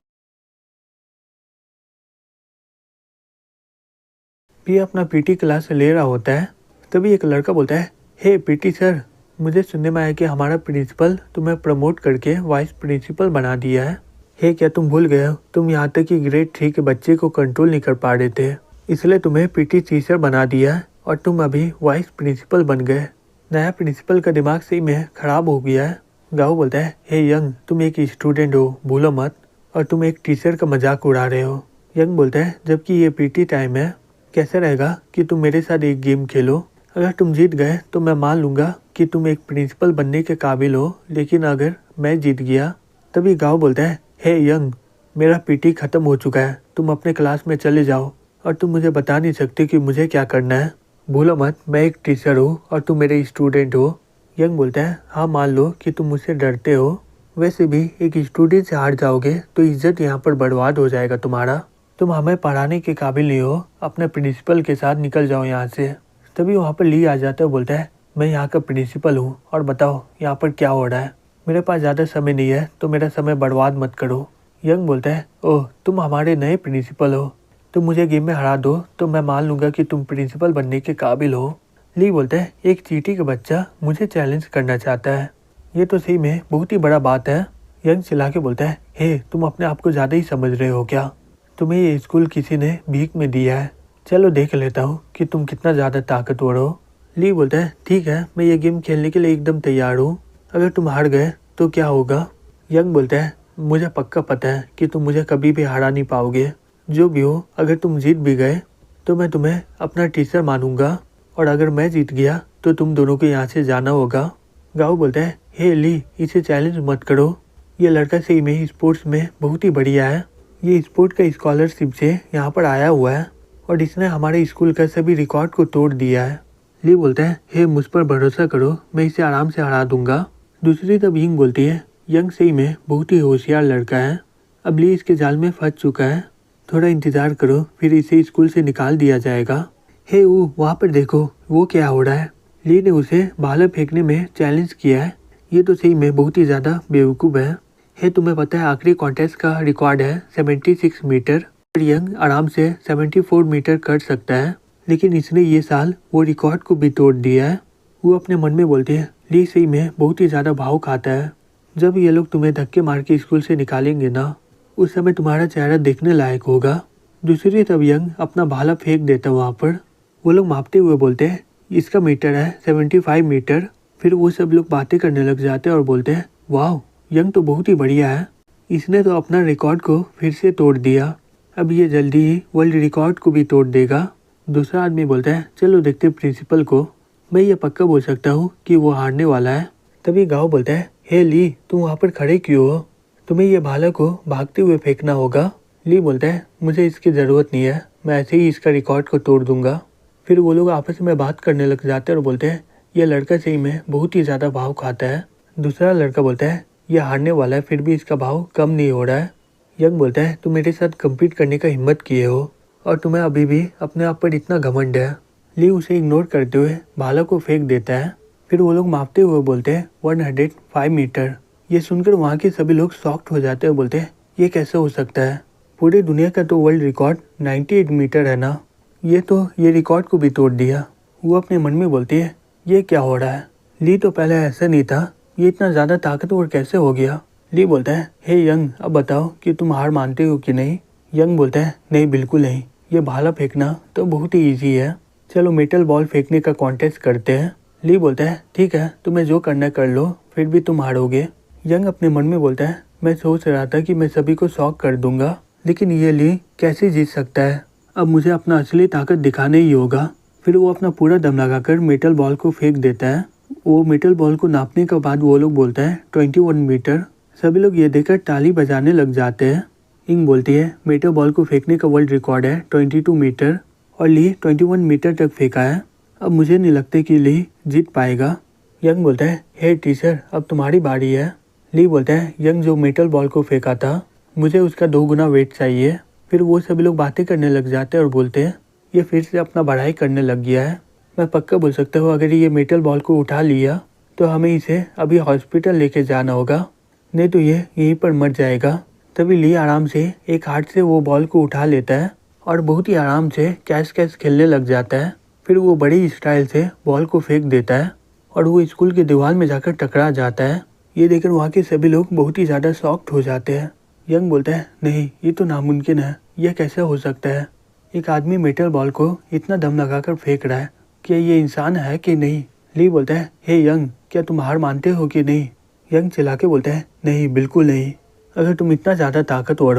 भी अपना पीटी क्लास ले रहा होता है, तभी एक लड़का बोलता है हे पीटी सर, मुझे सुनने में आया कि हमारा प्रिंसिपल तुम्हें प्रमोट करके वाइस प्रिंसिपल बना दिया है। हे क्या तुम भूल गए हो, तुम यहाँ तक कि ग्रेड 3 के बच्चे को कंट्रोल नहीं कर पा रहे थे, इसलिए तुम्हें पीटी टीचर बना दिया है और तुम अभी वाइस प्रिंसिपल बन गए। नया प्रिंसिपल का दिमाग सही में खराब हो गया है। गाँव बोलता है हे यंग, तुम एक स्टूडेंट हो भूलो मत, और तुम एक टीचर का मजाक उड़ा रहे हो। यंग बोलता है जबकि ये पीटी टाइम है, कैसा रहेगा कि तुम मेरे साथ एक गेम खेलो, अगर तुम जीत गए तो मैं मान लूँगा कि तुम एक प्रिंसिपल बनने के काबिल हो, लेकिन अगर मैं जीत गया। तभी गाँव बोलता है हे यंग, मेरा पीटी ख़त्म हो चुका है, तुम अपने क्लास में चले जाओ और तुम मुझे बता नहीं सकते कि मुझे क्या करना है। भूलो मत मैं एक टीचर हूँ और तुम मेरे स्टूडेंट हो। यंग बोलता है हाँ मान लो कि तुम मुझसे डरते हो, वैसे भी एक स्टूडेंट से हार जाओगे तो इज्जत यहाँ पर बर्बाद हो जाएगा तुम्हारा, तुम हमें पढ़ाने के काबिल नहीं हो, अपने प्रिंसिपल के साथ निकल जाओ यहाँ से। तभी वहाँ पर ली आ जाता है, बोलता है मैं यहाँ का प्रिंसिपल हूँ और बताओ यहाँ पर क्या हो रहा है, मेरे पास ज़्यादा समय नहीं है तो मेरा समय बर्बाद मत करो। यंग बोलता है ओह तुम हमारे नए प्रिंसिपल हो, तुम मुझे गेम में हरा दो तो मैं मान लूँगा कि तुम प्रिंसिपल बनने के काबिल हो। ली बोलता है एक चींटी का बच्चा मुझे चैलेंज करना चाहता है, ये तो सही में बहुत ही बड़ा बात है। यंग चिल्ला के बोलता है हे तुम अपने आप को ज़्यादा ही समझ रहे हो क्या, तुम्हें ये स्कूल किसी ने भीख में दिया है, चलो देख लेता हूँ कि तुम कितना ज़्यादा ताकतवर हो। ली बोलता है ठीक है मैं ये गेम खेलने के लिए एकदम तैयार हूँ, अगर तुम हार गए तो क्या होगा? यंग बोलता है मुझे पक्का पता है कि तुम मुझे कभी भी हरा नहीं पाओगे, जो भी हो अगर तुम जीत भी गए तो मैं तुम्हें अपना टीचर मानूंगा और अगर मैं जीत गया तो तुम दोनों को यहाँ से जाना होगा। गाँव बोलता है हे ली इसे चैलेंज मत करो, ये लड़का सही में स्पोर्ट्स में बहुत ही बढ़िया है, ये स्पोर्ट का स्कॉलरशिप से यहाँ पर आया हुआ है और इसने हमारे स्कूल का सभी रिकॉर्ड को तोड़ दिया है। ली बोलता है हे मुझ पर भरोसा करो, मैं इसे आराम से हरा दूंगा। दूसरी तरफ यंग बोलती है यंग सही में बहुत ही होशियार लड़का है, अब ली इसके जाल में फंस चुका है, थोड़ा इंतजार करो फिर इसे स्कूल से निकाल दिया जाएगा। हे वहाँ पर देखो वो क्या हो रहा है, ली ने उसे भाला फेंकने में चैलेंज किया है, ये तो सही में बहुत ही ज़्यादा बेवकूफ़ है। हे तुम्हें पता है आखिरी कॉन्टेस्ट का रिकॉर्ड है 76 मीटर, यंग आराम से 74 मीटर कर सकता है, लेकिन इसने ये साल वो रिकॉर्ड को भी तोड़ दिया है। वो अपने मन में बोलती है, ली सही में बहुत ही ज़्यादा भाव खाता है। जब ये लोग तुम्हें धक्के मार के स्कूल से निकालेंगे ना, उस समय तुम्हारा चेहरा देखने लायक होगा। दूसरी तरफ यंग अपना भाला फेंक देता वहाँ पर। वो लोग मापते हुए बोलते हैं, इसका मीटर है 75 मीटर। फिर वो सब लोग बातें करने लग जाते हैं और बोलते हैं, वाह यंग तो बहुत ही बढ़िया है, इसने तो अपना रिकॉर्ड को फिर से तोड़ दिया। अब ये जल्दी ही वर्ल्ड रिकॉर्ड को भी तोड़ देगा। दूसरा आदमी बोलता है, चलो देखते प्रिंसिपल को, मैं ये पक्का बोल सकता हूँ कि वो हारने वाला है। तभी गाँव बोलता है, हे ली तुम वहाँ पर खड़े क्यों हो, तुम्हें ये भाला को भागते हुए फेंकना होगा। ली बोलता है, मुझे इसकी ज़रूरत नहीं है, मैं ऐसे ही इसका रिकॉर्ड को तोड़ दूंगा। फिर वो लोग आपस में बात करने लग जाते हैं और बोलते हैं, यह लड़का सही में बहुत ही ज़्यादा भाव खाता है। दूसरा लड़का बोलता है, यह हारने वाला है फिर भी इसका भाव कम नहीं हो रहा है। यंग बोलता है, तुम मेरे साथ कम्पीट करने का हिम्मत किए हो और तुम्हें अभी भी अपने आप पर इतना घमंड है। ली उसे इग्नोर करते हुए भाला को फेंक देता है। फिर वो लोग मापते हुए बोलते हैं 105 मीटर। ये सुनकर वहाँ के सभी लोग शॉक्ड हो जाते हैं और बोलते हैं, ये कैसे हो सकता है, पूरी दुनिया का तो वर्ल्ड रिकॉर्ड 98 मीटर है ना, ये रिकॉर्ड को भी तोड़ दिया। वो अपने मन में बोलती है, ये क्या हो रहा है, ली तो पहले ऐसा नहीं था, ये इतना ज़्यादा ताकतवर कैसे हो गया। ली बोलता है, हे यंग अब बताओ कि तुम हार मानते हो कि नहीं। यंग बोलता है, नहीं बिल्कुल नहीं, ये भाला फेंकना तो बहुत ही ईजी है, चलो मेटल बॉल फेंकने का कॉन्टेस्ट करते हैं। ली बोलता है, ठीक है तुम्हें जो करना कर लो, फिर भी तुम हारोगे। यंग अपने मन में बोलता है, मैं सोच रहा था कि मैं सभी को शॉक कर दूंगा, लेकिन ये ली कैसे जीत सकता है, अब मुझे अपना असली ताकत दिखाना ही होगा। फिर वो अपना पूरा दम लगाकर मेटल बॉल को फेंक देता है। वो मेटल बॉल को नापने के बाद वो लोग बोलता है 21 मीटर। सभी लोग ये देखकर ताली बजाने लग जाते हैं। इंग बोलती है, मेटल बॉल को फेंकने का वर्ल्ड रिकॉर्ड है 22 मीटर और ली 21 मीटर तक फेंका है, अब मुझे नहीं लगता कि ली जीत पाएगा। यंग बोलता है, हे टीचर अब तुम्हारी बारी है। ली बोलता है, यंग जो मेटल बॉल को फेंका था मुझे उसका 2 गुना वेट चाहिए। फिर वो सभी लोग बातें करने लग जाते हैं और बोलते हैं, ये फिर से अपना बढ़ाई करने लग गया है, मैं पक्का बोल सकता हूँ अगर ये मेटल बॉल को उठा लिया तो हमें इसे अभी हॉस्पिटल लेके जाना होगा, नहीं तो ये यहीं पर मर जाएगा। तभी ली आराम से एक हाथ से वो बॉल को उठा लेता है और बहुत ही आराम से कैच कैच खेलने लग जाता है। फिर वो बड़ी स्टाइल से बॉल को फेंक देता है और वो स्कूल की दीवार में जाकर टकरा जाता है। ये देखकर वहाँ के सभी लोग बहुत ही ज़्यादा शॉक्ड हो जाते हैं। यंग बोलता है, नहीं ये तो नामुमकिन है, यह कैसे हो सकता है, एक आदमी मेटल बॉल को इतना दम लगाकर फेंक रहा है, क्या ये इंसान है कि नहीं। ली बोलता है, हे यंग क्या तुम हार मानते हो कि नहीं। यंग चिल्ला के बोलता है, नहीं बिल्कुल नहीं, अगर तुम इतना ज़्यादा ताकतवर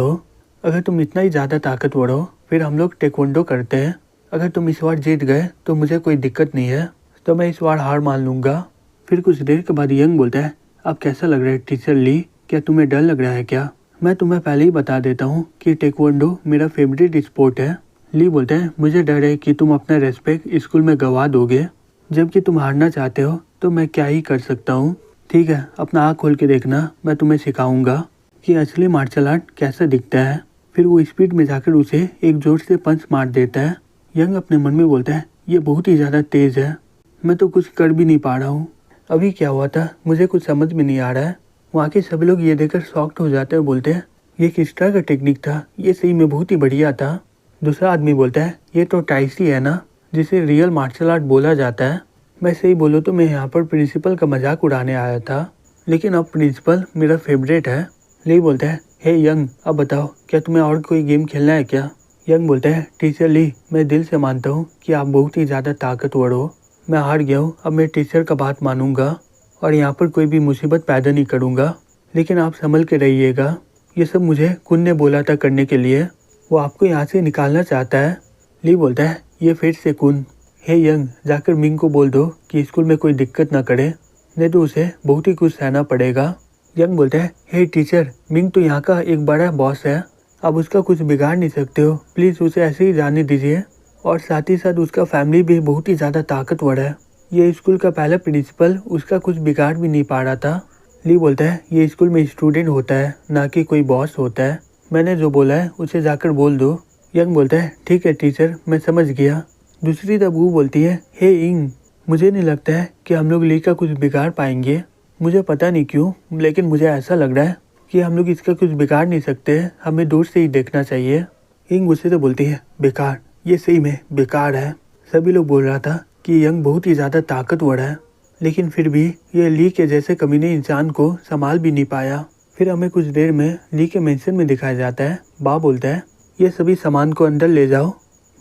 हो फिर हम लोग टेक्वांडो करते हैं, अगर तुम इस बार जीत गए तो मुझे कोई दिक्कत नहीं है, तो मैं इस बार हार मान लूँगा। फिर कुछ देर के बाद यंग बोलता है, अब कैसा लग रहा है टीचर ली, क्या तुम्हें डर लग रहा है क्या। मैं तुम्हें पहले ही बता देता हूँ कि टेक्वांडो मेरा फेवरेट स्पोर्ट है। ली बोलते हैं, मुझे डर है कि तुम अपना रेस्पेक्ट स्कूल में गवा दोगे, जबकि तुम हारना चाहते हो तो मैं क्या ही कर सकता हूँ। ठीक है अपना आँख खोल के देखना, मैं तुम्हें सिखाऊंगा कि असली मार्शल आर्ट कैसा दिखता है। फिर वो स्पीड में जाकर उसे एक जोर से पंच मार देता है। यंग अपने मन में बोलता है, ये बहुत ही ज़्यादा तेज़ है, मैं तो कुछ कर भी नहीं पा रहा हूँ, अभी क्या हुआ था मुझे कुछ समझ में नहीं आ रहा है। वहाँ के सभी लोग ये देखकर शॉक्ड हो जाते हैं और बोलते हैं, ये किस तरह का टेक्निक था, ये सही में बहुत ही बढ़िया था। दूसरा आदमी बोलता है, ये तो टाइसी है ना, जिसे रियल मार्शल आर्ट बोला जाता है। मैं सही बोलूँ तो मैं यहाँ पर प्रिंसिपल का मजाक उड़ाने आया था, लेकिन अब प्रिंसिपल मेरा फेवरेट है। ली बोलता है, हे यंग अब बताओ क्या तुम्हें और कोई गेम खेलना है क्या। यंग बोलता है, टीचर ली मैं दिल से मानता हूँ कि आप बहुत ही ज़्यादा ताकतवर हो, मैं हार गया हूँ, अब मैं टीचर का बात मानूंगा और यहाँ पर कोई भी मुसीबत पैदा नहीं करूँगा, लेकिन आप संभल के रहिएगा, ये सब मुझे कुन ने बोला था करने के लिए, वो आपको यहाँ से निकालना चाहता है। ली बोलता है, ये फिर से कुन, हे यंग जाकर मिंग को बोल दो कि स्कूल में कोई दिक्कत ना करे, नहीं तो उसे बहुत ही कुछ सहना पड़ेगा। यंग बोलता है, हे टीचर मिंग तो यहाँ का एक बड़ा बॉस है, आप उसका कुछ बिगाड़ नहीं सकते हो, प्लीज़ उसे ऐसे ही जाने दीजिए, और साथ ही साथ उसका फैमिली भी बहुत ही ज़्यादा ताकतवर है, ये स्कूल का पहला प्रिंसिपल उसका कुछ बिगाड़ भी नहीं पा रहा था। ली बोलता है, ये स्कूल में स्टूडेंट होता है ना कि कोई बॉस होता है, मैंने जो बोला है उसे जाकर बोल दो। यंग बोलता है, ठीक है टीचर मैं समझ गया। दूसरी तरफ वो बोलती है, हे इंग मुझे नहीं लगता है कि हम लोग ली का कुछ बिगाड़ पाएंगे, मुझे पता नहीं क्यों लेकिन मुझे ऐसा लग रहा है कि हम लोग इसका कुछ बिगाड़ नहीं सकते, हमें दूर से ही देखना चाहिए। इंग गुस्से से बोलती है, बेकार, ये सही में बेकार है, सभी लोग बोल रहा था कि यंग बहुत ही ज़्यादा ताकतवर है, लेकिन फिर भी ये ली के जैसे कमीने इंसान को संभाल भी नहीं पाया। फिर हमें कुछ देर में ली के मेंशन में दिखाया जाता है। बा बोलता है ये सभी सामान को अंदर ले जाओ।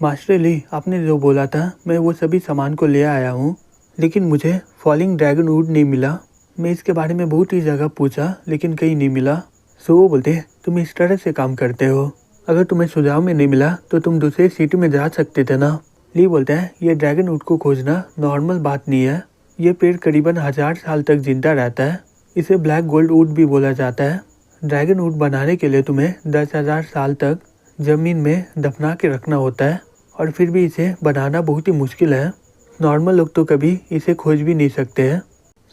मास्टर ली, आपने जो बोला था मैं वो सभी सामान को ले आया हूँ, लेकिन मुझे फॉलिंग ड्रैगन वुड नहीं मिला। मैं इसके बारे में बहुत ही जगह पूछा लेकिन कहीं नहीं मिला। सो वो बोलते तुम इस तरह से काम करते हो, अगर तुम्हें सुझाव में नहीं मिला तो तुम दूसरे सिटी में जा सकते थे ना। ली बोलता है ये ड्रैगन वुड को खोजना नॉर्मल बात नहीं है। ये पेड़ करीबन 1000 साल तक जिंदा रहता है। इसे ब्लैक गोल्ड वुड भी बोला जाता है। ड्रैगन वुड बनाने के लिए तुम्हें 10,000 साल तक जमीन में दफना के रखना होता है, और फिर भी इसे बनाना बहुत ही मुश्किल है। नॉर्मल लोग तो कभी इसे खोज भी नहीं सकते हैं।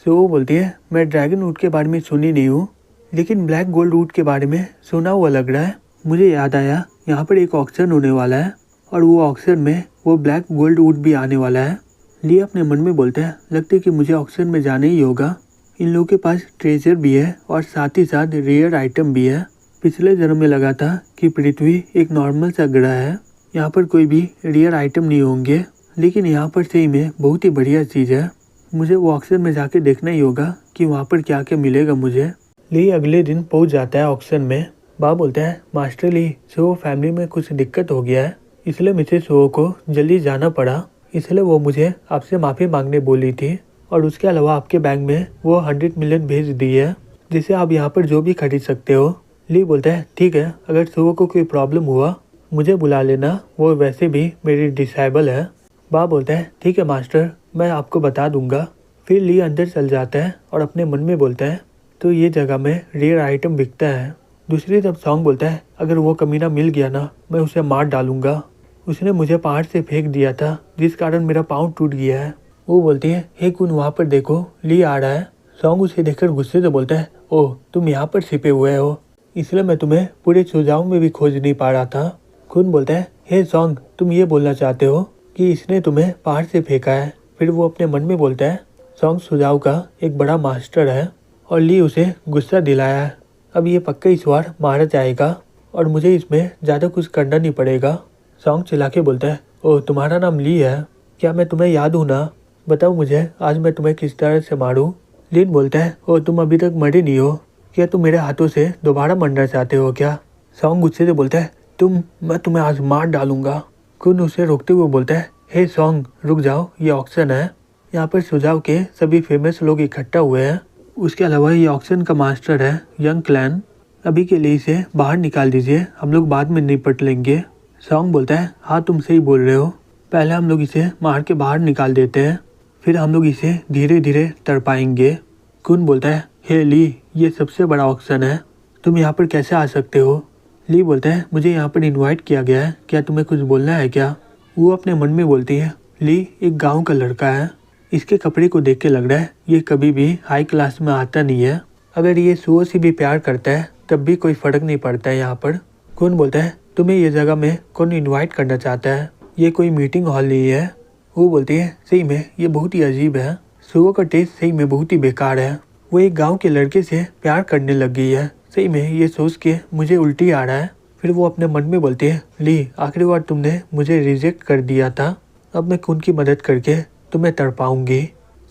सो वो बोलती है मैं ड्रैगन वुड के बारे में सुनी नहीं हूँ, लेकिन ब्लैक गोल्ड वुड के बारे में सुना हुआ लग रहा है। मुझे याद आया यहाँ पर एक ऑक्शन होने वाला है, और वो ऑक्शन में वो ब्लैक गोल्ड वुड भी आने वाला है। ली अपने मन में बोलता है लगता है कि मुझे ऑक्शन में जाना ही होगा। इन लोगों के पास ट्रेजर भी है और साथ ही साथ रेयर आइटम भी है। पिछले जन्म में लगा था कि पृथ्वी एक नॉर्मल सा ग्रह है, यहाँ पर कोई भी रेयर आइटम नहीं होंगे, लेकिन यहाँ पर सही में बहुत ही बढ़िया चीज़ है। मुझे वो ऑक्शन में जाके देखना ही होगा कि वहाँ पर क्या क्या मिलेगा मुझे। ली अगले दिन पहुँच जाता है ऑक्शन में। बा बोलता है मास्टर ली, सो फैमिली में कुछ दिक्कत हो गया है, इसलिए मिसेस सो को जल्दी जाना पड़ा, इसलिए वो मुझे आपसे माफ़ी मांगने बोली थी, और उसके अलावा आपके बैंक में वो 100 मिलियन भेज दी है, जिसे आप यहाँ पर जो भी खरीद सकते हो। ली बोलता है ठीक है, अगर सो को कोई प्रॉब्लम हुआ मुझे बुला लेना, वो वैसे भी मेरी डिसेबल है। बा बोलता है ठीक है मास्टर, मैं आपको बता दूंगा। फिर ली अंदर चल जाता है और अपने मन में बोलता है तो ये जगह में रेयर आइटम बिकता है। दूसरी तरफ सॉन्ग बोलता है अगर वो कमीना मिल गया ना, मैं उसे मार डालूंगा। उसने मुझे पहाड़ से फेंक दिया था, जिस कारण मेरा पाँव टूट गया है। वो बोलती है हे कुन, वहाँ पर देखो ली आ रहा है। सॉन्ग उसे देखकर गुस्से से बोलता है ओह तुम यहाँ पर छिपे हुए हो, इसलिए मैं तुम्हें पूरे सुझाव में भी खोज नहीं पा रहा था। कुन बोलता है हे सॉन्ग, तुम ये बोलना चाहते हो कि इसने तुम्हें पहाड़ से फेंका है। फिर वो अपने मन में बोलता है सॉन्ग सुझाव का एक बड़ा मास्टर है, और ली उसे गुस्सा दिलाया है। अब ये पक्का इस बार मारा जाएगा और मुझे इसमें ज़्यादा कुछ करना नहीं पड़ेगा। सॉन्ग चिल्ला के बोलता है ओह तुम्हारा नाम ली है, क्या मैं तुम्हें याद हूँ ना, बताओ मुझे आज मैं तुम्हें किस तरह से मारूं। लिन बोलता है ओह तुम अभी तक मरे नहीं हो, क्या तुम मेरे हाथों से दोबारा मरना चाहते हो क्या। सॉन्ग गुस्से से बोलता है मैं तुम्हें आज मार डालूंगा। कुन उसे रोकते हुए बोलता है हे सॉन्ग रुक जाओ, ये ऑक्शन है, यहाँ पर सुझाव के सभी फेमस लोग इकट्ठा हुए हैं। उसके अलावा ये ऑक्शन का मास्टर है यंग क्लैन, अभी के लिए इसे बाहर निकाल दीजिए, हम लोग बाद में निपट लेंगे। सॉन्ग बोलता है हाँ तुम सही बोल रहे हो, पहले हम लोग इसे मार के बाहर निकाल देते हैं, फिर हम लोग इसे धीरे धीरे तड़पाएंगे। कुन बोलता है हे ली, ये सबसे बड़ा ऑक्शन है, तुम यहाँ पर कैसे आ सकते हो। ली बोलता है मुझे यहाँ पर इनवाइट किया गया है, क्या तुम्हें कुछ बोलना है क्या। वो अपने मन में बोलती है ली एक गाँव का लड़का है, इसके कपड़े को देख के लग रहा है ये कभी भी हाई क्लास में आता नहीं है, अगर ये सुअर से भी प्यार करता है तब भी कोई फर्क नहीं पड़ता है यहाँ पर। कौन बोलता है तुम्हें ये जगह में कौन इनवाइट करना चाहता है, ये कोई मीटिंग हॉल नहीं है। वो बोलती है सही में ये बहुत ही अजीब है, सुअर का टेस्ट सही में बहुत ही बेकार है, वो एक गाँव के लड़के से प्यार करने लग गई है, सही में ये सोच के मुझे उल्टी आ रहा है। फिर वो अपने मन में बोलती है ली आखिरी बार तुमने मुझे रिजेक्ट कर दिया था, अब मैं खून की मदद करके तुम्हें तड़पाऊंगी।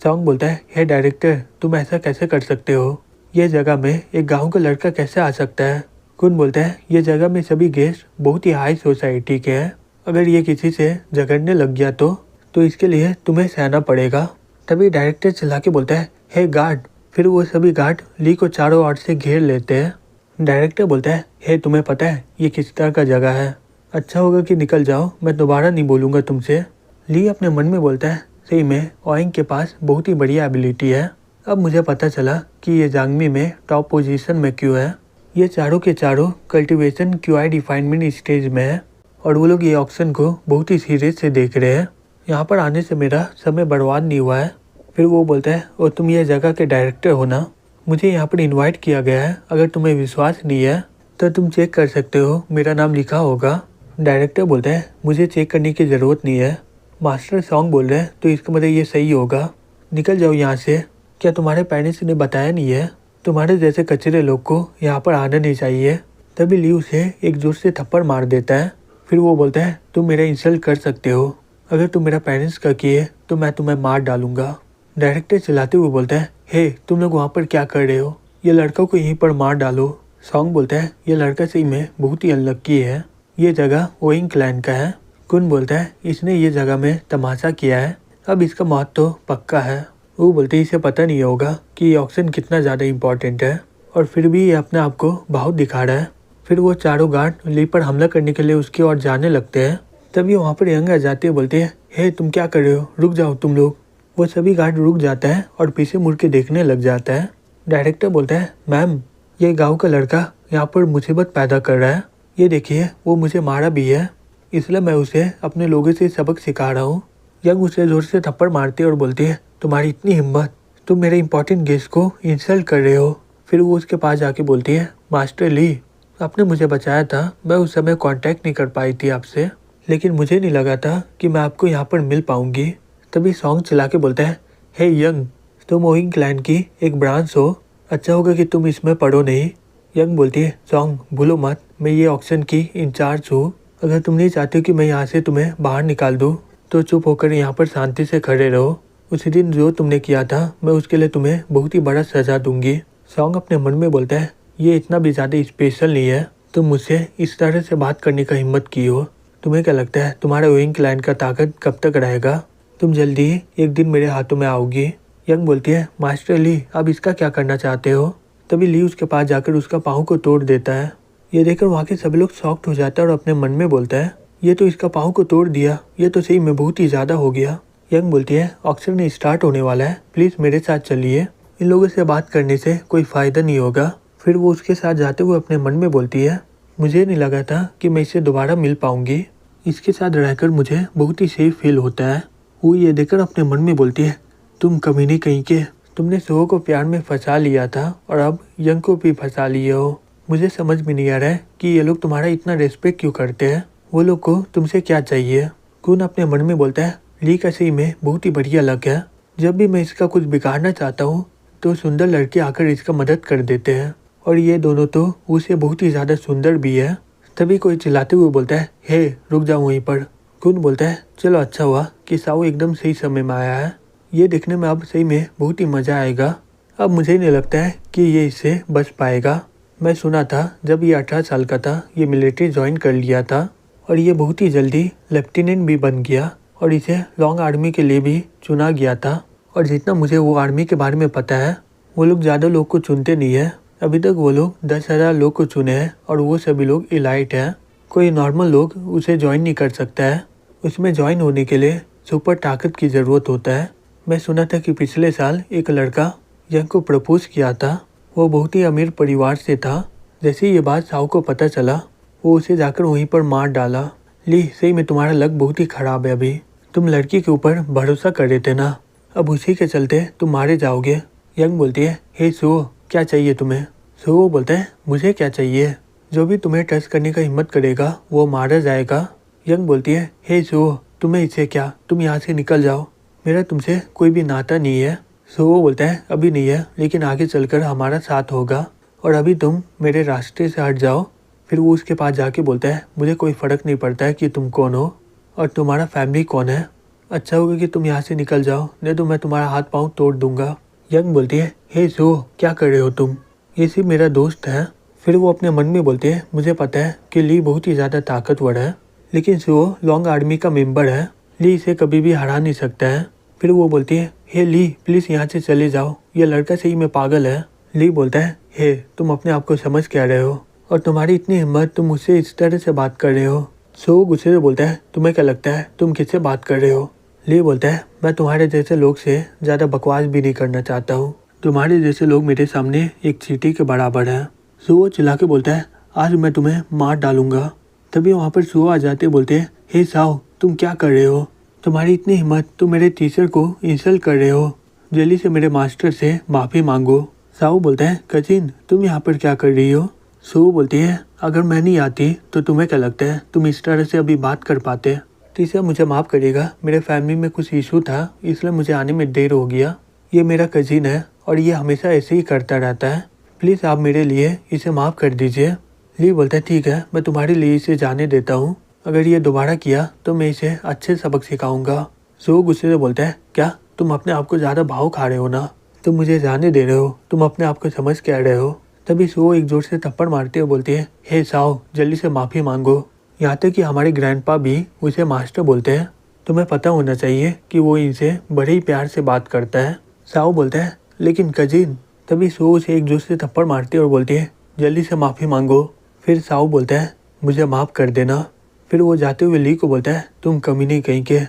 सॉन्ग बोलता है हे डायरेक्टर तुम ऐसा कैसे कर सकते हो, ये जगह में एक गांव का लड़का कैसे आ सकता है। कुन बोलता है ये जगह में सभी गेस्ट बहुत ही हाई सोसाइटी के हैं, अगर ये किसी से झगड़ने लग गया तो इसके लिए तुम्हें सहना पड़ेगा। तभी डायरेक्टर चिल्ला के बोलता है हे गार्ड, फिर वो सभी गार्ड ली को चारों ओर से घेर लेते हैं। डायरेक्टर बोलता है हे तुम्हें पता है ये किस तरह का जगह है, अच्छा होगा कि निकल जाओ, मैं दोबारा नहीं बोलूँगा तुमसे। ली अपने मन में बोलता है सही में ओइंग के पास बहुत ही बढ़िया एबिलिटी है, अब मुझे पता चला कि ये जांगमी में टॉप पोजीशन में क्यों है। ये चारों के चारों कल्टीवेशन क्यूआई रिफाइनमेंट स्टेज में है, और वो लोग ये ऑक्शन को बहुत ही सीरियस से देख रहे हैं, यहाँ पर आने से मेरा समय बर्बाद नहीं हुआ है। फिर वो बोलता है और तुम ये जगह के डायरेक्टर हो ना, मुझे यहाँ पर इन्वाइट किया गया है, अगर तुम्हें विश्वास नहीं है तो तुम चेक कर सकते हो, मेरा नाम लिखा होगा। डायरेक्टर बोलता है मुझे चेक करने की ज़रूरत नहीं है, मास्टर सॉन्ग बोल रहे हैं तो इसका मतलब ये सही होगा, निकल जाओ यहाँ से। क्या तुम्हारे पेरेंट्स ने बताया नहीं है तुम्हारे जैसे कचरे लोग को यहाँ पर आना नहीं चाहिए। तभी ली उसे एक जोर से थप्पड़ मार देता है। फिर वो बोलता है तुम मेरा इंसल्ट कर सकते हो, अगर तुम मेरा पेरेंट्स का किए तो मैं तुम्हें मार डालूंगा। डायरेक्टर चिल्लाते हुए बोलता है, हे तुम लोग वहाँ पर क्या कर रहे हो, ये लड़का को यहीं पर मार डालो। सॉन्ग बोलता है, ये लड़का सही में बहुत ही अनलक्की है, ये जगह ओइंग क्लैन का है। कुन बोलता है, इसने ये जगह में तमाशा किया है, अब इसका मौत तो पक्का है। वो बोलते इसे पता नहीं होगा कि ये ऑक्शन कितना ज़्यादा इम्पोर्टेंट है और फिर भी ये अपने आप को बहुत दिखा रहा है। फिर वो चारों गार्ड ली पर हमला करने के लिए उसकी ओर जाने लगते हैं। तभी वहाँ पर यंग आ जाते हैं, बोलते हैं, हे तुम क्या कर रहे हो, रुक जाओ तुम लोग। वो सभी गार्ड रुक जाता है और पीछे मुड़ के देखने लग जाता है। डायरेक्टर बोलता है, मैम ये गाँव का लड़का यहाँ पर मुसीबत पैदा कर रहा है, ये देखिए वो मुझे मारा भी है, इसलिए मैं उसे अपने लोगों से सबक सिखा रहा हूँ। यंग उसे जोर से थप्पड़ मारती है और बोलती है, तुम्हारी इतनी हिम्मत, तुम मेरे इंपॉर्टेंट गेस्ट को इंसल्ट कर रहे हो। फिर वो उसके पास जाके बोलती है, मास्टर ली आपने मुझे बचाया था, मैं उस समय कांटेक्ट नहीं कर पाई थी आपसे, लेकिन मुझे नहीं लगा था कि मैं आपको यहाँ पर मिल पाऊंगी। तभी सॉन्ग चिल्ला के बोलता है, हे यंग तुम ओइंग क्लैन की एक ब्रांच हो, अच्छा होगा कि तुम इसमें पढ़ो नहीं। यंग बोलती है, सॉन्ग भूलो मत मैं ये ऑक्शन की इंचार्ज हूँ, अगर तुम नहीं चाहते कि मैं यहाँ से तुम्हें बाहर निकाल दूँ तो चुप होकर यहाँ पर शांति से खड़े रहो, उसी दिन जो तुमने किया था मैं उसके लिए तुम्हें बहुत ही बड़ा सजा दूंगी। सॉन्ग अपने मन में बोलता है, ये इतना भी ज़्यादा स्पेशल नहीं है, तुम मुझसे इस तरह से बात करने का हिम्मत की हो, तुम्हें क्या लगता है तुम्हारा ओइंग क्लैन का ताकत कब तक रहेगा, तुम जल्दी ही एक दिन मेरे हाथों में आओगी। यंग बोलती है, मास्टर ली अब इसका क्या करना चाहते हो। तभी ली उसके पास जाकर उसका पाँव को तोड़ देता है। ये देखकर वहाँ के सभी लोग शॉक्ड हो जाता है और अपने मन में बोलता है, ये तो इसका पाँव को तोड़ दिया, ये तो सही में बहुत ही ज़्यादा हो गया। यंग बोलती है, ऑक्शन स्टार्ट होने वाला है, प्लीज़ मेरे साथ चलिए, इन लोगों से बात करने से कोई फ़ायदा नहीं होगा। फिर वो उसके साथ जाते हुए अपने मन में बोलती है, मुझे नहीं लगा था कि मैं इससे दोबारा मिल पाऊंगी, इसके साथ रहकर मुझे बहुत ही सेफ फील होता है। वो ये देखकर अपने मन में बोलती है, तुम कमीने कहीं के, तुमने सोहो को प्यार में फंसा लिया था और अब यंग को भी फंसा लिए हो, मुझे समझ में नहीं आ रहा है कि ये लोग तुम्हारा इतना रेस्पेक्ट क्यों करते हैं, वो लोग को तुमसे क्या चाहिए। कुन अपने मन में बोलता है, ली का सही में बहुत ही बढ़िया लक है, जब भी मैं इसका कुछ बिगाड़ना चाहता हूँ तो सुंदर लड़के आकर इसका मदद कर देते हैं और ये दोनों तो उसे बहुत ही ज़्यादा सुंदर भी है। तभी कोई चिल्लाते हुए बोलता है, हे रुक जाओ वहीं पर। कुन बोलता है, चलो अच्छा हुआ कि साऊ एकदम सही समय में आया है, ये देखने में अब सही में बहुत ही मज़ा आएगा, अब मुझे नहीं लगता है कि ये इससे बच पाएगा। मैं सुना था जब ये 18 साल का था ये मिलिट्री ज्वाइन कर लिया था और ये बहुत ही जल्दी लेफ्टिनेंट भी बन गया और इसे लॉन्ग आर्मी के लिए भी चुना गया था, और जितना मुझे वो आर्मी के बारे में पता है वो लोग ज़्यादा लोग को चुनते नहीं है, अभी तक वो लोग 10,000 लोग को चुने हैं और वो सभी लोग इलाइट हैं, कोई नॉर्मल लोग उसे ज्वाइन नहीं कर सकता है, उसमें ज्वाइन होने के लिए सुपर ताकत की ज़रूरत होता है। मैं सुना था कि पिछले साल एक लड़का यंग को प्रपोज किया था, वो बहुत ही अमीर परिवार से था, जैसे ये बात साऊ को पता चला वो उसे जाकर वहीं पर मार डाला। ली सही में तुम्हारा लक बहुत ही ख़राब है, अभी तुम लड़की के ऊपर भरोसा कर रहे थे ना, अब उसी के चलते तुम मारे जाओगे। यंग बोलती है, हे सुहो क्या चाहिए तुम्हें। सुहो बोलता है, मुझे क्या चाहिए, जो भी तुम्हें टच करने का हिम्मत करेगा वो मारा जाएगा। यंग बोलती है, हे सुहो तुम्हें इससे क्या, तुम यहाँ से निकल जाओ, मेरा तुमसे कोई भी नाता नहीं है। सुहो बोलता है, अभी नहीं है लेकिन आगे चलकर हमारा साथ होगा और अभी तुम मेरे रास्ते से हट जाओ। फिर वो उसके पास जाके बोलता है, मुझे कोई फ़र्क नहीं पड़ता है कि तुम कौन हो और तुम्हारा फैमिली कौन है, अच्छा होगा कि तुम यहाँ से निकल जाओ, नहीं तो मैं तुम्हारा हाथ पाँव तोड़ दूंगा। यंग बोलती है, हे सो क्या कर रहे हो तुम, ये सिर्फ मेरा दोस्त है। फिर वो अपने मन में बोलती है, मुझे पता है कि ली बहुत ही ज़्यादा ताकतवर है, लेकिन सो लॉन्ग आर्मी का मेंबर है, ली इसे कभी भी हरा नहीं सकता है। फिर वो बोलती है, हे ली प्लीज़ यहाँ से चले जाओ, ये लड़का सही में पागल है। ली बोलता है, हे तुम अपने आप को समझ क्या रहे हो और तुम्हारी इतनी हिम्मत, तुम मुझसे इस तरह से बात कर रहे हो। सो गुस्से से बोलता है, तुम्हें क्या लगता है तुम किससे बात कर रहे हो। ली बोलता है, मैं तुम्हारे जैसे लोग से ज़्यादा बकवास भी नहीं करना चाहता हूँ, तुम्हारे जैसे लोग मेरे सामने एक चींटी के बराबर हैं। सो चिल्ला के बोलता है, आज मैं तुम्हें मार डालूंगा। तभी वहाँ पर सो आ जाते बोलते हैं, हे साओ तुम क्या कर रहे हो, तुम्हारी इतनी हिम्मत, तुम मेरे टीचर को इंसल्ट कर रहे हो, जल्दी से मेरे मास्टर से माफ़ी मांगो। साओ बोलता है, कजिन तुम यहाँ पर क्या कर रही हो। सो बोलती है, अगर मैं नहीं आती तो तुम्हें क्या लगता है तुम इस तरह से अभी बात कर पाते। टीचर मुझे माफ़ करिएगा, मेरे फैमिली में कुछ इशू था इसलिए मुझे आने में देर हो गया, ये मेरा कजिन है और ये हमेशा ऐसे ही करता रहता है, प्लीज़ आप मेरे लिए इसे माफ़ कर दीजिए। ली बोलता है, ठीक है मैं तुम्हारे लिए इसे जाने देता हूँ, अगर ये दोबारा किया तो मैं इसे अच्छे सबक सिखाऊंगा। सो गुस्से से बोलता है, क्या तुम अपने आप को ज़्यादा भाव खा रहे हो ना? तुम मुझे जाने दे रहे हो, तुम अपने आप को समझ क्या रहे हो? तभी सो एक जोर से थप्पड़ मारते हुए बोलती है, हे साओ, जल्दी से माफ़ी मांगो। यहाँ तक कि हमारे ग्रैंडपा भी उसे मास्टर बोलते हैं। तुम्हें पता होना चाहिए कि वो इनसे बड़े ही प्यार से बात करता है। साओ बोलता है, लेकिन कजिन। तभी सो उसे एक जोर से थप्पड़ मारती है और बोलती है, जल्दी से माफ़ी मांगो। फिर साओ बोलता है, मुझे माफ़ कर देना। फिर वो जाते हुए ली को बोलता है, तुम कमीने कहीं के,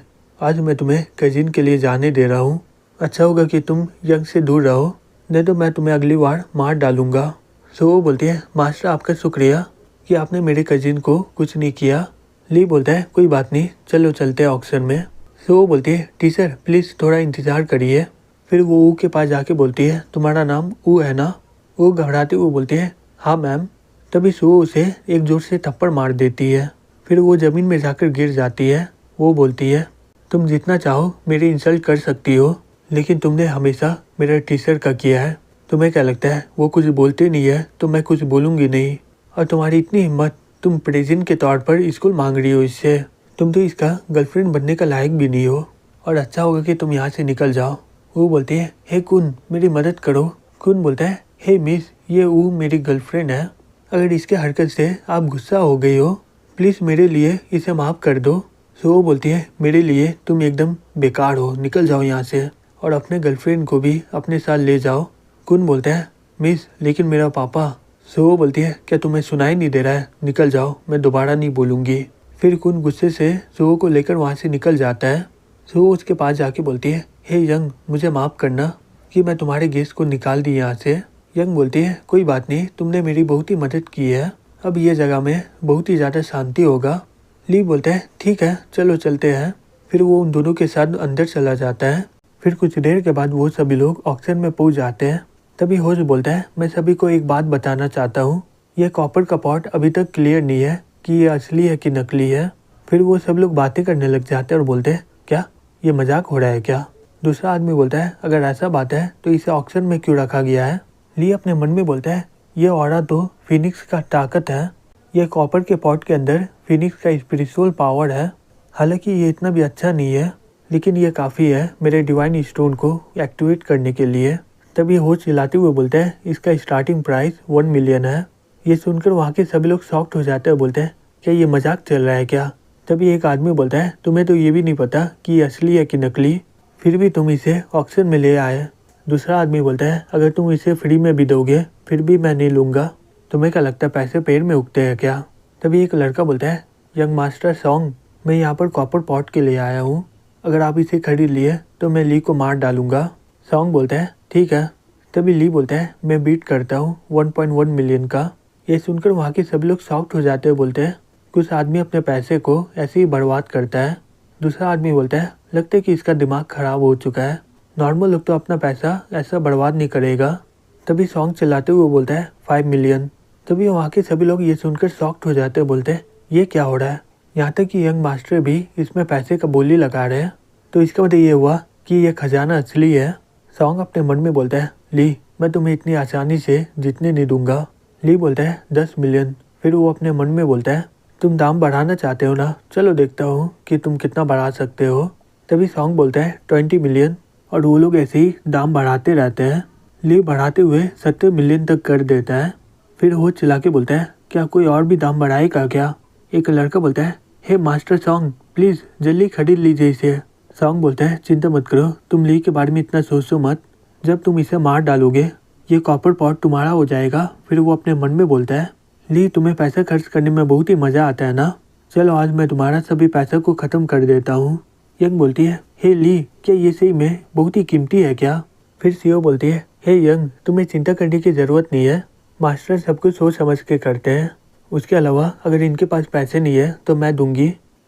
आज मैं तुम्हें कजिन के लिए जाने दे रहा हूँ। अच्छा होगा कि तुम यंग से दूर रहो, नहीं तो मैं तुम्हें अगली बार मार डालूंगा। सो वो बोलती है, मास्टर आपका शुक्रिया कि आपने मेरे कजिन को कुछ नहीं किया। ली बोलता है, कोई बात नहीं, चलो चलते हैं ऑक्शन में। सो वो बोलती है, टीचर प्लीज़ थोड़ा इंतज़ार करिए। फिर वो ऊ के पास जाके बोलती है, तुम्हारा नाम ऊ है ना? वो घबराते हुए बोलती है, हाँ मैम। तभी सो उसे एक जोर से थप्पड़ मार देती है। फिर वो ज़मीन में जाकर गिर जाती है। वो बोलती है, तुम जितना चाहो मेरी इंसल्ट कर सकती हो, लेकिन तुमने हमेशा मेरे टीचर का किया है। तुम्हें क्या लगता है वो कुछ बोलते नहीं है तो मैं कुछ बोलूँगी नहीं? और तुम्हारी इतनी हिम्मत, तुम प्रेजेंट के तौर पर स्कूल मांग रही हो इससे। तुम तो इसका गर्लफ्रेंड बनने का लायक भी नहीं हो, और अच्छा होगा कि तुम यहाँ से निकल जाओ। वो बोलती है, हे कुन, मेरी मदद करो। कुन बोलता है, हे मिस, ये वो मेरी गर्लफ्रेंड है। अगर इसके हरकत से आप गुस्सा हो गई हो, प्लीज़ मेरे लिए इसे माफ़ कर दो। सो वो बोलती है, मेरे लिए तुम एकदम बेकार हो, निकल जाओ यहाँ से, और अपने गर्लफ्रेंड को भी अपने साथ ले जाओ। कुन बोलता है, मिस लेकिन मेरा पापा। सो वो बोलती है, क्या तुम्हें सुनाई नहीं दे रहा है? निकल जाओ, मैं दोबारा नहीं बोलूँगी। फिर कुन गुस्से से सो को लेकर वहाँ से निकल जाता है। सो उसके पास जाके बोलती है, हे यंग, मुझे माफ़ करना कि मैं तुम्हारे गेस्ट को निकाल दी यहाँ से। यंग बोलती है, कोई बात नहीं, तुमने मेरी बहुत ही मदद की है, अब ये जगह में बहुत ही ज़्यादा शांति होगा। ली बोलता है, ठीक है, चलो चलते हैं। फिर वो उन दोनों के साथ अंदर चला जाता है। फिर कुछ देर के बाद वो सभी लोग ऑक्शन में पहुंच जाते हैं। तभी होस्ट बोलता है, मैं सभी को एक बात बताना चाहता हूँ, यह कॉपर का पॉट अभी तक क्लियर नहीं है कि ये असली है कि नकली है। फिर वो सब लोग बातें करने लग जाते हैं और बोलते हैं, क्या ये मजाक हो रहा है क्या? दूसरा आदमी बोलता है, अगर ऐसा बात है तो इसे ऑक्शन में क्यों रखा गया है? ली अपने मन में बोलता है, ये ऑरा तो फिनिक्स का ताकत है। यह कॉपर के पॉट के अंदर फिनिक्स का स्पिरिचुअल पावर है। हालांकि ये इतना भी अच्छा नहीं है, लेकिन ये काफ़ी है मेरे डिवाइन स्टोन को एक्टिवेट करने के लिए। तभी होस्ट चिल्लाते हुए बोलता है, इसका स्टार्टिंग प्राइस 1 मिलियन है। ये सुनकर वहाँ के सभी लोग शॉक्ड हो जाते हैं, बोलते हैं, क्या ये मजाक चल रहा है क्या? तभी एक आदमी बोलता है, तुम्हें तो ये भी नहीं पता कि ये असली है कि नकली, फिर भी तुम इसे ऑक्शन में ले आए। दूसरा आदमी बोलता है, अगर तुम इसे फ्री में भी दोगे फिर भी मैं नहीं लूँगा। तुम्हें क्या लगता है पैसे पेड़ में उगते हैं क्या? तभी एक लड़का बोलता है, यंग मास्टर सॉन्ग, मैं यहाँ पर कॉपर पॉट के लिए आया हूँ, अगर आप इसे खरीद लिए तो मैं ली को मार डालूंगा। सॉन्ग बोलता है, ठीक है। तभी ली बोलता है, मैं बीट करता हूँ 1.1 मिलियन का। ये सुनकर वहाँ के सभी लोग शॉक्ड हो जाते हैं, बोलते हैं, कुछ आदमी अपने पैसे को ऐसे ही बर्बाद करता है। दूसरा आदमी बोलता है, लगता है कि इसका दिमाग खराब हो चुका है, नॉर्मल लोग तो अपना पैसा ऐसा बर्बाद नहीं करेगा। तभी सॉन्ग चिल्लाते हुए बोलता है, 5 मिलियन। तभी वहाँ के सभी लोग ये सुनकर शॉक्ड हो जाते हैं, बोलते हैं, ये क्या हो रहा है? यहाँ तक कि यंग मास्टर भी इसमें पैसे का बोली लगा रहे हैं। तो इसका मतलब ये हुआ कि ये खजाना असली है। सॉन्ग अपने मन में बोलता है, ली, मैं तुम्हें इतनी आसानी से जीतने नहीं दूंगा। ली बोलता है, 10 मिलियन। फिर वो अपने मन में बोलता है, तुम दाम बढ़ाना चाहते हो ना, चलो देखता हूँ कि तुम कितना बढ़ा सकते हो। तभी सॉन्ग बोलता है, 20 मिलियन। और वो लोग ऐसे ही दाम बढ़ाते रहते हैं। ली बढ़ाते हुए 70 मिलियन तक कर देता है। फिर वो चिल्ला के बोलता है, क्या कोई और भी दाम बढ़ाएगा क्या? एक लड़का बोलता है, हे मास्टर सॉन्ग, प्लीज़ जल्दी खरीद लीजिए इसे। सॉन्ग बोलता है, चिंता मत करो, तुम ली के बारे में इतना सोचो मत, जब तुम इसे मार डालोगे ये कॉपर पॉट तुम्हारा हो जाएगा। फिर वो अपने मन में बोलता है, ली, तुम्हें पैसा खर्च करने में बहुत ही मज़ा आता है ना, चलो आज मैं तुम्हारा सभी पैसा को ख़त्म कर देता हूँ। यंग बोलती है, हे ली, क्या ये सही में बहुत ही कीमती है क्या? फिर सीओ बोलती है, हे यंग, तुम्हें चिंता करने की ज़रूरत नहीं है, मास्टर सब कुछ सोच समझ के करते हैं, उसके अलावा अगर इनके पास पैसे नहीं है तो मैं दूंगी।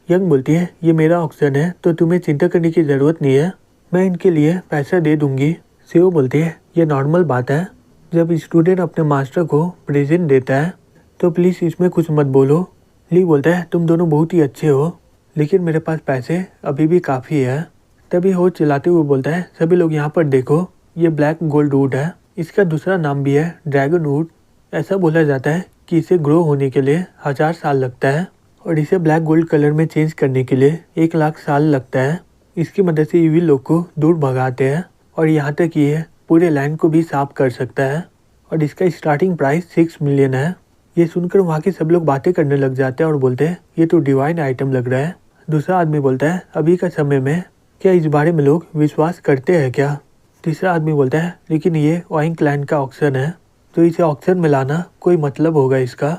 यंग बोलती है, ये मेरा ऑक्शन है तो तुम्हें चिंता करने की ज़रूरत नहीं है, मैं इनके लिए पैसा दे दूंगी। सीओ बोलती है, ये नॉर्मल बात है, जब स्टूडेंट अपने मास्टर को प्रेजेंट देता है तो प्लीज़ इसमें कुछ मत बोलो। ली बोलता है, तुम दोनों बहुत ही अच्छे हो, लेकिन मेरे पास पैसे अभी भी काफ़ी है। तभी हो चिल्लाते हुए बोलता है, सभी लोग यहाँ पर देखो, ये ब्लैक गोल्ड वुड है, इसका दूसरा नाम भी है ड्रैगन वुड। ऐसा बोला जाता है कि इसे ग्रो होने के लिए 1000 साल लगता है। और इसे ब्लैक गोल्ड कलर में चेंज करने के लिए 1 लाख साल लगता है। इसकी मदद से ईविल लोग को दूर भगाते हैं और यहाँ तक ये पूरे लैंड को भी साफ कर सकता है और इसका स्टार्टिंग प्राइस 6 मिलियन है। ये सुनकर वहाँ के सब लोग बातें करने लग जाते हैं और बोलते हैं ये तो डिवाइन आइटम लग रहा है। दूसरा आदमी बोलता है अभी का समय में क्या इस बारे में लोग विश्वास करते हैं क्या? तीसरा आदमी बोलता है लेकिन ये ओइंक लैंड का ऑक्शन है तो इसे ऑक्शन में लाना कोई मतलब होगा इसका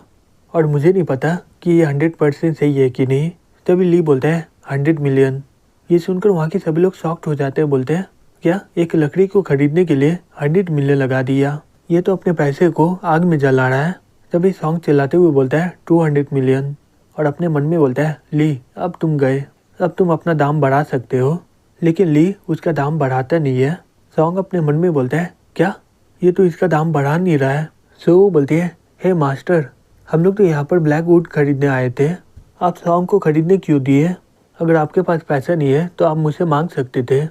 और मुझे नहीं पता कि ये 100% सही है कि नहीं। तभी ली बोलता है 100 मिलियन। ये सुनकर वहाँ के सभी लोग शॉक्ड हो जाते हैं, बोलते हैं क्या एक लकड़ी को खरीदने के लिए 100 मिलियन लगा दिया, ये तो अपने पैसे को आग में जला रहा है। तभी सॉन्ग चिल्लाते हुए बोलता है 200 मिलियन और अपने मन में बोलता है ली अब तुम गए, अब तुम अपना दाम बढ़ा सकते हो। लेकिन ली उसका दाम बढ़ाता नहीं है। सॉन्ग अपने मन में बोलता है क्या ये तो इसका दाम बढ़ा नहीं रहा है। सो वो बोलती है हे मास्टर हम लोग तो यहाँ पर ब्लैक वुड खरीदने आए थे, आप सॉन्ग को खरीदने क्यों दिए? अगर आपके पास पैसा नहीं है तो आप मुझसे मांग सकते थे।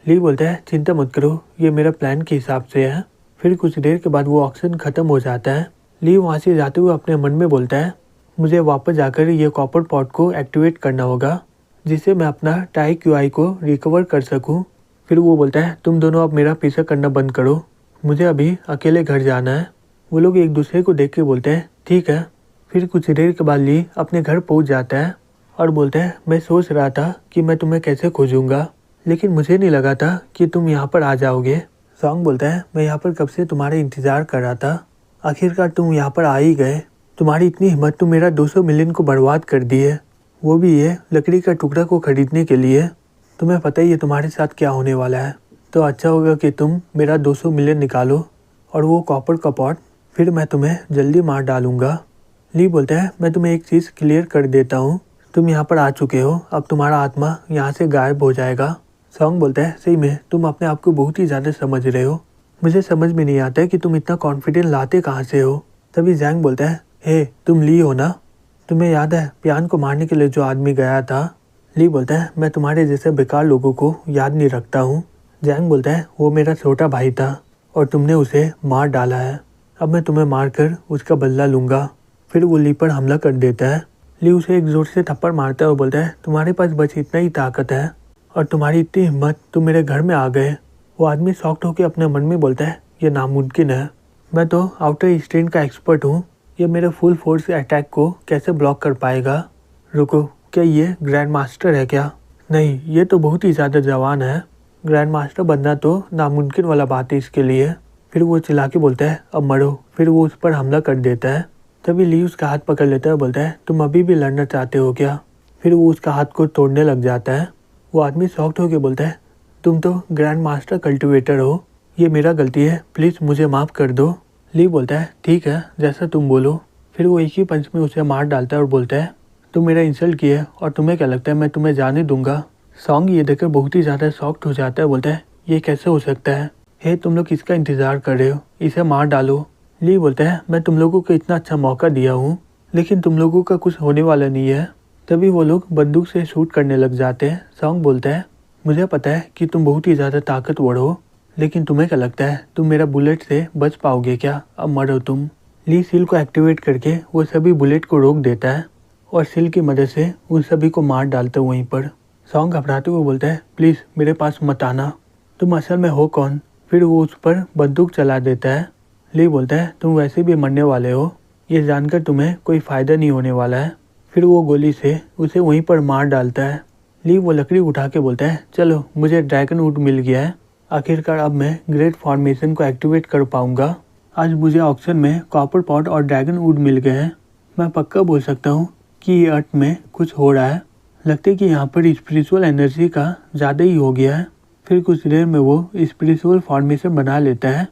ली बोलता है चिंता मत करो ये मेरा प्लान के हिसाब से है। फिर कुछ देर के बाद वो ऑक्शन खत्म हो जाता है। ली वहाँ से जाते हुए अपने मन में बोलता है मुझे वापस जाकर ये कॉपर पॉट को एक्टिवेट करना होगा जिससे मैं अपना टाई क्यूआई को रिकवर कर सकूं। फिर वो बोलता है तुम दोनों अब मेरा पीछा करना बंद करो, मुझे अभी अकेले घर जाना है। वो लोग एक दूसरे को देख के बोलते हैं ठीक है। फिर कुछ देर के बाद ली अपने घर पहुंच जाता है और बोलता है मैं सोच रहा था कि मैं तुम्हें कैसे खोजूंगा लेकिन मुझे नहीं लगा था कि तुम यहाँ पर आ जाओगे। सॉन्ग बोलता है मैं यहाँ पर कब से तुम्हारा इंतजार कर रहा था, आखिरकार तुम यहाँ पर आ ही गए। तुम्हारी इतनी हिम्मत तुम मेरा 200 मिलियन को बर्बाद कर दिए, वो भी ये लकड़ी का टुकड़ा को खरीदने के लिए। तुम्हें पता ही है तुम्हारे साथ क्या होने वाला है, तो अच्छा होगा कि तुम मेरा 200 मिलियन निकालो और वो कॉपर का पॉट, फिर मैं तुम्हें जल्दी मार डालूंगा। ली बोलता है मैं तुम्हें एक चीज़ क्लियर कर देता हूँ, तुम यहाँ पर आ चुके हो, अब तुम्हारा आत्मा यहाँ से गायब हो जाएगा। सॉन्ग बोलता है सही में तुम अपने आप को बहुत ही ज़्यादा समझ रहे हो, मुझे समझ में नहीं आता है कि तुम इतना कॉन्फिडेंट लाते कहाँ से हो। तभी जैंग बोलता है हे तुम ली हो ना, तुम्हें याद है पियान को मारने के लिए जो आदमी गया था? ली बोलता है मैं तुम्हारे जैसे बेकार लोगों को याद नहीं रखता हूँ। जैंग बोलता है वो मेरा छोटा भाई था और तुमने उसे मार डाला है, अब मैं तुम्हें मार कर उसका बदला लूँगा। फिर वो ली पर हमला कर देता है। ली उसे एक जोर से थप्पड़ मारता है और बोलता है तुम्हारे पास बस इतना ही ताकत है और तुम्हारी इतनी हिम्मत, तुम मेरे घर में आ गए। वो आदमी शॉक्ड होकर अपने मन में बोलता है ये नामुमकिन है, मैं तो आउटर स्ट्रेन का एक्सपर्ट हूँ, ये मेरे फुल फोर्स अटैक को कैसे ब्लॉक कर पाएगा। रुको क्या ये ग्रैंड मास्टर है क्या? नहीं ये तो बहुत ही ज़्यादा जवान है, ग्रैंड मास्टर बनना तो नामुमकिन वाला बात है इसके लिए। फिर वो चिल्ला के बोलता है अब मरो। फिर वो उस पर हमला कर देता है। तभी ली उसका हाथ पकड़ लेता है और बोलता है तुम अभी भी लड़ना चाहते हो क्या? फिर वो उसका हाथ को तोड़ने लग जाता है। वो आदमी शॉक्ड होकर बोलता है तुम तो ग्रैंड मास्टर कल्टिवेटर हो, ये मेरा गलती है, प्लीज़ मुझे माफ़ कर दो। ली बोलता है ठीक है जैसा तुम बोलो। फिर वो एक ही पंच में उसे मार डालता है और बोलता है तुम मेरा इंसल्ट किए और तुम्हें क्या लगता है मैं तुम्हें जाने दूंगा? सॉन्ग ये देखकर बहुत ही ज़्यादा शॉक्ड हो जाता है, बोलता है ये कैसे हो सकता है, हे तुम लोग किसका इंतज़ार कर रहे हो, इसे मार डालो। ली बोलता है मैं तुम लोगों को इतना अच्छा मौका दिया हूँ लेकिन तुम लोगों का कुछ होने वाला नहीं है। तभी वो लोग बंदूक से शूट करने लग जाते हैं। सॉन्ग बोलता है मुझे पता है कि तुम बहुत ही ज़्यादा ताकतवर हो लेकिन तुम्हें क्या लगता है तुम मेरा बुलेट से बच पाओगे क्या? अब मरो तुम। ली सील को एक्टिवेट करके वो सभी बुलेट को रोक देता है और सील की मदद से उन सभी को मार डालते वहीं पर। सॉन्ग घबराते हुए बोलता है प्लीज़ मेरे पास मत आना, तुम असल में हो कौन? फिर वो उस पर बंदूक चला देता है। ली बोलता है तुम वैसे भी मरने वाले हो, ये जानकर तुम्हें कोई फ़ायदा नहीं होने वाला है। फिर वो गोली से उसे वहीं पर मार डालता है। ली वो लकड़ी उठा के बोलता है चलो मुझे ड्रैगन वुड मिल गया है, आखिरकार अब मैं ग्रेट फॉर्मेशन को एक्टिवेट कर पाऊंगा। आज मुझे ऑक्शन में कॉपर पॉट और ड्रैगन वुड मिल गए हैं, मैं पक्का बोल सकता हूँ कि ये अर्थ में कुछ हो रहा है, लगता है कि यहाँ पर स्पिरिचुअल एनर्जी का ज़्यादा ही हो गया है। फिर कुछ देर में वो स्पिरिचुअल फॉर्मेशन बना लेता है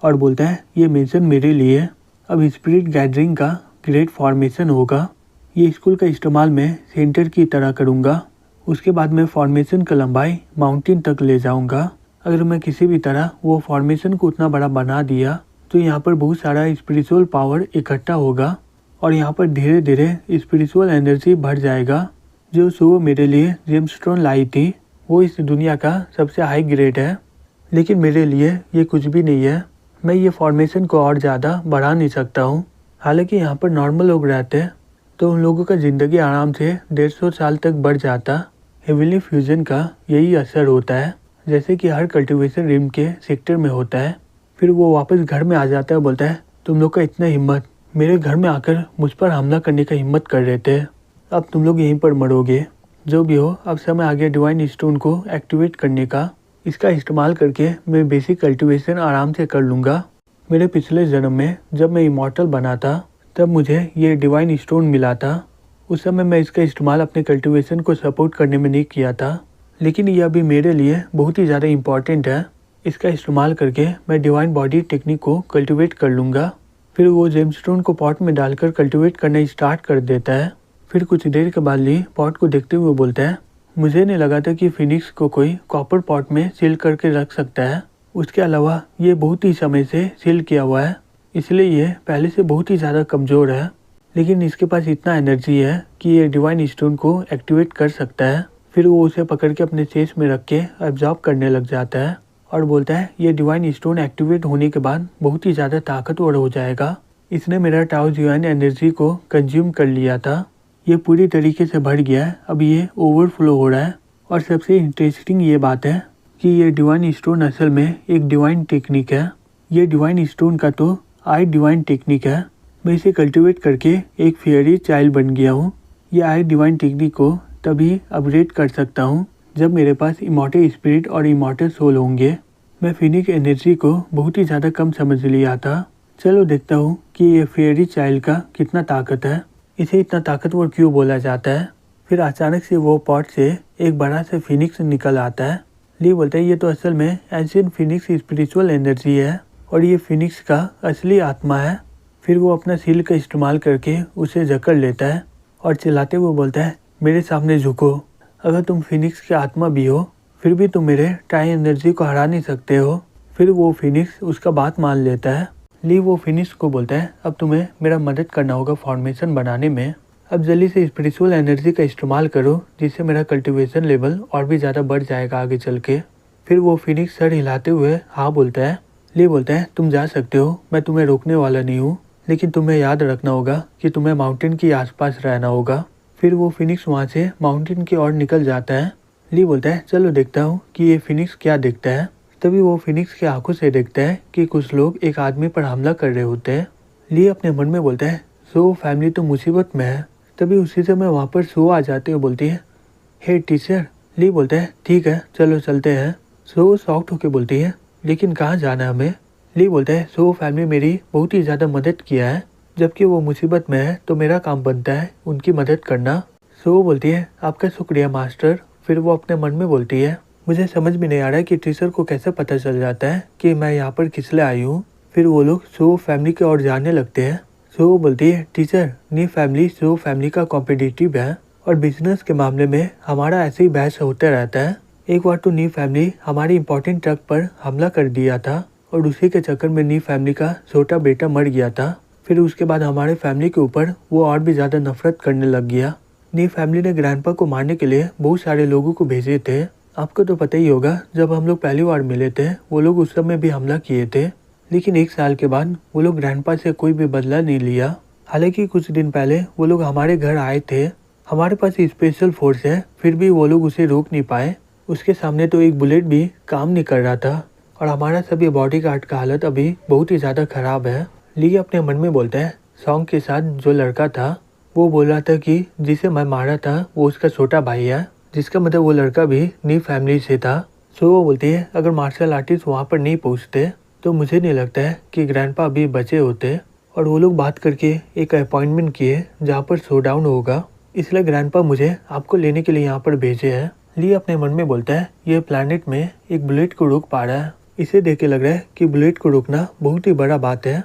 और बोलता है ये मिशन मेरे लिए, अब स्पिरिट गैदरिंग का ग्रेट फॉर्मेशन होगा, ये स्कूल का इस्तेमाल मैं सेंटर की तरह करूँगा, उसके बाद मैं फॉर्मेशन का लंबाई माउंटेन तक ले जाऊँगा। अगर मैं किसी भी तरह वो फॉर्मेशन को उतना बड़ा बना दिया तो यहाँ पर बहुत सारा स्पिरिचुअल पावर इकट्ठा होगा और यहाँ पर धीरे धीरे स्पिरिचुअल एनर्जी बढ़ जाएगा। जो सुबह मेरे लिए जेमस्टोन लाई थी वो इस दुनिया का सबसे हाई ग्रेड है, लेकिन मेरे लिए ये कुछ भी नहीं है, मैं ये फॉर्मेशन को और ज़्यादा बढ़ा नहीं सकता हूँ। हालांकि यहाँ पर नॉर्मल लोग रहते हैं तो उन लोगों का ज़िंदगी आराम से 150 साल तक बढ़ जाता। हेवनली फ्यूजन का यही असर होता है, जैसे कि हर कल्टीवेशन रिम के सेक्टर में होता है। फिर वो वापस घर में आ जाता है, बोलता है तुम लोग का इतना हिम्मत, मेरे घर में आकर मुझ पर हमला करने का हिम्मत कर रहे थे, अब तुम लोग यहीं पर मरोगे। जो भी हो, अब समय आ गया डिवाइन स्टोन को एक्टिवेट करने का। इसका इस्तेमाल करके मैं बेसिक कल्टीवेशन आराम से कर लूँगा। मेरे पिछले जन्म में जब मैं इमॉर्टल बना था तब मुझे ये डिवाइन स्टोन मिला था। उस समय मैं इसका इस्तेमाल अपने कल्टीवेशन को सपोर्ट करने में नहीं किया था, लेकिन ये अभी मेरे लिए बहुत ही ज़्यादा इम्पॉर्टेंट है। इसका इस्तेमाल करके मैं डिवाइन बॉडी टेक्निक को कल्टीवेट कर लूँगा। फिर वो जेमस्टोन को पॉट में डालकर कल्टीवेट करना स्टार्ट कर देता है। फिर कुछ देर के बाद ली पॉट को देखते हुए बोलता है, मुझे नहीं लगा था कि फिनिक्स को कोई कॉपर पॉट में सील करके रख सकता है। उसके अलावा ये बहुत ही समय से सील किया हुआ है, इसलिए ये पहले से बहुत ही ज़्यादा कमज़ोर है, लेकिन इसके पास इतना एनर्जी है कि ये डिवाइन स्टोन को एक्टिवेट कर सकता है। फिर वो उसे पकड़ के अपने चेस्ट में रख के एब्जॉर्ब करने लग जाता है और बोलता है ये डिवाइन स्टोन एक्टिवेट होने के बाद बहुत ही ज़्यादा ताकतवर हो जाएगा। इसने मेरा टाओ जुआन एनर्जी को कंज्यूम कर लिया था, ये पूरी तरीके से बढ़ गया है, अब ये ओवरफ्लो हो रहा है। और सबसे इंटरेस्टिंग ये बात है कि ये डिवाइन स्टोन असल में एक डिवाइन टेक्निक है। ये डिवाइन स्टोन का तो आई डिवाइन टेक्निक है। मैं इसे कल्टीवेट करके एक फेयरी चाइल्ड बन गया हूँ। ये आई डिवाइन टेक्निक को तभी अपग्रेड कर सकता हूँ जब मेरे पास इमॉर्टल स्पिरिट और इमॉर्टल सोल होंगे। मैं फिनिक एनर्जी को बहुत ही ज़्यादा कम समझ लिया था। चलो देखता हूँ कि ये फेयरी चाइल्ड का कितना ताकत है, इसे इतना ताकतवर क्यों बोला जाता है। फिर अचानक से वो पॉट से एक बड़ा सा फिनिक्स निकल आता है। ली बोलता है ये तो असल में एंशिएंट फिनिक्स स्पिरिचुअल एनर्जी है और ये फिनिक्स का असली आत्मा है। फिर वो अपना सील का इस्तेमाल करके उसे जकड़ लेता है और चिल्लाते हुए बोलता है मेरे सामने झुको। अगर तुम फिनिक्स की आत्मा भी हो फिर भी तुम मेरे टाई एनर्जी को हरा नहीं सकते हो। फिर वो फिनिक्स उसका बात मान लेता है। ली वो फिनिक्स को बोलता है अब तुम्हें मेरा मदद करना होगा फॉर्मेशन बनाने में। अब जल्दी से स्पिरिचुअल एनर्जी का इस्तेमाल करो जिससे मेरा कल्टीवेशन लेवल और भी ज़्यादा बढ़ जाएगा आगे चल के। फिर वो फिनिक्स सर हिलाते हुए हाँ बोलता है। ली बोलता है तुम जा सकते हो, मैं तुम्हें रोकने वाला नहीं हूँ, लेकिन तुम्हें याद रखना होगा कि तुम्हें माउंटेन के आसपास रहना होगा। फिर वो फिनिक्स वहाँ से माउंटेन की ओर निकल जाता है। ली बोलता है चलो देखता हूँ कि ये फिनिक्स क्या देखता है। तभी वो फिनिक्स की आंखों से देखता है कि कुछ लोग एक आदमी पर हमला कर रहे होते हैं। ली अपने मन में बोलता है सो फैमिली तो मुसीबत में है। तभी उसी समय वहाँ पर सो आ जाते हुए बोलती है हे टीचर। ली बोलता है ठीक है चलो चलते हैं। सो शॉक्ड होकर बोलती है लेकिन कहाँ जाना है हमें। ली बोलता है सो फैमिली मेरी बहुत ही ज़्यादा मदद किया है, जबकि वो मुसीबत में है तो मेरा काम बनता है उनकी मदद करना। सो बोलती है आपका शुक्रिया मास्टर। फिर वो अपने मन में बोलती है मुझे समझ में नहीं आ रहा है कि टीचर को कैसे पता चल जाता है कि मैं यहाँ पर किस लिए आई हूँ। फिर वो लोग सो फैमिली की ओर जाने लगते हैं। सो बोलती है टीचर नी फैमिली सो फैमिली का कॉम्पिटिटिव है और बिजनेस के मामले में हमारा ऐसे ही बहस होता रहता है। एक बार तो नी फैमिली हमारी इंपॉर्टेंट ट्रक पर हमला कर दिया था और उसी के चक्कर में नी फैमिली का छोटा बेटा मर गया था। फिर उसके बाद हमारे फैमिली के ऊपर वो और भी ज़्यादा नफरत करने लग गया। नी फैमिली ने ग्रैंडपा को मारने के लिए बहुत सारे लोगों को भेजे थे। आपको तो पता ही होगा जब हम लोग पहली बार मिले थे वो लोग उस समय भी हमला किए थे, लेकिन एक साल के बाद वो लोग ग्रैंडपा से कोई भी बदला नहीं लिया। हालांकि कुछ दिन पहले वो लोग हमारे घर आए थे। हमारे पास स्पेशल फोर्स है फिर भी वो लोग उसे रोक नहीं पाए। उसके सामने तो एक बुलेट भी काम नहीं कर रहा था और हमारा सभी बॉडी गार्ड का हालत अभी बहुत ही ज़्यादा ख़राब है। ली अपने मन में बोलता है सॉन्ग के साथ जो लड़का था वो बोल रहा था कि जिसे मैं मारा था वो उसका छोटा भाई है, जिसका मतलब वो लड़का भी नी फैमिली से था। सो वो बोलती है अगर मार्शल आर्टिस्ट वहाँ पर नहीं पहुँचते तो मुझे नहीं लगता है कि ग्रैंडपा अभी बचे होते। और वो लोग बात करके एक अपॉइंटमेंट किए जहाँ पर शोडाउन होगा, इसलिए ग्रैंडपा मुझे आपको लेने के लिए यहाँ पर भेजे हैं। ली अपने मन में बोलता है ये प्लैनेट में एक बुलेट को रोक पा रहा है, इसे देख के लग रहा है कि बुलेट को रोकना बहुत ही बड़ा बात है।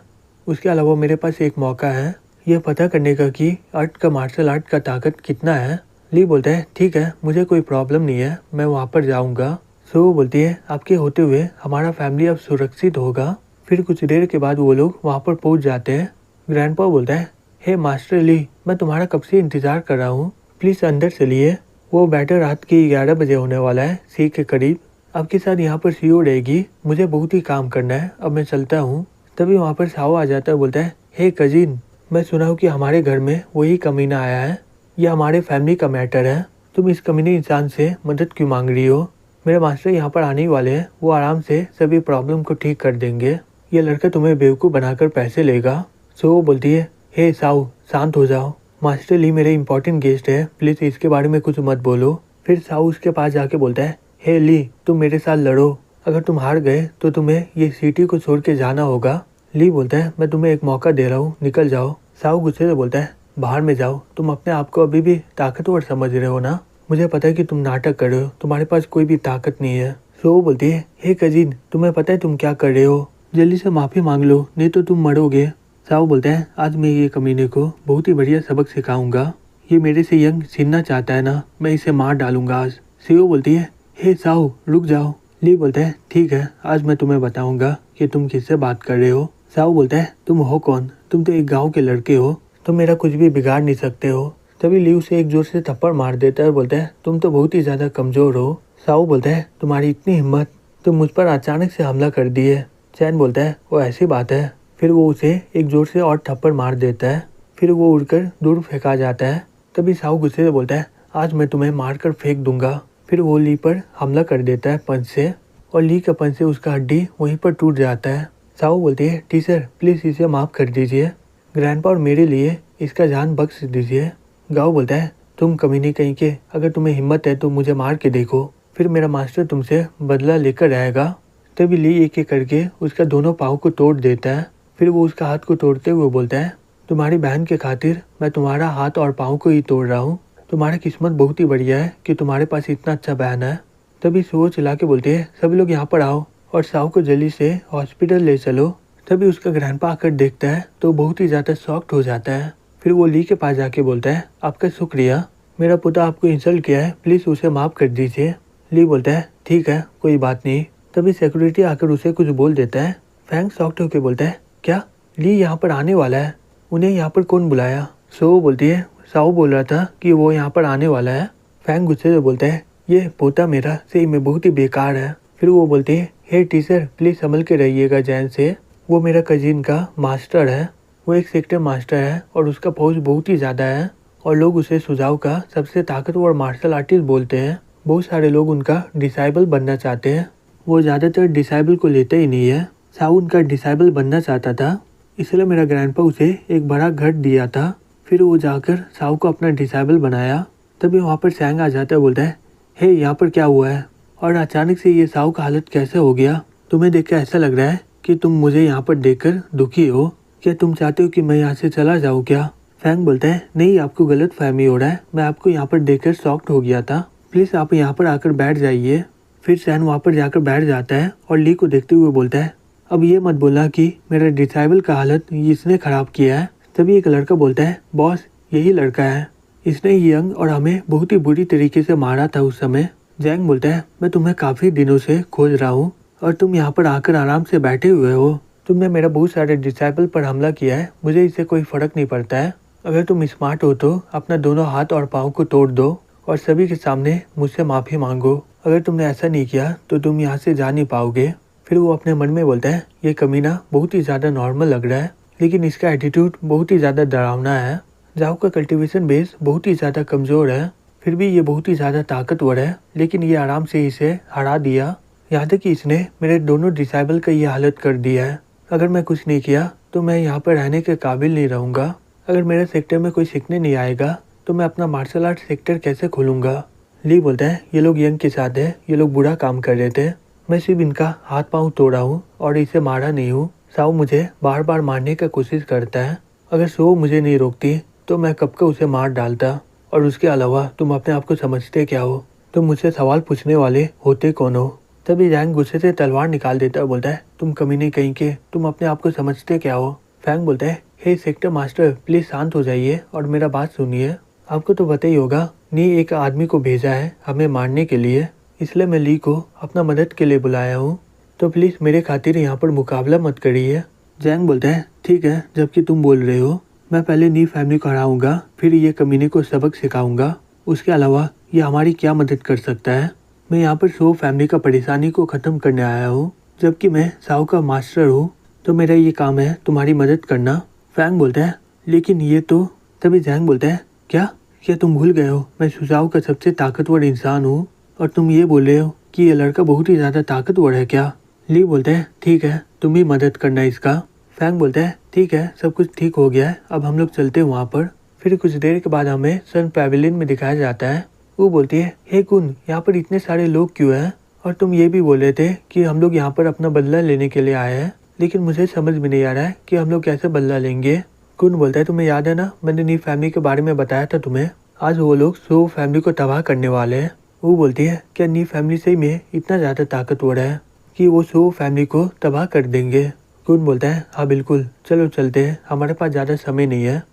उसके अलावा मेरे पास एक मौका है यह पता करने का कि अर्थ का मार्शल आर्ट का ताकत कितना है। ली बोलता है ठीक है मुझे कोई प्रॉब्लम नहीं है, मैं वहाँ पर जाऊँगा। सो वो बोलती है आपके होते हुए हमारा फैमिली अब सुरक्षित होगा। फिर कुछ देर के बाद वो लोग वहाँ पर पहुँच जाते हैं। ग्रैंडपा बोलता है हे मास्टर ली मैं तुम्हारा कब से इंतज़ार कर रहा हूँ, प्लीज़ अंदर चलिए। वो बैटर रात के 11 बजे होने वाला है सी के करीब। आपके साथ यहाँ पर सीओ रहेगी, मुझे बहुत ही काम करना है, अब मैं चलता हूँ। तभी वहाँ पर साओ आ जाता है, बोलता है हे कजिन मैं सुना हूँ कि हमारे घर में वही कमीना आया है, यह हमारे फैमिली का मैटर है। तुम इस कमीने इंसान से मदद क्यों मांग रही हो? मेरे मास्टर यहाँ पर आने वाले हैं, वो आराम से सभी प्रॉब्लम को ठीक कर देंगे। ये लड़का तुम्हें बेवकूफ़ बनाकर पैसे लेगा। सो वो बोलती है, हे साऊ शांत हो जाओ, मास्टर ली मेरे इंपॉर्टेंट गेस्ट है, प्लीज़ इसके बारे में कुछ मत बोलो। फिर साऊ उसके पास जाके बोलता है, हे ली तुम मेरे साथ लड़ो, अगर तुम हार गए तो तुम्हें ये सिटी को छोड़ के जाना होगा। ली बोलता है, मैं तुम्हें एक मौका दे रहा हूँ, निकल जाओ। साऊ गुस्से से बोलता है, बाहर में जाओ, तुम अपने आप को अभी भी ताकतवर समझ रहे हो ना? मुझे पता है कि तुम नाटक कर रहे हो, तुम्हारे पास कोई भी ताकत नहीं है। सो वो बोलती है, हे कजिन तुम्हें पता है तुम क्या कर रहे हो, जल्दी से माफ़ी मांग लो नहीं तो तुम मरोगे। साऊ बोलता है, आज मैं ये कमीने को बहुत ही बढ़िया सबक सिखाऊंगा, ये मेरे से यंग छीनना चाहता है ना, मैं इसे मार डालूंगा आज। सीओ बोलती है, हे साऊ रुक जाओ। ली बोलता है, ठीक है आज मैं तुम्हें बताऊंगा कि तुम किससे बात कर रहे हो। साऊ बोलता है, तुम हो कौन? तुम तो एक गांव के लड़के हो, तुम मेरा कुछ भी बिगाड़ नहीं सकते हो। तभी ली उसे एक जोर से थप्पड़ मार देता है और बोलता है, तुम तो बहुत ही ज़्यादा कमज़ोर हो। साऊ बोलता है, तुम्हारी इतनी हिम्मत, तुम मुझ पर अचानक से हमला कर दिए। चैन बोलता है, वो ऐसी बात है। फिर वो उसे एक जोर से और थप्पड़ मार देता है, फिर वो उड़कर दूर फेंका जाता है। तभी साऊ गुस्से से बोलता है, आज मैं तुम्हें मार कर फेंक दूंगा। फिर वो ली पर हमला कर देता है पंच से, और ली का पंच से उसका हड्डी वहीं पर टूट जाता है। साऊ बोलती है, टीचर प्लीज़ इसे माफ़ कर दीजिए, ग्रैंडपा और मेरे लिए इसका जान बख्श दीजिए। गाँव बोलता है, तुम कमीने कहीं के, अगर तुम्हें हिम्मत है तो मुझे मार के देखो, फिर मेरा मास्टर तुमसे बदला लेकर आएगा। तभी ली एक एक करके उसका दोनों पाँव को तोड़ देता है। फिर वो उसका हाथ को तोड़ते हुए बोलता है, तुम्हारी बहन के खातिर मैं तुम्हारा हाथ और पाँव को ही तोड़ रहा हूँ, तुम्हारी किस्मत बहुत ही बढ़िया है कि तुम्हारे पास इतना अच्छा बहन है। तभी सुओ चिल्ला के बोलती है, सभी लोग यहाँ पर आओ और साऊ को जल्दी से हॉस्पिटल ले चलो। तभी उसका ग्रैंडपा आकर देखता है तो बहुत ही ज़्यादा शॉक्ड हो जाता है। फिर वो ली के पास जाके बोलता है, आपका शुक्रिया, मेरा पुता आपको इंसल्ट किया है, प्लीज़ उसे माफ़ कर दीजिए। ली बोलता है, ठीक है कोई बात नहीं। तभी सिक्योरिटी आकर उसे कुछ बोल देता है। फैंग शॉक्ड होकर बोलता है, क्या ली यहाँ पर आने वाला है? उन्हें यहाँ पर कौन बुलाया? सो बोलती है, साऊ बोल रहा था कि वो यहाँ पर आने वाला है। फैंग गुस्से से बोलता है, ये पोता मेरा सही में बहुत ही बेकार है। फिर वो बोलती है, हे टीचर प्लीज़ संभल के रहिएगा जैन से, वो मेरा कजिन का मास्टर है, वो एक सेक्टर मास्टर है और उसका फौज बहुत ही ज़्यादा है और लोग उसे सुझाव का सबसे ताकतवर मार्शल आर्टिस्ट बोलते हैं। बहुत सारे लोग उनका डिसाइबल बनना चाहते हैं, वो ज़्यादातर डिसाइबल को लेते ही नहीं है। साऊ उनका डिसाइबल बनना चाहता था, इसलिए मेरा ग्रैंडपा उसे एक बड़ा घर दिया था। फिर वो जाकर साऊ को अपना डिसाइबल बनाया। तभी वहाँ पर सैंग आ जाता है, बोलता है, हे यहाँ पर क्या हुआ है और अचानक से ये साऊ का हालत कैसे हो गया? तुम्हें देख कर ऐसा लग रहा है कि तुम मुझे यहाँ पर देखकर दुखी हो, क्या तुम चाहते हो कि मैं यहाँ से चला जाऊँ क्या? फैंग बोलता है, नहीं आपको गलत फहमी हो रहा है, मैं आपको यहाँ पर देखकर शॉक्ड हो गया था, प्लीज़ आप यहाँ पर आकर बैठ जाइए। फिर सैन वहाँ पर जाकर बैठ जाता है और ली को देखते हुए बोलता है, अब ये मत बोलना कि मेरा डिसाइबल का हालत इसने ख़राब किया है। तभी एक लड़का बोलता है, बॉस यही लड़का है, इसने यंग और हमें बहुत ही बुरी तरीके से मारा था उस समय। जैंग बोलता है, मैं तुम्हें काफ़ी दिनों से खोज रहा हूँ और तुम यहाँ पर आकर आराम से बैठे हुए हो। तुमने मेरा बहुत सारे डिसाइबल पर हमला किया है, मुझे इससे कोई फ़र्क नहीं पड़ता है। अगर तुम स्मार्ट हो तो अपना दोनों हाथ और पाँव को तोड़ दो और सभी के सामने मुझसे माफ़ी मांगो। अगर तुमने ऐसा नहीं किया तो तुम यहाँ से जा नहीं पाओगे। फिर वो अपने मन में बोलता है, ये कमीना बहुत ही ज़्यादा नॉर्मल लग रहा है, लेकिन इसका एटीट्यूड बहुत ही ज़्यादा डरावना है। जाओ का कल्टीवेशन बेस बहुत ही ज़्यादा कमज़ोर है, फिर भी ये बहुत ही ज़्यादा ताकतवर है, लेकिन ये आराम से इसे हरा दिया। यहाँ तक कि इसने मेरे दोनों डिसाइबल का ये हालत कर दिया है। अगर मैं कुछ नहीं किया तो मैं यहाँ पर रहने के काबिल नहीं रहूँगा। अगर मेरे सेक्टर में कोई सीखने नहीं आएगा तो मैं अपना मार्शल आर्ट सेक्टर कैसे खोलूँगा? ली बोलता है, ये लोग यंग के साथ है, ये लोग बुरा काम कर रहे थे, मैं सिर्फ इनका हाथ पाँव तोड़ा हूँ और इसे मारा नहीं हूँ। साऊ मुझे बार बार मारने का कोशिश करता है, अगर सो मुझे नहीं रोकती तो मैं कब का उसे मार डालता। और उसके अलावा तुम अपने आप को समझते क्या हो? तुम मुझसे सवाल पूछने वाले होते कौन हो? तभी जैंग गुस्से से तलवार निकाल देता है, बोलता है, तुम कमीने कहीं के, तुम अपने आप को समझते क्या हो? फैंग बोलता है, हे सेक्टर मास्टर प्लीज़ शांत हो जाइए और मेरा बात सुनिए। आपको तो पता ही होगा, नी एक आदमी को भेजा है हमें मारने के लिए, इसलिए मैं ली को अपना मदद के लिए बुलाया हूँ, तो प्लीज़ मेरे खातिर यहाँ पर मुकाबला मत करिए। जैंग बोलता है, ठीक है जबकि तुम बोल रहे हो, मैं पहले नी फैमिली को हराऊंगा, फिर ये कमीने को सबक सिखाऊंगा, उसके अलावा ये हमारी क्या मदद कर सकता है? मैं यहाँ पर सो फैमिली का परेशानी को ख़त्म करने आया हूँ, जबकि मैं साऊ का मास्टर हूँ, तो मेरा ये काम है तुम्हारी मदद करना। फैंग बोलता है, लेकिन ये तो। तभी जैंग बोलता है, क्या तुम भूल गए हो, मैं सुजाओ का सबसे ताकतवर इंसान हूँ और तुम ये बोल रहे हो कि ये लड़का बहुत ही ज्यादा ताकतवर है क्या? ली बोलते हैं, ठीक है तुम ही मदद करना इसका। फैंग बोलता है, ठीक है सब कुछ ठीक हो गया है, अब हम लोग चलते हैं वहाँ पर। फिर कुछ देर के बाद हमें सन पैवेलियन में दिखाया जाता है। वो बोलती है, हे कुन, यहाँ पर इतने सारे लोग क्यों हैं? और तुम ये भी बोल रहे थे कि हम लोग यहाँ पर अपना बदला लेने के लिए आए हैं, लेकिन मुझे समझ में नहीं आ रहा है कि हम लोग कैसे बदला लेंगे। कुन बोलता है, तुम्हें याद है ना, मैंने नी फैमिली के बारे में बताया था तुम्हें, आज वो लोग सो फैमिली को तबाह करने वाले हैं। वो बोलती है, क्या नी फैमिली सही में इतना ज़्यादा ताकतवर है कि वो सो फैमिली को तबाह कर देंगे? कुन बोलता है, हाँ बिल्कुल, चलो चलते हैं, हमारे पास ज़्यादा समय नहीं है।